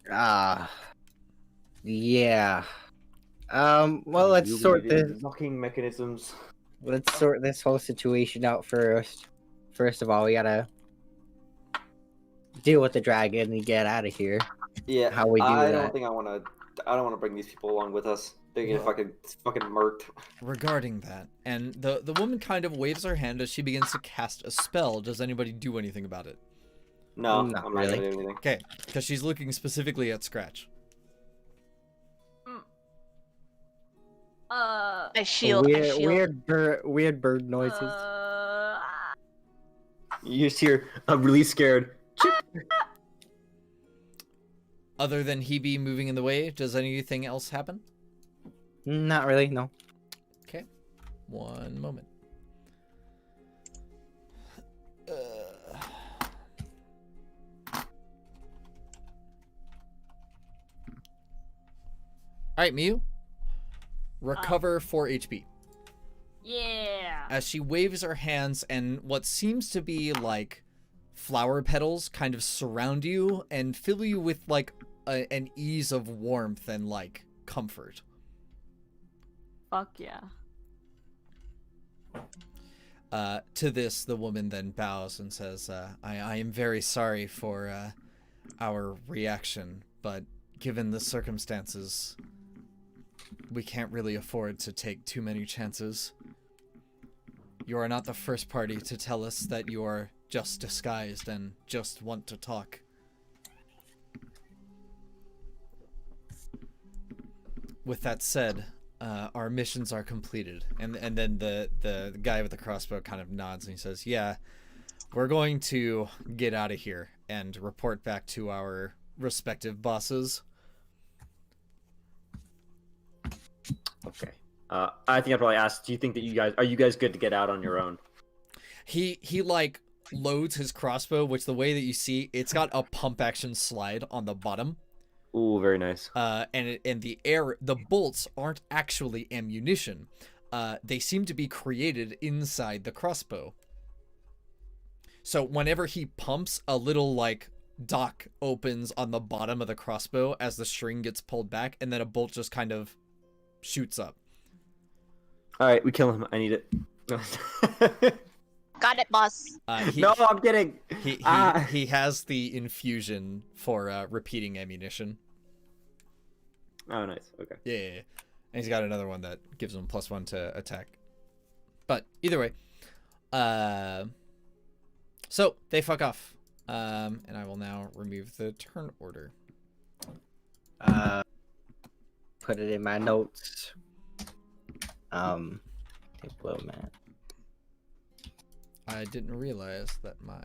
Yeah. Well, let's sort this. Locking mechanisms. Let's sort this whole situation out first. First of all, we gotta deal with the dragon and get out of here. Yeah. How we do I that? don't want to bring these people along with us. They're gonna fucking murked. Regarding that, and the woman kind of waves her hand as she begins to cast a spell. Does anybody do anything about it? No, Not I'm really. not gonna do anything. Okay, because she's looking specifically at Scratch. I shield. Weird bird noises. You just hear a really scared. Other than Hebe moving in the way, does anything else happen? Not really, no. Okay. One moment. Alright, Miu. Recover 4 HP. Yeah. As she waves her hands and what seems to be like flower petals kind of surround you and fill you with like an ease of warmth and like comfort. Fuck yeah. To this, the woman then bows and says, I am very sorry for our reaction, but given the circumstances, we can't really afford to take too many chances. You are not the first party to tell us that you are just disguised and just want to talk. With that said, our missions are completed. And then the guy with the crossbow kind of nods and he says, yeah, we're going to get out of here and report back to our respective bosses. Okay. I think I'd probably ask, do you think that are you guys good to get out on your own? He like loads his crossbow, which the way that you see, it's got a pump action slide on the bottom. Ooh, very nice. And the bolts aren't actually ammunition. They seem to be created inside the crossbow. So whenever he pumps, a little like dock opens on the bottom of the crossbow as the string gets pulled back, and then a bolt just kind of shoots up. All right, we kill him. I need it. Got it, boss. No, I'm kidding. He has the infusion for repeating ammunition. Oh, nice. Okay. Yeah. And he's got another one that gives him +1 to attack. But either way, so they fuck off. And I will now remove the turn order. Put it in my notes. Diplomat. I didn't realize that my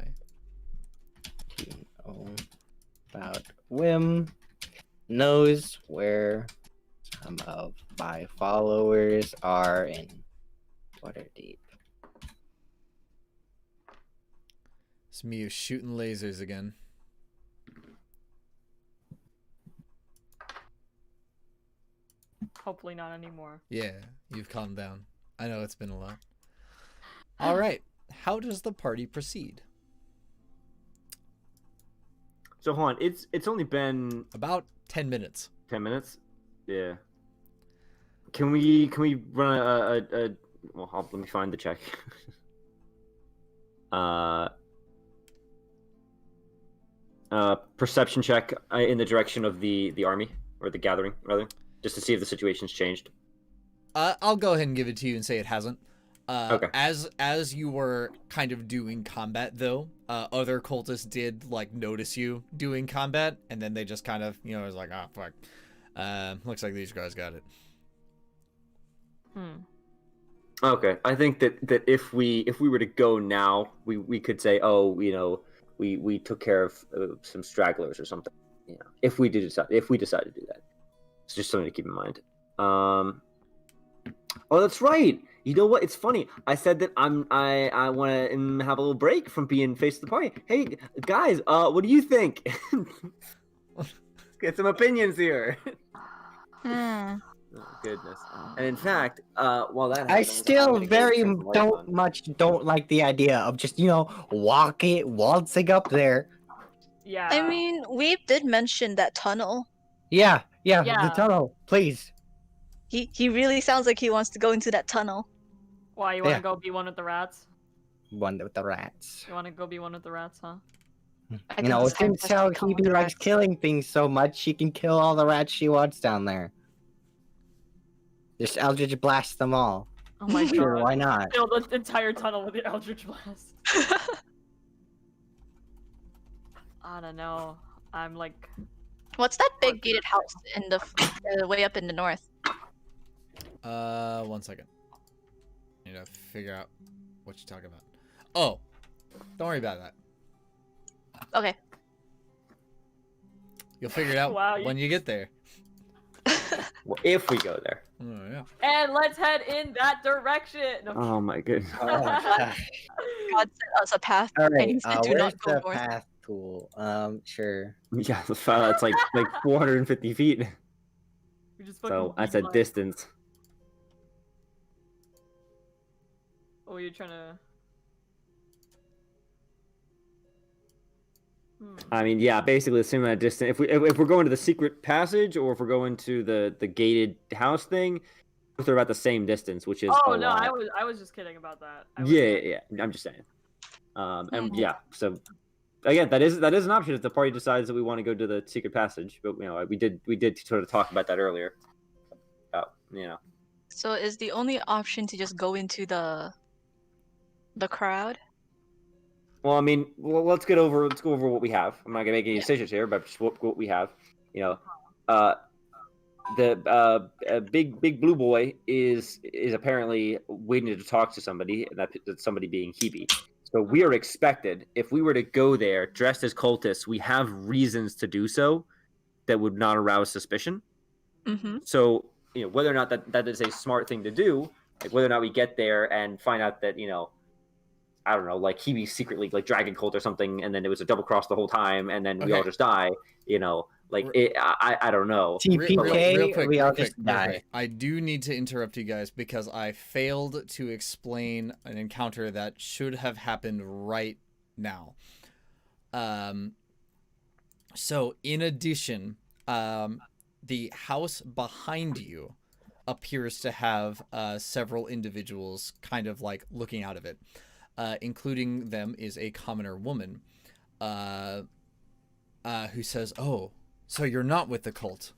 About whim knows where some of my followers are in Waterdeep. it's me shooting lasers again. Hopefully not anymore. Yeah, you've calmed down. I know it's been a lot. All right. How does the party proceed? So hold on, it's only been About 10 minutes. 10 minutes. Yeah. Can we run a well, let me find the check. Perception check in the direction of the army or the gathering rather, just to see if the situation's changed. I'll go ahead and give it to you and say it hasn't. Okay. As you were kind of doing combat, though, other cultists did like notice you doing combat, and then they just kind of, was like, oh fuck, looks like these guys got it. Okay, I think that if we were to go now, we could say, oh, we took care of some stragglers or something. If we decide to do that, it's just something to keep in mind. Oh, that's right. You know what? It's funny. I said that I want to have a little break from being face of the party. Hey guys, what do you think? Let's get some opinions here. Oh, goodness. And in fact, while that I happens, still I'm gonna very turn the lights on. don't like the idea of just waltzing up there. Yeah. I mean, we did mention that tunnel. Yeah, Yeah. the tunnel, please. He really sounds like he wants to go into that tunnel. Why, you want to Yeah. go be one of the rats? One with the rats. You want to go be one of the rats, huh? I think this guy Since wants to how become he one of the likes rats. killing things so much, she can kill all the rats she wants down there. Just Eldritch blast them all. Oh my Sure, god. why not? Fill the entire tunnel with the Eldritch Blast. I don't know. I'm like... What's that big gated house in the way up in the north? 1 second. I need to figure out what you're talking about. Oh, Don't worry about that. Okay. You'll figure it out Wow, when you get there. Well, if we go there. Oh yeah. And let's head in that direction. No, Oh my goodness. God sent us a path, All and right. he said, "Do Where's not go the north." path tool? Sure. Yeah, it's like 450 feet. we just So fucking that's a beeline. distance. Oh, you're trying to. I mean, yeah, basically the same amount of distance. If we're going to the secret passage or if we're going to the gated house thing, they're about the same distance, which is Oh a no, lot. I was just kidding about that. I was Yeah, like- yeah. I'm just saying. And Mhm. yeah, so again, that is an option if the party decides that we want to go to the secret passage. But we did sort of talk about that earlier. So is the only option to just go into the crowd? Well, I mean, let's go over what we have. I'm not gonna make any decisions here, but just what we have. The big blue boy is apparently waiting to talk to somebody, and that's somebody being Hebe. So we are expected, if we were to go there dressed as cultists, we have reasons to do so that would not arouse suspicion. Mm-hmm. So whether or not that is a smart thing to do, like whether or not we get there and find out that I don't know, like Hebe's secretly like dragon cult or something, and then it was a double cross the whole time, and then we all Okay. just die. I don't know. TPK, we all just real die. quick. I do need to interrupt you guys because I failed to explain an encounter that should have happened right now. So in addition, the house behind you appears to have several individuals kind of like looking out of it. Including them is a commoner woman who says, "Oh, so you're not with the cult."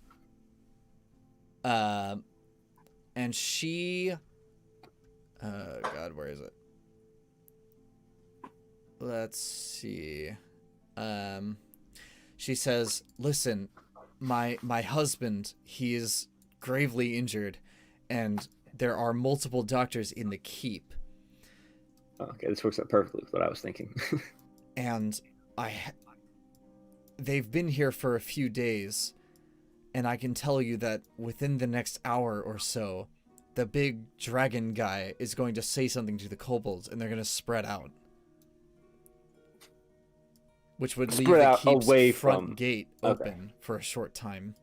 And she... God, where is it? Let's see. She says, "Listen, my husband, he is gravely injured, and there are multiple doctors in the keep. Okay, this works out perfectly with what I was thinking. And they've been here for a few days, and I can tell you that within the next hour or so, the big dragon guy is going to say something to the kobolds, and they're going to spread out. Which would leave Spread the out keep's away front from- gate Okay. open for a short time."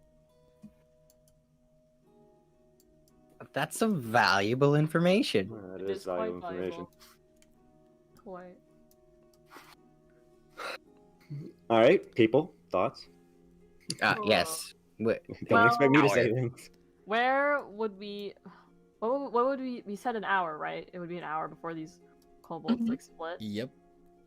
That's some valuable information. That It is is quite valuable information. valuable. Quite. All right, people, thoughts? Yes. Don't Well, expect me to say things. Where would we? What would we? We said an hour, right? It would be an hour before these kobolds Mhm. like split. Yep.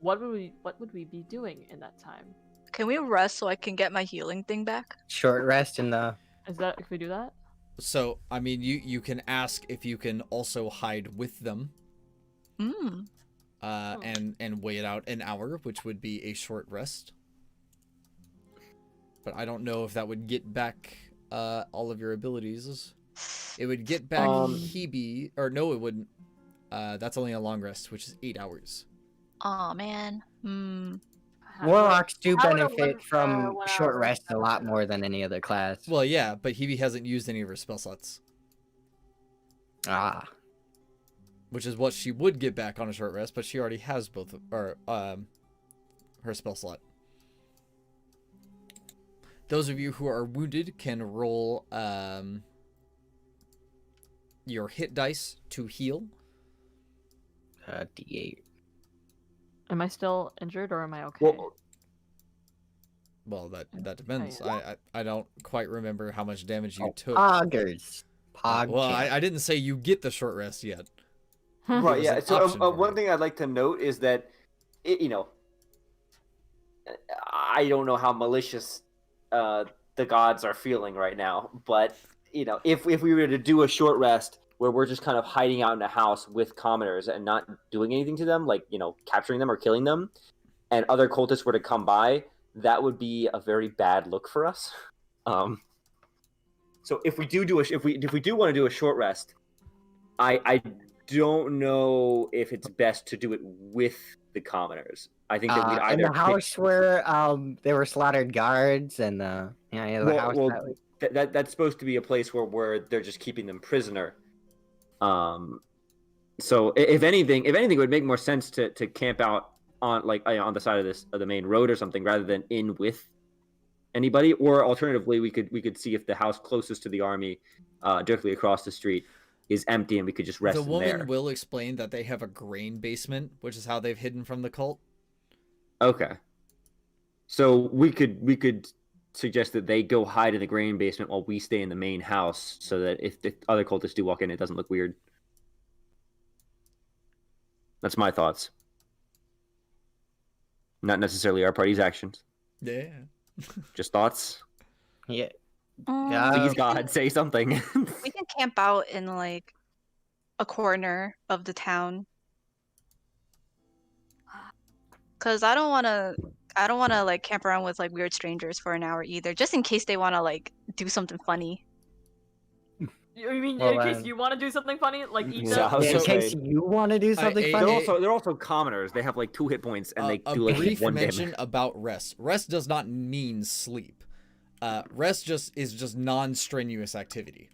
What would we be doing in that time? Can we rest so I can get my healing thing back? Short rest in the. Is that if we do that? So, I mean, you can ask if you can also hide with them, Hmm. and wait out an hour, which would be a short rest. But I don't know if that would get back all of your abilities. It would get back Hebe, or no, it wouldn't. That's only a long rest, which is 8 hours. Aw, man. Warlocks do how would a benefit one- from 1 short hour rest a rest lot benefit? more than any other class. Well, yeah, but Hebe hasn't used any of her spell slots, Ah. which is what she would get back on a short rest, but she already has both her spell slot. Those of you who are wounded can roll your hit dice to heal. D8. Am I still injured or am I okay? Well, that depends. yeah. I don't quite remember how much damage you took. Poggers. Pog. Well, champ. I didn't say you get the short rest yet. Right, was yeah. an So option for one you. thing I'd like to note is that, I don't know how malicious the gods are feeling right now, but if we were to do a short rest where we're just kind of hiding out in a house with commoners and not doing anything to them, like capturing them or killing them, and other cultists were to come by, that would be a very bad look for us. So if we do want to do a short rest, I don't know if it's best to do it with the commoners. I think that we'd either in the house where there were slaughtered guards and the house that's supposed to be a place where they're just keeping them prisoner. So if anything, it would make more sense to camp out on on the side of the main road or something rather than in with anybody. Or alternatively, we could see if the house closest to the army, directly across the street, is empty and we could just rest The in woman there. will explain that they have a grain basement, which is how they've hidden from the cult. Okay. So we could suggest that they go hide in the grain basement while we stay in the main house, so that if the other cultists do walk in, it doesn't look weird. That's my thoughts. Not necessarily our party's actions. Yeah. Just thoughts. Yeah. Please, God, say something. We can camp out in like a corner of the town. Cause I don't wanna like camp around with like weird strangers for an hour either, just in case they wanna like do something funny. You mean Well, in case you want to do something funny, like eat So them? I was in gonna case say- you want to do something I- funny. They're also commoners. They have like 2 hit points and they a do like brief 1 mention damage. about rest. Rest does not mean sleep. Rest is just non-strenuous activity.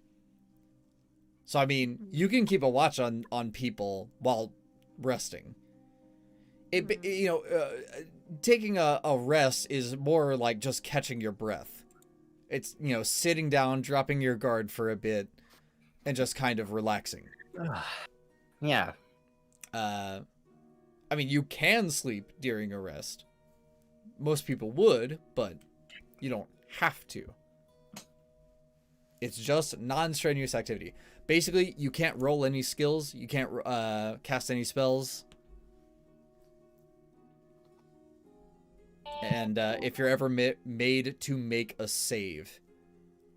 So I mean, you can keep a watch on people while resting. Taking a rest is more like just catching your breath. It's sitting down, dropping your guard for a bit, and just kind of relaxing. Yeah. I mean, you can sleep during a rest. Most people would, but you don't have to. It's just non-strenuous activity. Basically, you can't roll any skills. You can't cast any spells. And if you're ever made to make a save,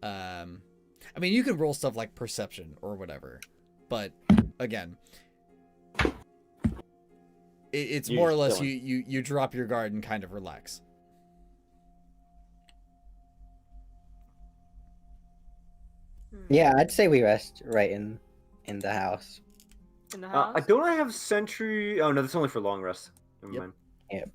I mean, you can roll stuff like perception or whatever, but again, it's more or less you drop your guard and kind of relax. Yeah, I'd say we rest right in the house. In the house? Don't I have sentry? Oh no, that's only for long rest. Never Yep. mind. Yep.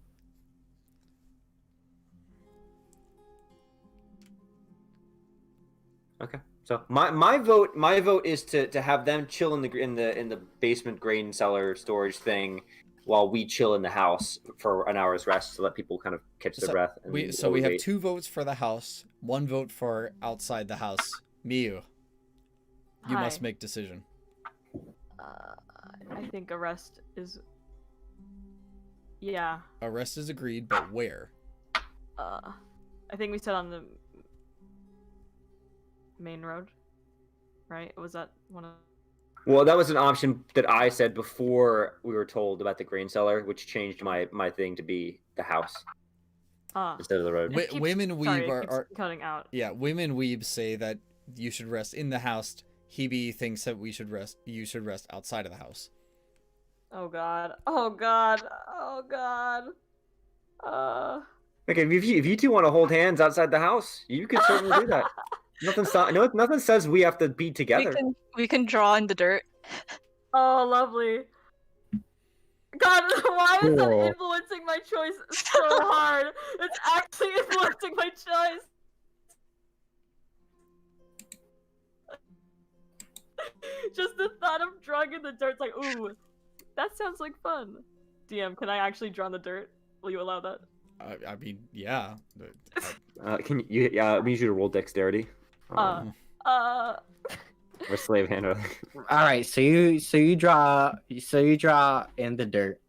Okay. So my vote is to have them chill in the basement grain cellar storage thing while we chill in the house for an hour's rest to let people kind of catch their breath. And We have 2 votes for the house, 1 vote for outside the house. Miyu, you Hi. must make decision. I think arrest is. Yeah. Arrest is agreed, but where? I think we said on the main road, right? Was that one of? Well, that was an option that I said before we were told about the grain cellar, which changed my thing to be the house instead of the road. Wi- women weeb Sorry, it keeps are cutting out. Yeah, women weebs say that you should rest in the house. Hebe thinks that you should rest outside of the house. Oh god. Oh god. Oh god. Okay, if you 2 want to hold hands outside the house, you can certainly do that. Nothing says we have to be together. We can draw in the dirt. Oh, lovely. God, why is that Cool. influencing my choice so hard? It's actually influencing my choice. Just the thought of drawing in the dirt's like, ooh, that sounds like fun. DM, can I actually draw in the dirt? Will you allow that? I mean, yeah. Can you? We need you to roll dexterity. Or slave hand. All right, so you draw in the dirt,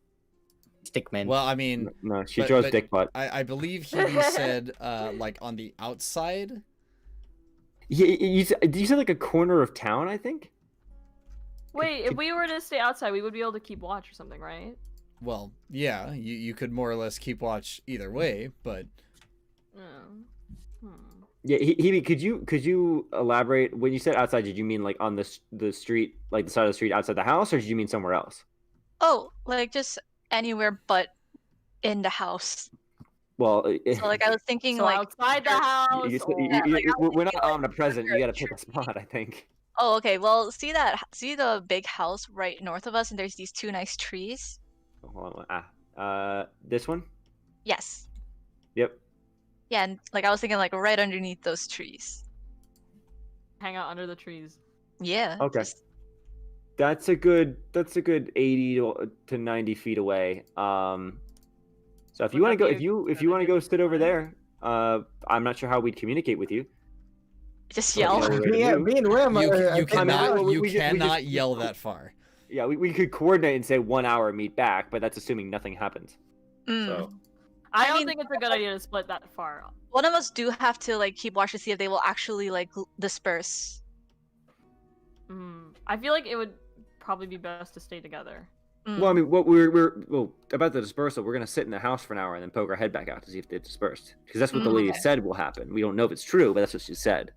stickman. Well, I mean, No, she but- draws but- dick butt. I believe Hebe said like on the outside. Yeah, you said like a corner of town, I think. Wait, if we were to stay outside, we would be able to keep watch or something, right? Well, yeah, you could more or less keep watch either way, but Yeah, Hebe, could you elaborate? When you said outside, did you mean like on the street, like the side of the street outside the house, or did you mean somewhere else? Oh, like just anywhere but in the house. Well, So like I was thinking So like outside the house. or- like, I was we're not thinking, like, omnipresent. You got to pick a tree. spot, I think. Oh, okay. Well, see the big house right north of us, and there's these two nice trees. Oh, hold on. This one. Yes. Yep. Yeah, and like I was thinking, like right underneath those trees. Hang out under the trees. Yeah. Okay. Just, That's a good 80 to 90 feet away. So if Would you want that to go, be if a you good want to idea go to sit over plan? there, I'm not sure how we'd communicate with you. just Let you yell. know where to Me, move. me and Wim You, are. you cannot well, you we just- cannot yell that far. Yeah, we could coordinate and say 1 hour meet back, but that's assuming nothing happens. Mm. So I I don't mean, think it's a good idea to split that far. One of us do have to like keep watch to see if they will actually like disperse. I feel like it would probably be best to stay together. well, I mean, what we're about the dispersal. We're gonna sit in the house for an hour and then poke our head back out to see if they've dispersed, because that's what the lady Okay. said will happen. We don't know if it's true, but that's what she said.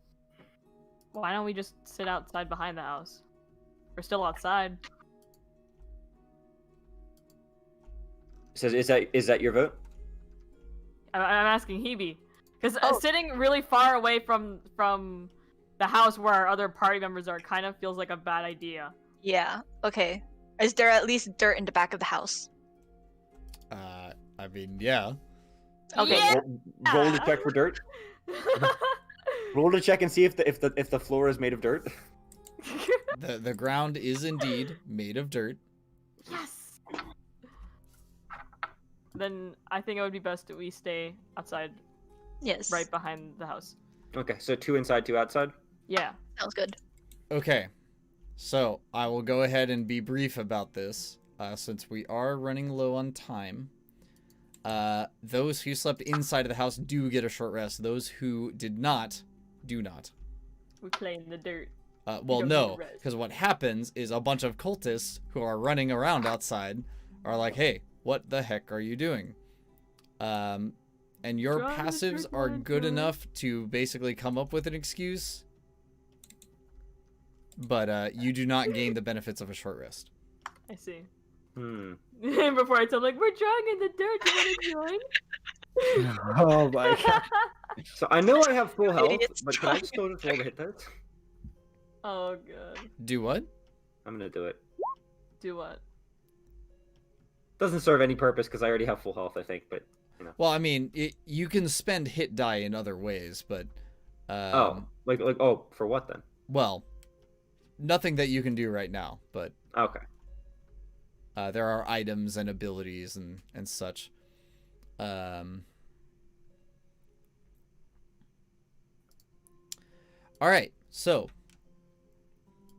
Why don't we just sit outside behind the house? We're still outside. So is that your vote? I'm asking Hebe, because Oh. sitting really far away from the house where our other party members are kind of feels like a bad idea. Yeah. Okay. Is there at least dirt in the back of the house? I mean, yeah. Okay. Yeah! Roll to check for dirt. Roll to check and see if the floor is made of dirt. The ground is indeed made of dirt. Yes. Then I think it would be best that we stay outside, Yes. right behind the house. Okay, so 2 inside, 2 outside. Yeah. Sounds good. Okay, so I will go ahead and be brief about this, since we are running low on time. Those who slept inside of the house do get a short rest. Those who did not, do not. We play in the dirt. Well, don't need no, a rest. because what happens is a bunch of cultists who are running around outside are like, hey, what the heck are you doing? And your Trying to passives trick are my good foot. enough to basically come up with an excuse, but you do not gain the benefits of a short rest. I see. Before I tell them, like, we're drawing in the dirt. Do you want to join? Oh my god. So I know I have full health, Idiots but can I just go to roll the hit dice? Oh god. Do what? I'm gonna do it. Do what? Doesn't serve any purpose because I already have full health, I think. But Well, I mean, you can spend hit die in other ways, but for what then? well, nothing that you can do right now, but Okay. there are items and abilities and such. All right, so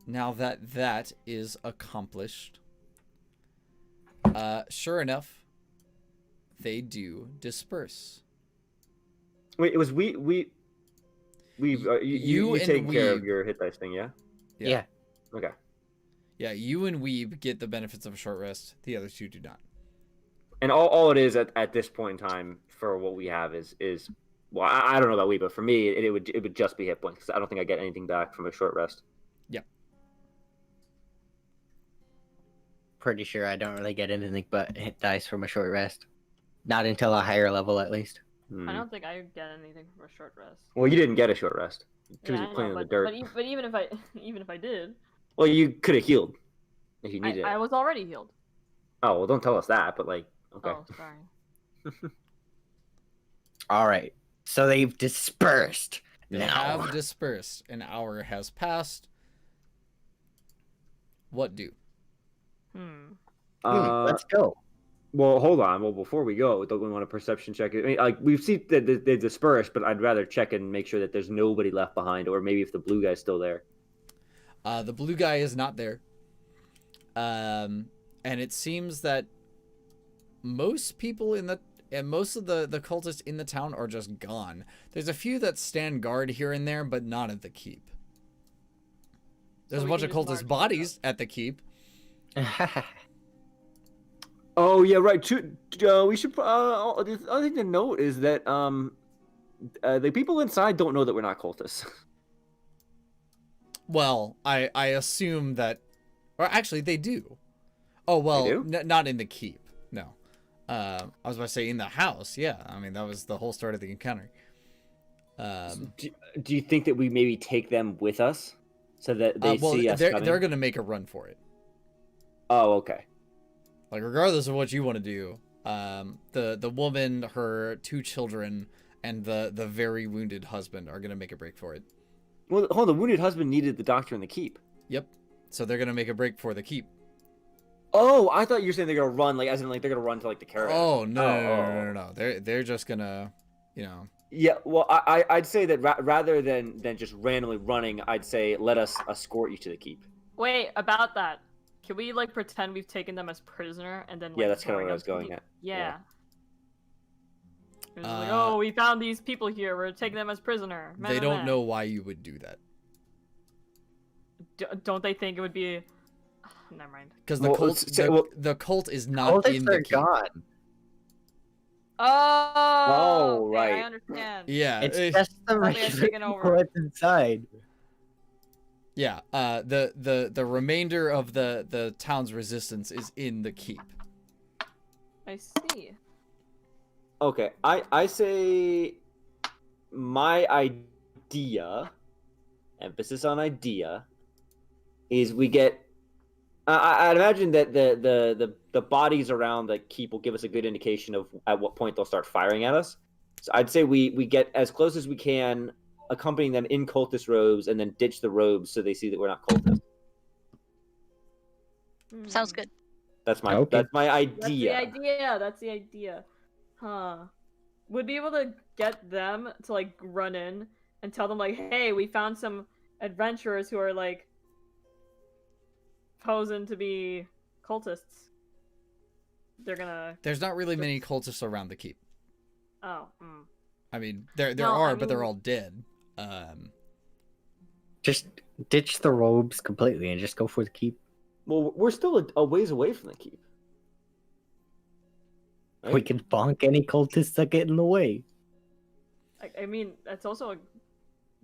now that that is accomplished, sure enough, they do disperse. Wait, it was you You and take care of Weeb. your hit dice thing, yeah? Yeah. Okay. Yeah, you and Weeb get the benefits of a short rest. The other two do not. And all it is at this point in time for what we have is well, I don't know about Weeb, but for me it would just be hit points because I don't think I get anything back from a short rest. Pretty sure I don't really get anything but hit dice from a short rest. Not until a higher level, at least. Hmm. I don't think I get anything from a short rest. Well, you didn't get a short rest because Yeah, you're I playing know, in the but, dirt. but even if I did, Well, you could have healed if you needed I it. was already healed. Oh well, don't tell us that. But like, okay. Oh, sorry. All right. So they've dispersed. They now. have dispersed. An hour has passed. What do? Let's go. Well, hold on. Well, before we go, don't we want a perception check? I mean, like we've seen that they dispersed, but I'd rather check and make sure that there's nobody left behind, or maybe if the blue guy's still there. The blue guy is not there. And it seems that most people most of the cultists in the town are just gone. There's a few that stand guard here and there, but not at the keep. There's So a we bunch can of just cultist march bodies at the keep. Oh yeah, right. We should. The other thing to note is that the people inside don't know that we're not cultists. Well, I assume that, or actually they do. Oh well, They do? not in the keep. No. I was about to say in the house. Yeah, I mean that was the whole start of the encounter. Do you think that we maybe take them with us? so that they well, see us coming. they're gonna make a run for it. Oh, okay. Like regardless of what you want to do, the woman, her 2 children, and the very wounded husband are gonna make a break for it. Well, hold on. The wounded husband needed the doctor in the keep. Yep. So they're gonna make a break for the keep. Oh, I thought you were saying they're gonna run, like as in like they're gonna run to like the caravan. Oh no. They're just gonna, you know. Yeah, well, I'd say that rather than just randomly running, I'd say let us escort you to the keep. Wait, about that. Can we like pretend we've taken them as prisoner and then like, Yeah, that's kind of bring what I was them to going the- at. Yeah. It was like, Uh, oh, we found these people here. We're taking them as prisoner. Meh, They meh, don't meh. know why you would do that. Don't they think it would be? Never mind. Because the Well, cult, well- the cult is not Cultists in the are keep. gone. Oh, okay, right. I understand. Yeah, It's it- just the Something has regular taken people over. that's inside. yeah. The remainder of the town's resistance is in the keep. I see. Okay, I say my idea, emphasis on idea, is we get. I'd imagine that the bodies around the keep will give us a good indication of at what point they'll start firing at us. So I'd say we get as close as we can, accompanying them in cultist robes, and then ditch the robes so they see that we're not cultists. Sounds good. That's my Okay. that's my That's the idea. idea. That's the idea. Huh. Would be able to get them to like run in and tell them like, hey, we found some adventurers who are like posing to be cultists. They're gonna. There's not really many cultists around the keep. Oh. Mm. I mean, there No, are, I but they're mean- all dead. Just ditch the robes completely and just go for the keep. Well, we're still a ways away from the keep. Right? We can bonk any cultists that get in the way. I mean, that's also a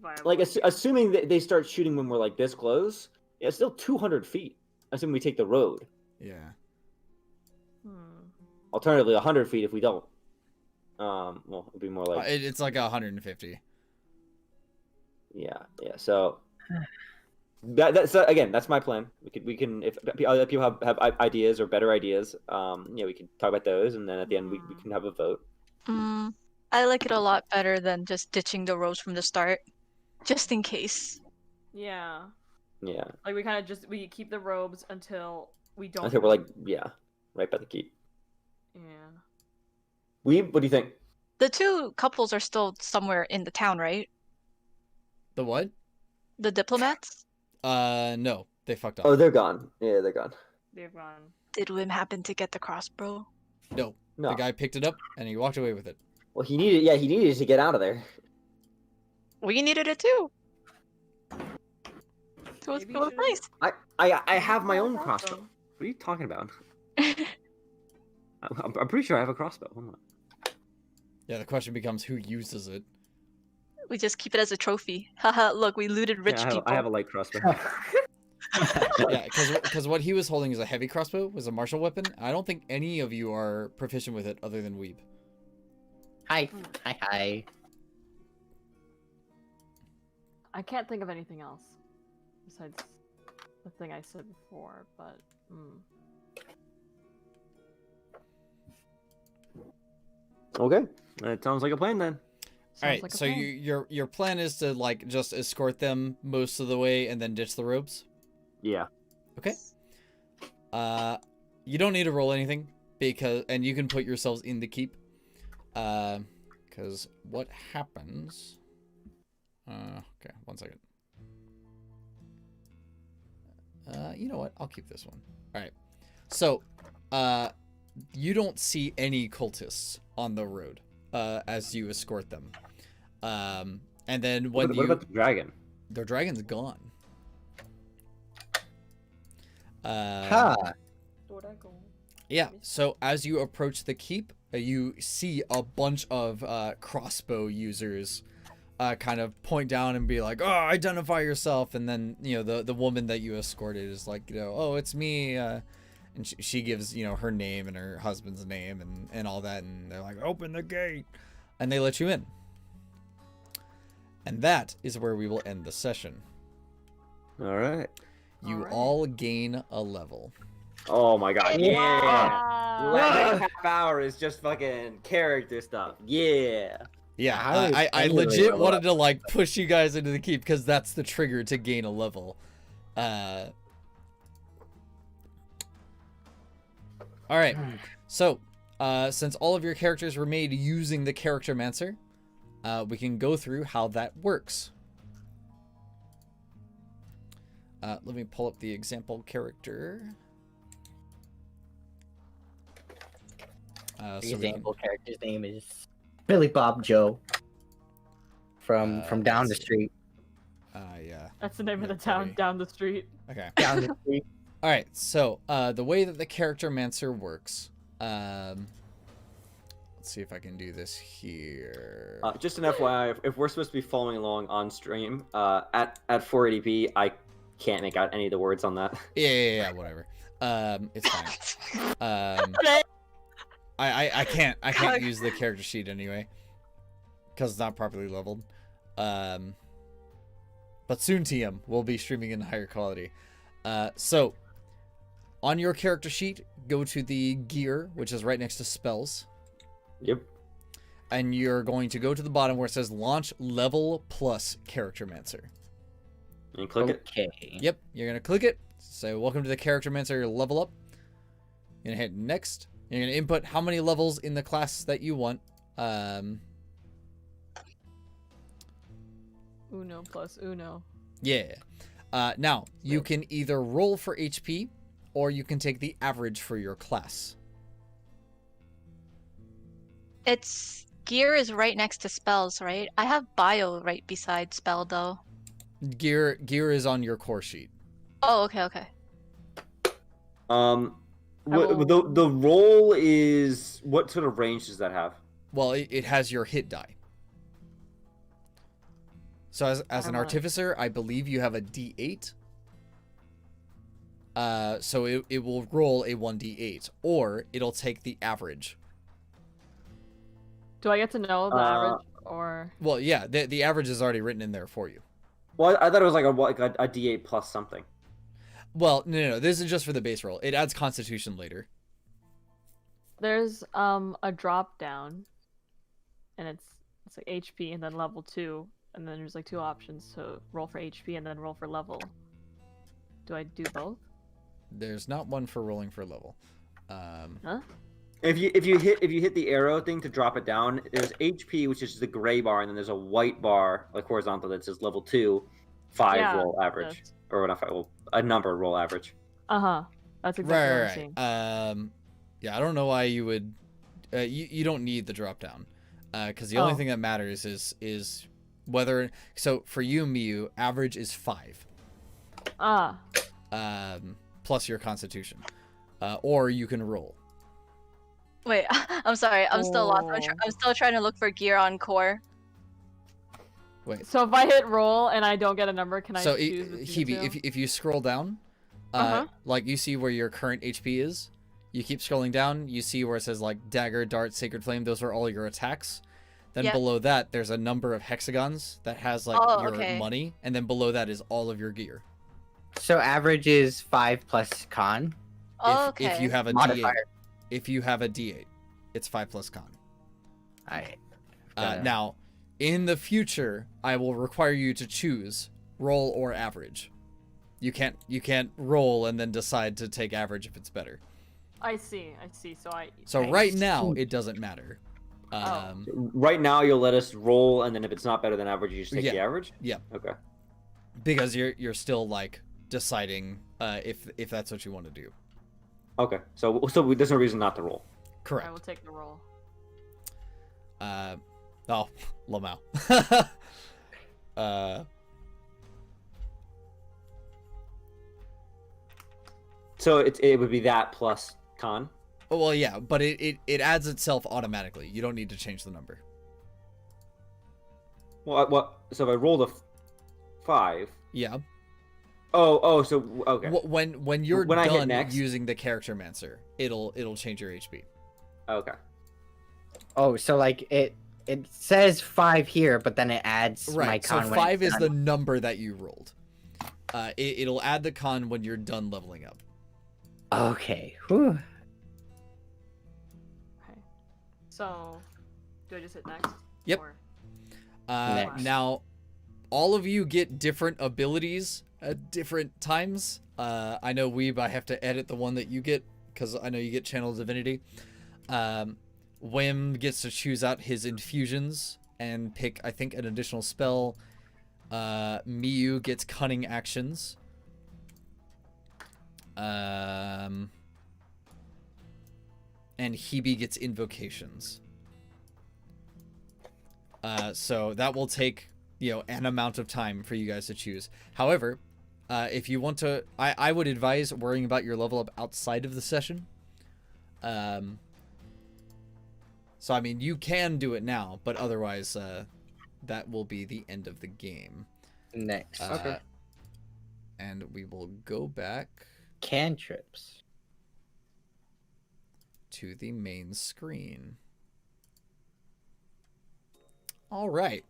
viable. Like assuming that they start shooting when we're like this close, yeah, it's still 200 feet. Assuming we take the road. Yeah. Hmm. Alternatively, 100 feet if we don't. Well, it'd be more like It's like 150. yeah. So that's again, that's my plan. We can if other people have ideas or better ideas, we can talk about those, and then at the end we can have a vote. I like it a lot better than just ditching the rows from the start, just in case. Yeah. Yeah, Like we kind of we keep the robes until we don't. I think we're like right by the keep. Yeah. What do you think? The 2 couples are still somewhere in the town, right? The what? The diplomats? No, they fucked up. Oh, they're gone. Yeah, they're gone. They've gone. Did Wim happen to get the crossbow? No, No. the guy picked it up and he walked away with it. Well, he needed to get out of there. We needed it too. It was Maybe you nice. I have my own crossbow. What are you talking about? I'm pretty sure I have a crossbow. Hold on. Yeah, the question becomes who uses it. We just keep it as a trophy. Haha, look, we looted rich people. I have a light crossbow. Yeah, because what he was holding is a heavy crossbow, was a martial weapon. I don't think any of you are proficient with it other than Weeb. Hi. Hi. I can't think of anything else besides the thing I said before, but. Okay, that sounds like a plan then. All right, Sounds like a so plan. your plan is to like just escort them most of the way and then ditch the robes. Yeah. Okay. You don't need to roll anything and you can put yourselves in the keep. Because what happens? Okay, 1 second. You know what? I'll keep this one. All right. So, you don't see any cultists on the road as you escort them. And then when What about the dragon? their dragon's gone. Ha! Yeah, so as you approach the keep, you see a bunch of crossbow users kind of point down and be like, "Oh, identify yourself." And then, the woman that you escorted is like, "Oh, it's me." And she gives, her name and her husband's name and all that. And they're like, "Open the gate." And they let you in. And that is where we will end the session. All right. You Alright. all gain a level. Oh my god, yeah! Wow. Next half hour is just fucking character stuff. Yeah. Yeah, How is I anyone legit level wanted up? to like push you guys into the keep because that's the trigger to gain a level. All right. So, since all of your characters were made using the Charactermancer, we can go through how that works. Let me pull up the example character. The So we can- example character's name is Billy Bob Joe from down the let's see. street. Yeah. That's the name of Yeah, the town probably. down the street. Okay. Down the street. All right. So, the way that the Charactermancer works. Let's see if I can do this here. Just an FYI, if we're supposed to be following along on stream, at 480p, I can't make out any of the words on that. Yeah, whatever. It's fine. I can't use the character sheet anyway, because it's not properly leveled. But soon TM will be streaming in higher quality. So on your character sheet, go to the gear, which is right next to spells, Yep. and you're going to go to the bottom where it says launch level plus Charactermancer. And click it. Okay. Yep, you're gonna click it. Say welcome to the Charactermancer level up. You're gonna hit next. You're gonna input how many levels in the class that you want. Uno plus uno. Yeah. Now you can either roll for HP, or you can take the average for your class. It's gear is right next to spells, right? I have bio right beside spell though. Gear is on your core sheet. Oh, okay. The roll is what sort of range does that have? Well, it has your hit die. So as I an wanna- artificer, I believe you have a D8. So it will roll a 1d8, or it'll take the average. Do I get to know the average or? Well, yeah, the average is already written in there for you. Well, I thought it was like a D8 plus something. Well, no, this is just for the base roll. It adds Constitution later. There's a drop down, and it's like HP and then level 2, and then there's like 2 options to roll for HP and then roll for level. Do I do both? There's not one for rolling for level. Huh? If you hit the arrow thing to drop it down, there's HP, which is the gray bar, and then there's a white bar, like horizontal, that says level 2, 5 Yeah, roll average, or not 5, well, a number roll average. That's exactly what I'm Right. seeing. Yeah, I don't know why you would. You don't need the drop down, because the only Oh. thing that matters is whether. So for you, Miyu, average is 5. Plus your Constitution, or you can roll. Wait, I'm sorry. I'm still lost. Oh. I'm still trying to look for gear on core. Wait. So if I hit roll and I don't get a number, can I So choose between the Hebe, two? if you scroll down, Uh-huh. like you see where your current HP is, you keep scrolling down, you see where it says like dagger, dart, sacred flame. Those are all your attacks. Then Yep. below that, there's a number of hexagons that has like Oh, your okay. money, and then below that is all of your gear. So average is 5 plus con. Oh, If okay. you have a D8, Modifier. if you have a D8, it's 5 plus con. Alright. Now, in the future, I will require you to choose roll or average. You can't roll and then decide to take average if it's better. I see. So Nice. right now it doesn't matter. Oh. Right now, you'll let us roll, and then if it's not better than average, you just take the Yeah. average? Yeah. Okay. Because you're still like deciding if that's what you want to do. Okay. So there's no reason not to roll. Correct. I will take the roll. Oh, Lamau. So it would be that plus con. Well, yeah, but it adds itself automatically. You don't need to change the number. Well, what? So if I rolled a 5. Yeah. So okay. When you're When I hit done next? using the Charactermancer, it'll change your HP. Okay. Oh, so like it says 5 here, but then it adds my Right. So con when 5 it's is the done. number that you rolled. It'll add the con when you're done leveling up. Okay. Whew. Okay. So, do I just hit next? Yep. Or... Next. Now, all of you get different abilities at different times. I know Weeb, I have to edit the one that you get because I know you get Channel Divinity. Wim gets to choose out his infusions and pick, I think, an additional spell. Miyu gets cunning actions. And Hebe gets invocations. So that will take, an amount of time for you guys to choose. However, if you want to, I would advise worrying about your level up outside of the session. So, I mean, you can do it now, but otherwise, that will be the end of the game. Next. Okay. And we will go back Cantrips. to the main screen. All right.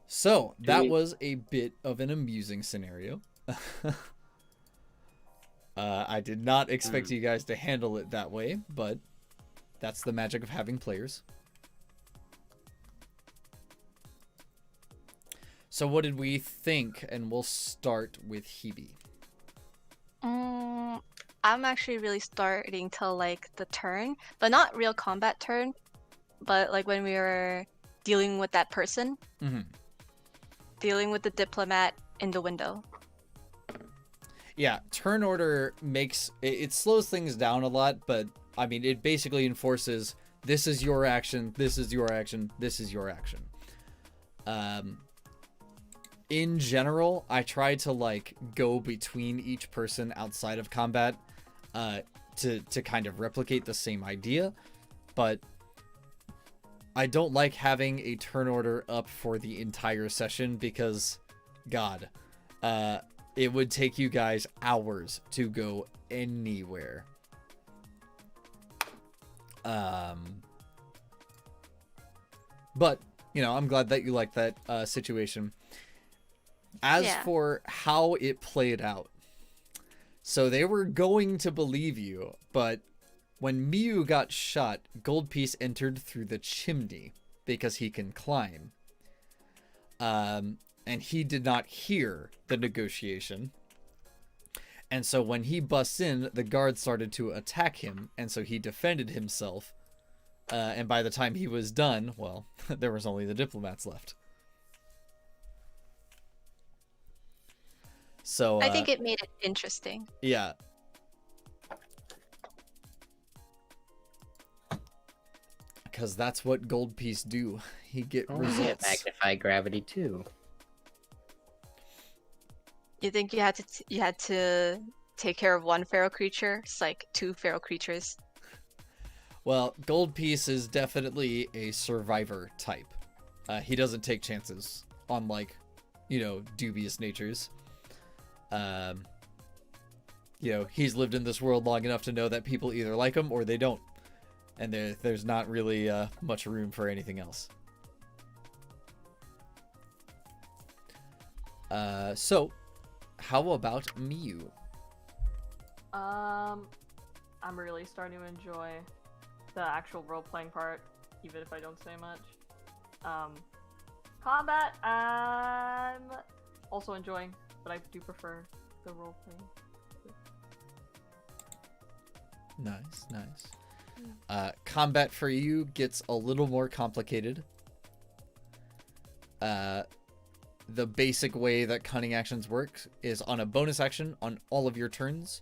So, that was a bit of an amusing scenario. I did not expect you guys to handle it that way, but that's the magic of having players. So what did we think? And we'll start with Hebe. I'm actually really starting to like the turn, but not real combat turn, but like when we were dealing with that person, dealing with the diplomat in the window. Yeah, turn order makes it slows things down a lot, but I mean it basically enforces this is your action, this is your action, this is your action. In general, I try to like go between each person outside of combat to kind of replicate the same idea, but I don't like having a turn order up for the entire session because, God, it would take you guys hours to go anywhere. But, I'm glad that you like that situation. As for how it played out, so they were going to believe you, but when Miyu got shot, Goldpiece entered through the chimney because he can climb. And he did not hear the negotiation. And so when he busts in, the guards started to attack him, and so he defended himself. And by the time he was done, well, there was only the diplomats left. So I think it made it interesting. Yeah. Because that's what Goldpiece do. He get results. Magnify gravity too. You think you had to take care of one feral creature? It's like two feral creatures. Well, Goldpiece is definitely a survivor type. He doesn't take chances on dubious natures. He's lived in this world long enough to know that people either like him or they don't. And there's not really much room for anything else. So, how about Miyu? I'm really starting to enjoy the actual role-playing part, even if I don't say much. Combat, I'm also enjoying, but I do prefer the role-playing. Nice. Combat for you gets a little more complicated. The basic way that cunning actions work is on a bonus action on all of your turns.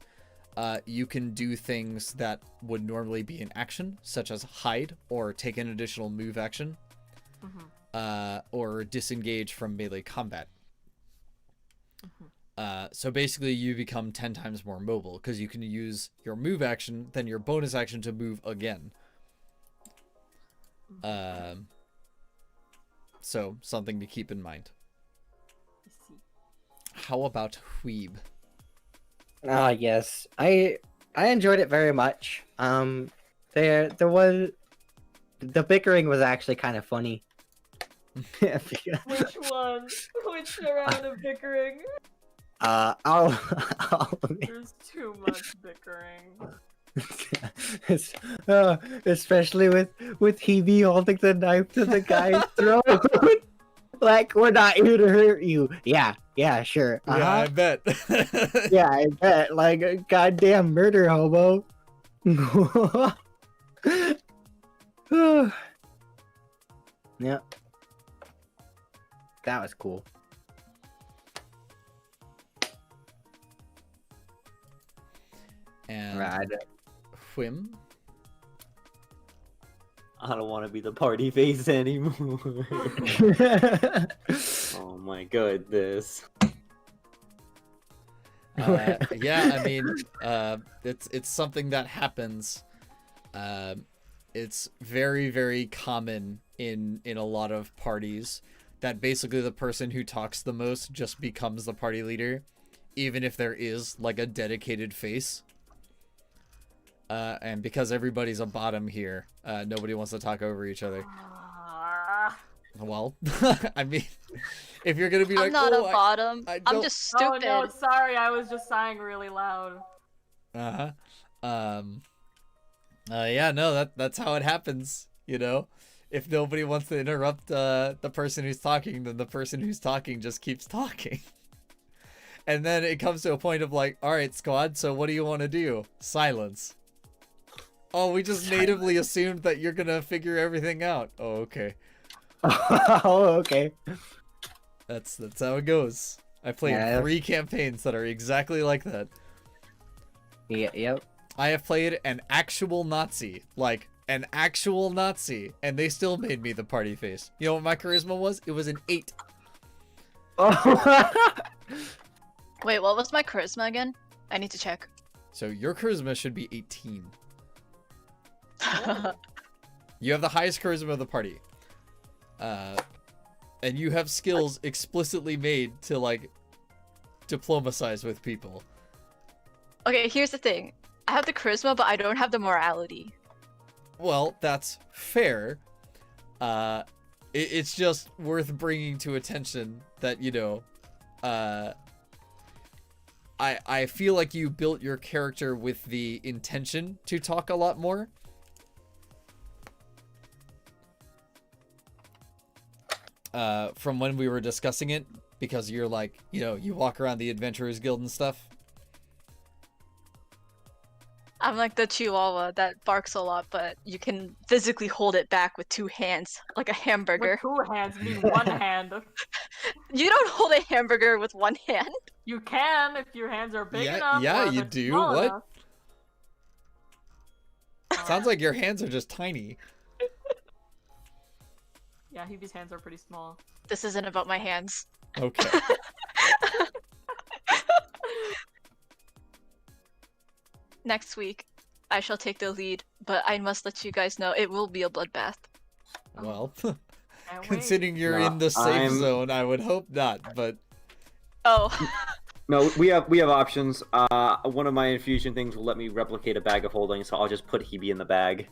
You can do things that would normally be an action, such as hide or take an additional move action, or disengage from melee combat. So basically you become 10 times more mobile because you can use your move action, then your bonus action to move again. So something to keep in mind. How about Hweeb? Ah, yes. I enjoyed it very much. There was the bickering was actually kind of funny. Which one? Which round of bickering? I'll There's too much bickering. It's, especially with Hebe holding the knife to the guy's throat. Like, we're not here to hurt you. Yeah, sure. Yeah, I bet. Yeah, I bet. Like a goddamn murder hobo. Yeah. That was cool. And Rad. Whim. I don't want to be the party face anymore. Oh my goodness. Yeah, I mean, it's something that happens. It's very, very common in a lot of parties that basically the person who talks the most just becomes the party leader, even if there is like a dedicated face. And because everybody's a bottom here, nobody wants to talk over each other. Well, I mean, if you're gonna be like, I'm not oh, a bottom. I I'm don't- just stupid. Oh no, sorry, I was just sighing really loud. Yeah, no, that's how it happens, you know? If nobody wants to interrupt the person who's talking, then the person who's talking just keeps talking. And then it comes to a point of like, all right, squad, so what do you want to do? Silence. Oh, we just natively assumed that you're gonna figure everything out. Oh, okay. Oh, okay. That's how it goes. I played 3 campaigns that are exactly like that. Yeah, yep. I have played an actual Nazi, like an actual Nazi, and they still made me the party face. You know what my charisma was? It was an 8. Oh. Wait, what was my charisma again? I need to check. So your charisma should be 18. You have the highest charisma of the party. And you have skills explicitly made to like diplomatize with people. Okay, here's the thing. I have the charisma, but I don't have the morality. Well, that's fair. It's just worth bringing to attention that, you know, I feel like you built your character with the intention to talk a lot more. From when we were discussing it, because you're like, you know, you walk around the Adventurers Guild and stuff. I'm like the chihuahua that barks a lot, but you can physically hold it back with 2 hands, like a hamburger. With 2 hands, you mean 1 hand. You don't hold a hamburger with 1 hand. You can if your hands are big enough. Yeah, or if you it's do. small What? enough. Sounds like your hands are just tiny. Yeah, Hebe's hands are pretty small. This isn't about my hands. Okay. Next week, I shall take the lead, but I must let you guys know it will be a bloodbath. Well, Can't wait. considering you're No, in the safe I'm- zone, I would hope not, but Oh. No, we have options. One of my infusion things will let me replicate a bag of holding, so I'll just put Hebe in the bag.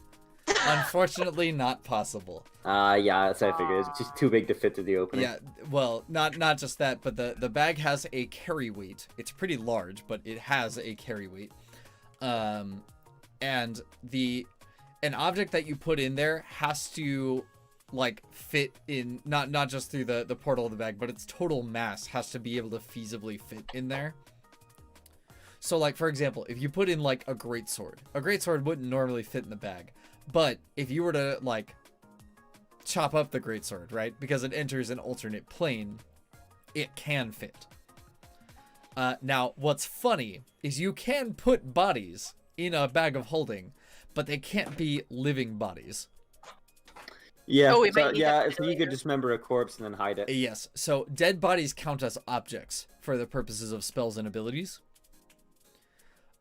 unfortunately not possible. Yeah, that's what I figured. It's just too big to fit through the opening. Yeah, well, not just that, but the bag has a carry weight. It's pretty large, but it has a carry weight. And an object that you put in there has to like fit in, not just through the portal of the bag, but its total mass has to be able to feasibly fit in there. So like, for example, if you put in like a greatsword wouldn't normally fit in the bag, but if you were to like chop up the greatsword, right, because it enters an alternate plane, it can fit. Now, what's funny is you can put bodies in a bag of holding, but they can't be living bodies. Yeah, Oh, we so, might need yeah. that So you later. could dismember a corpse and then hide it. Yes, so dead bodies count as objects for the purposes of spells and abilities.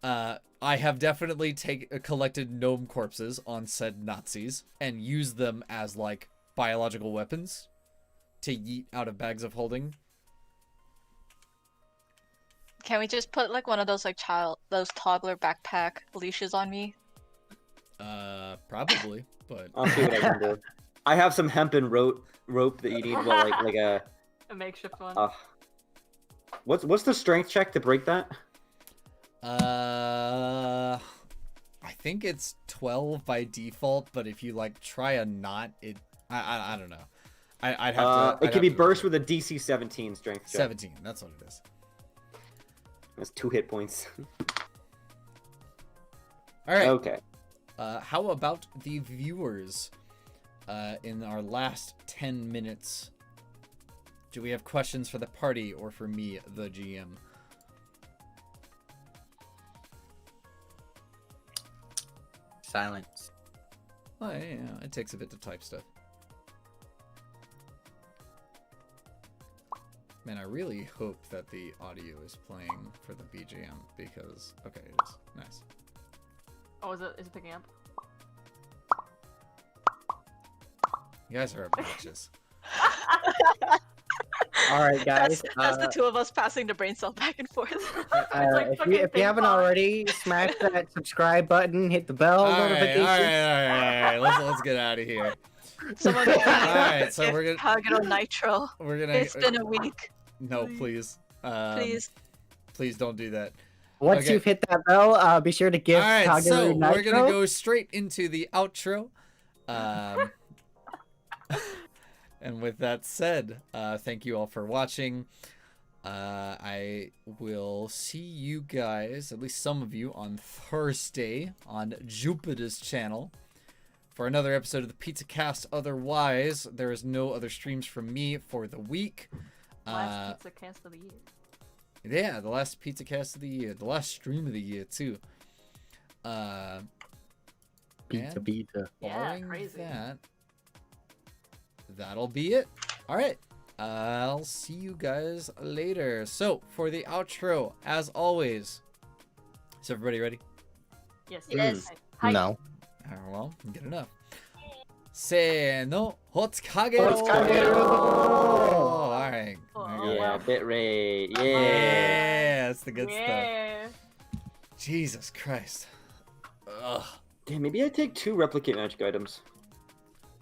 I have definitely collected gnome corpses on said Nazis and used them as like biological weapons to yeet out of bags of holding. Can we just put like one of those like those toddler backpack leashes on me? Probably, but I'll see what I can do. I have some hempen rope that you need, like a. A makeshift one. What's the strength check to break that? I think it's 12 by default, but if you like try a knot, I don't know. I'd have to. It can be burst with a DC 17 strength check. 17. That's what it is. That's 2 hit points. All right. Okay. How about the viewers? In our last 10 minutes, do we have questions for the party or for me, the GM? Silence. Oh, yeah, it takes a bit to type stuff. Man, I really hope that the audio is playing for the BGM because, okay, it is. Nice. Oh, is it picking up? You guys are obnoxious. All right, guys. That's the two of us passing the brain cell back and forth. If you haven't already, smash that subscribe button, hit the bell notification. All right. Let's get out of here. Someone All right, so we're gonna Kagerou Nitro. It's been a week. No, please. Please don't do that. Once you've hit that bell, be sure to give Alright, so Kagerou Nitro. we're gonna go straight into the outro. And with that said, thank you all for watching. I will see you guys, at least some of you, on Thursday on Jupiter's channel for another episode of the Pizza Cast. Otherwise, there is no other streams from me for the week. Last Pizza Cast of the year. Yeah, the last Pizza Cast of the year. The last stream of the year, too. Pizza. Barring crazy. That'll be it. All right. I'll see you guys later. So, for the outro, as always, is everybody ready? Yes. Yes. Hi. No. Well, good enough. Se no, Kagerou. All right. Yeah, bitrate. Yeah. Yeah, that's the good stuff. Yeah. Jesus Christ. Ugh. Damn, maybe I take 2 replicate magic items.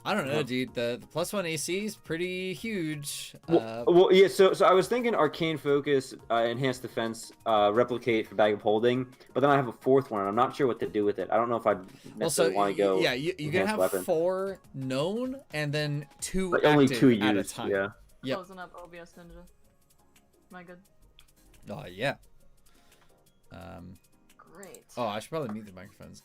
I don't know, dude. The +1 AC is pretty huge. Well, yeah. So I was thinking arcane focus, enhanced defense, replicate for bag of holding, but then I have a 4th one. And I'm not sure what to do with it. I don't know if I necessarily want to go. Yeah, you can have weapon. 4 known and then 2 Like active only 2 used. at a time. Yeah. Yep. Closing up OBS Ninja. Am I good? Oh yeah. Great. Oh, I should probably mute the microphones.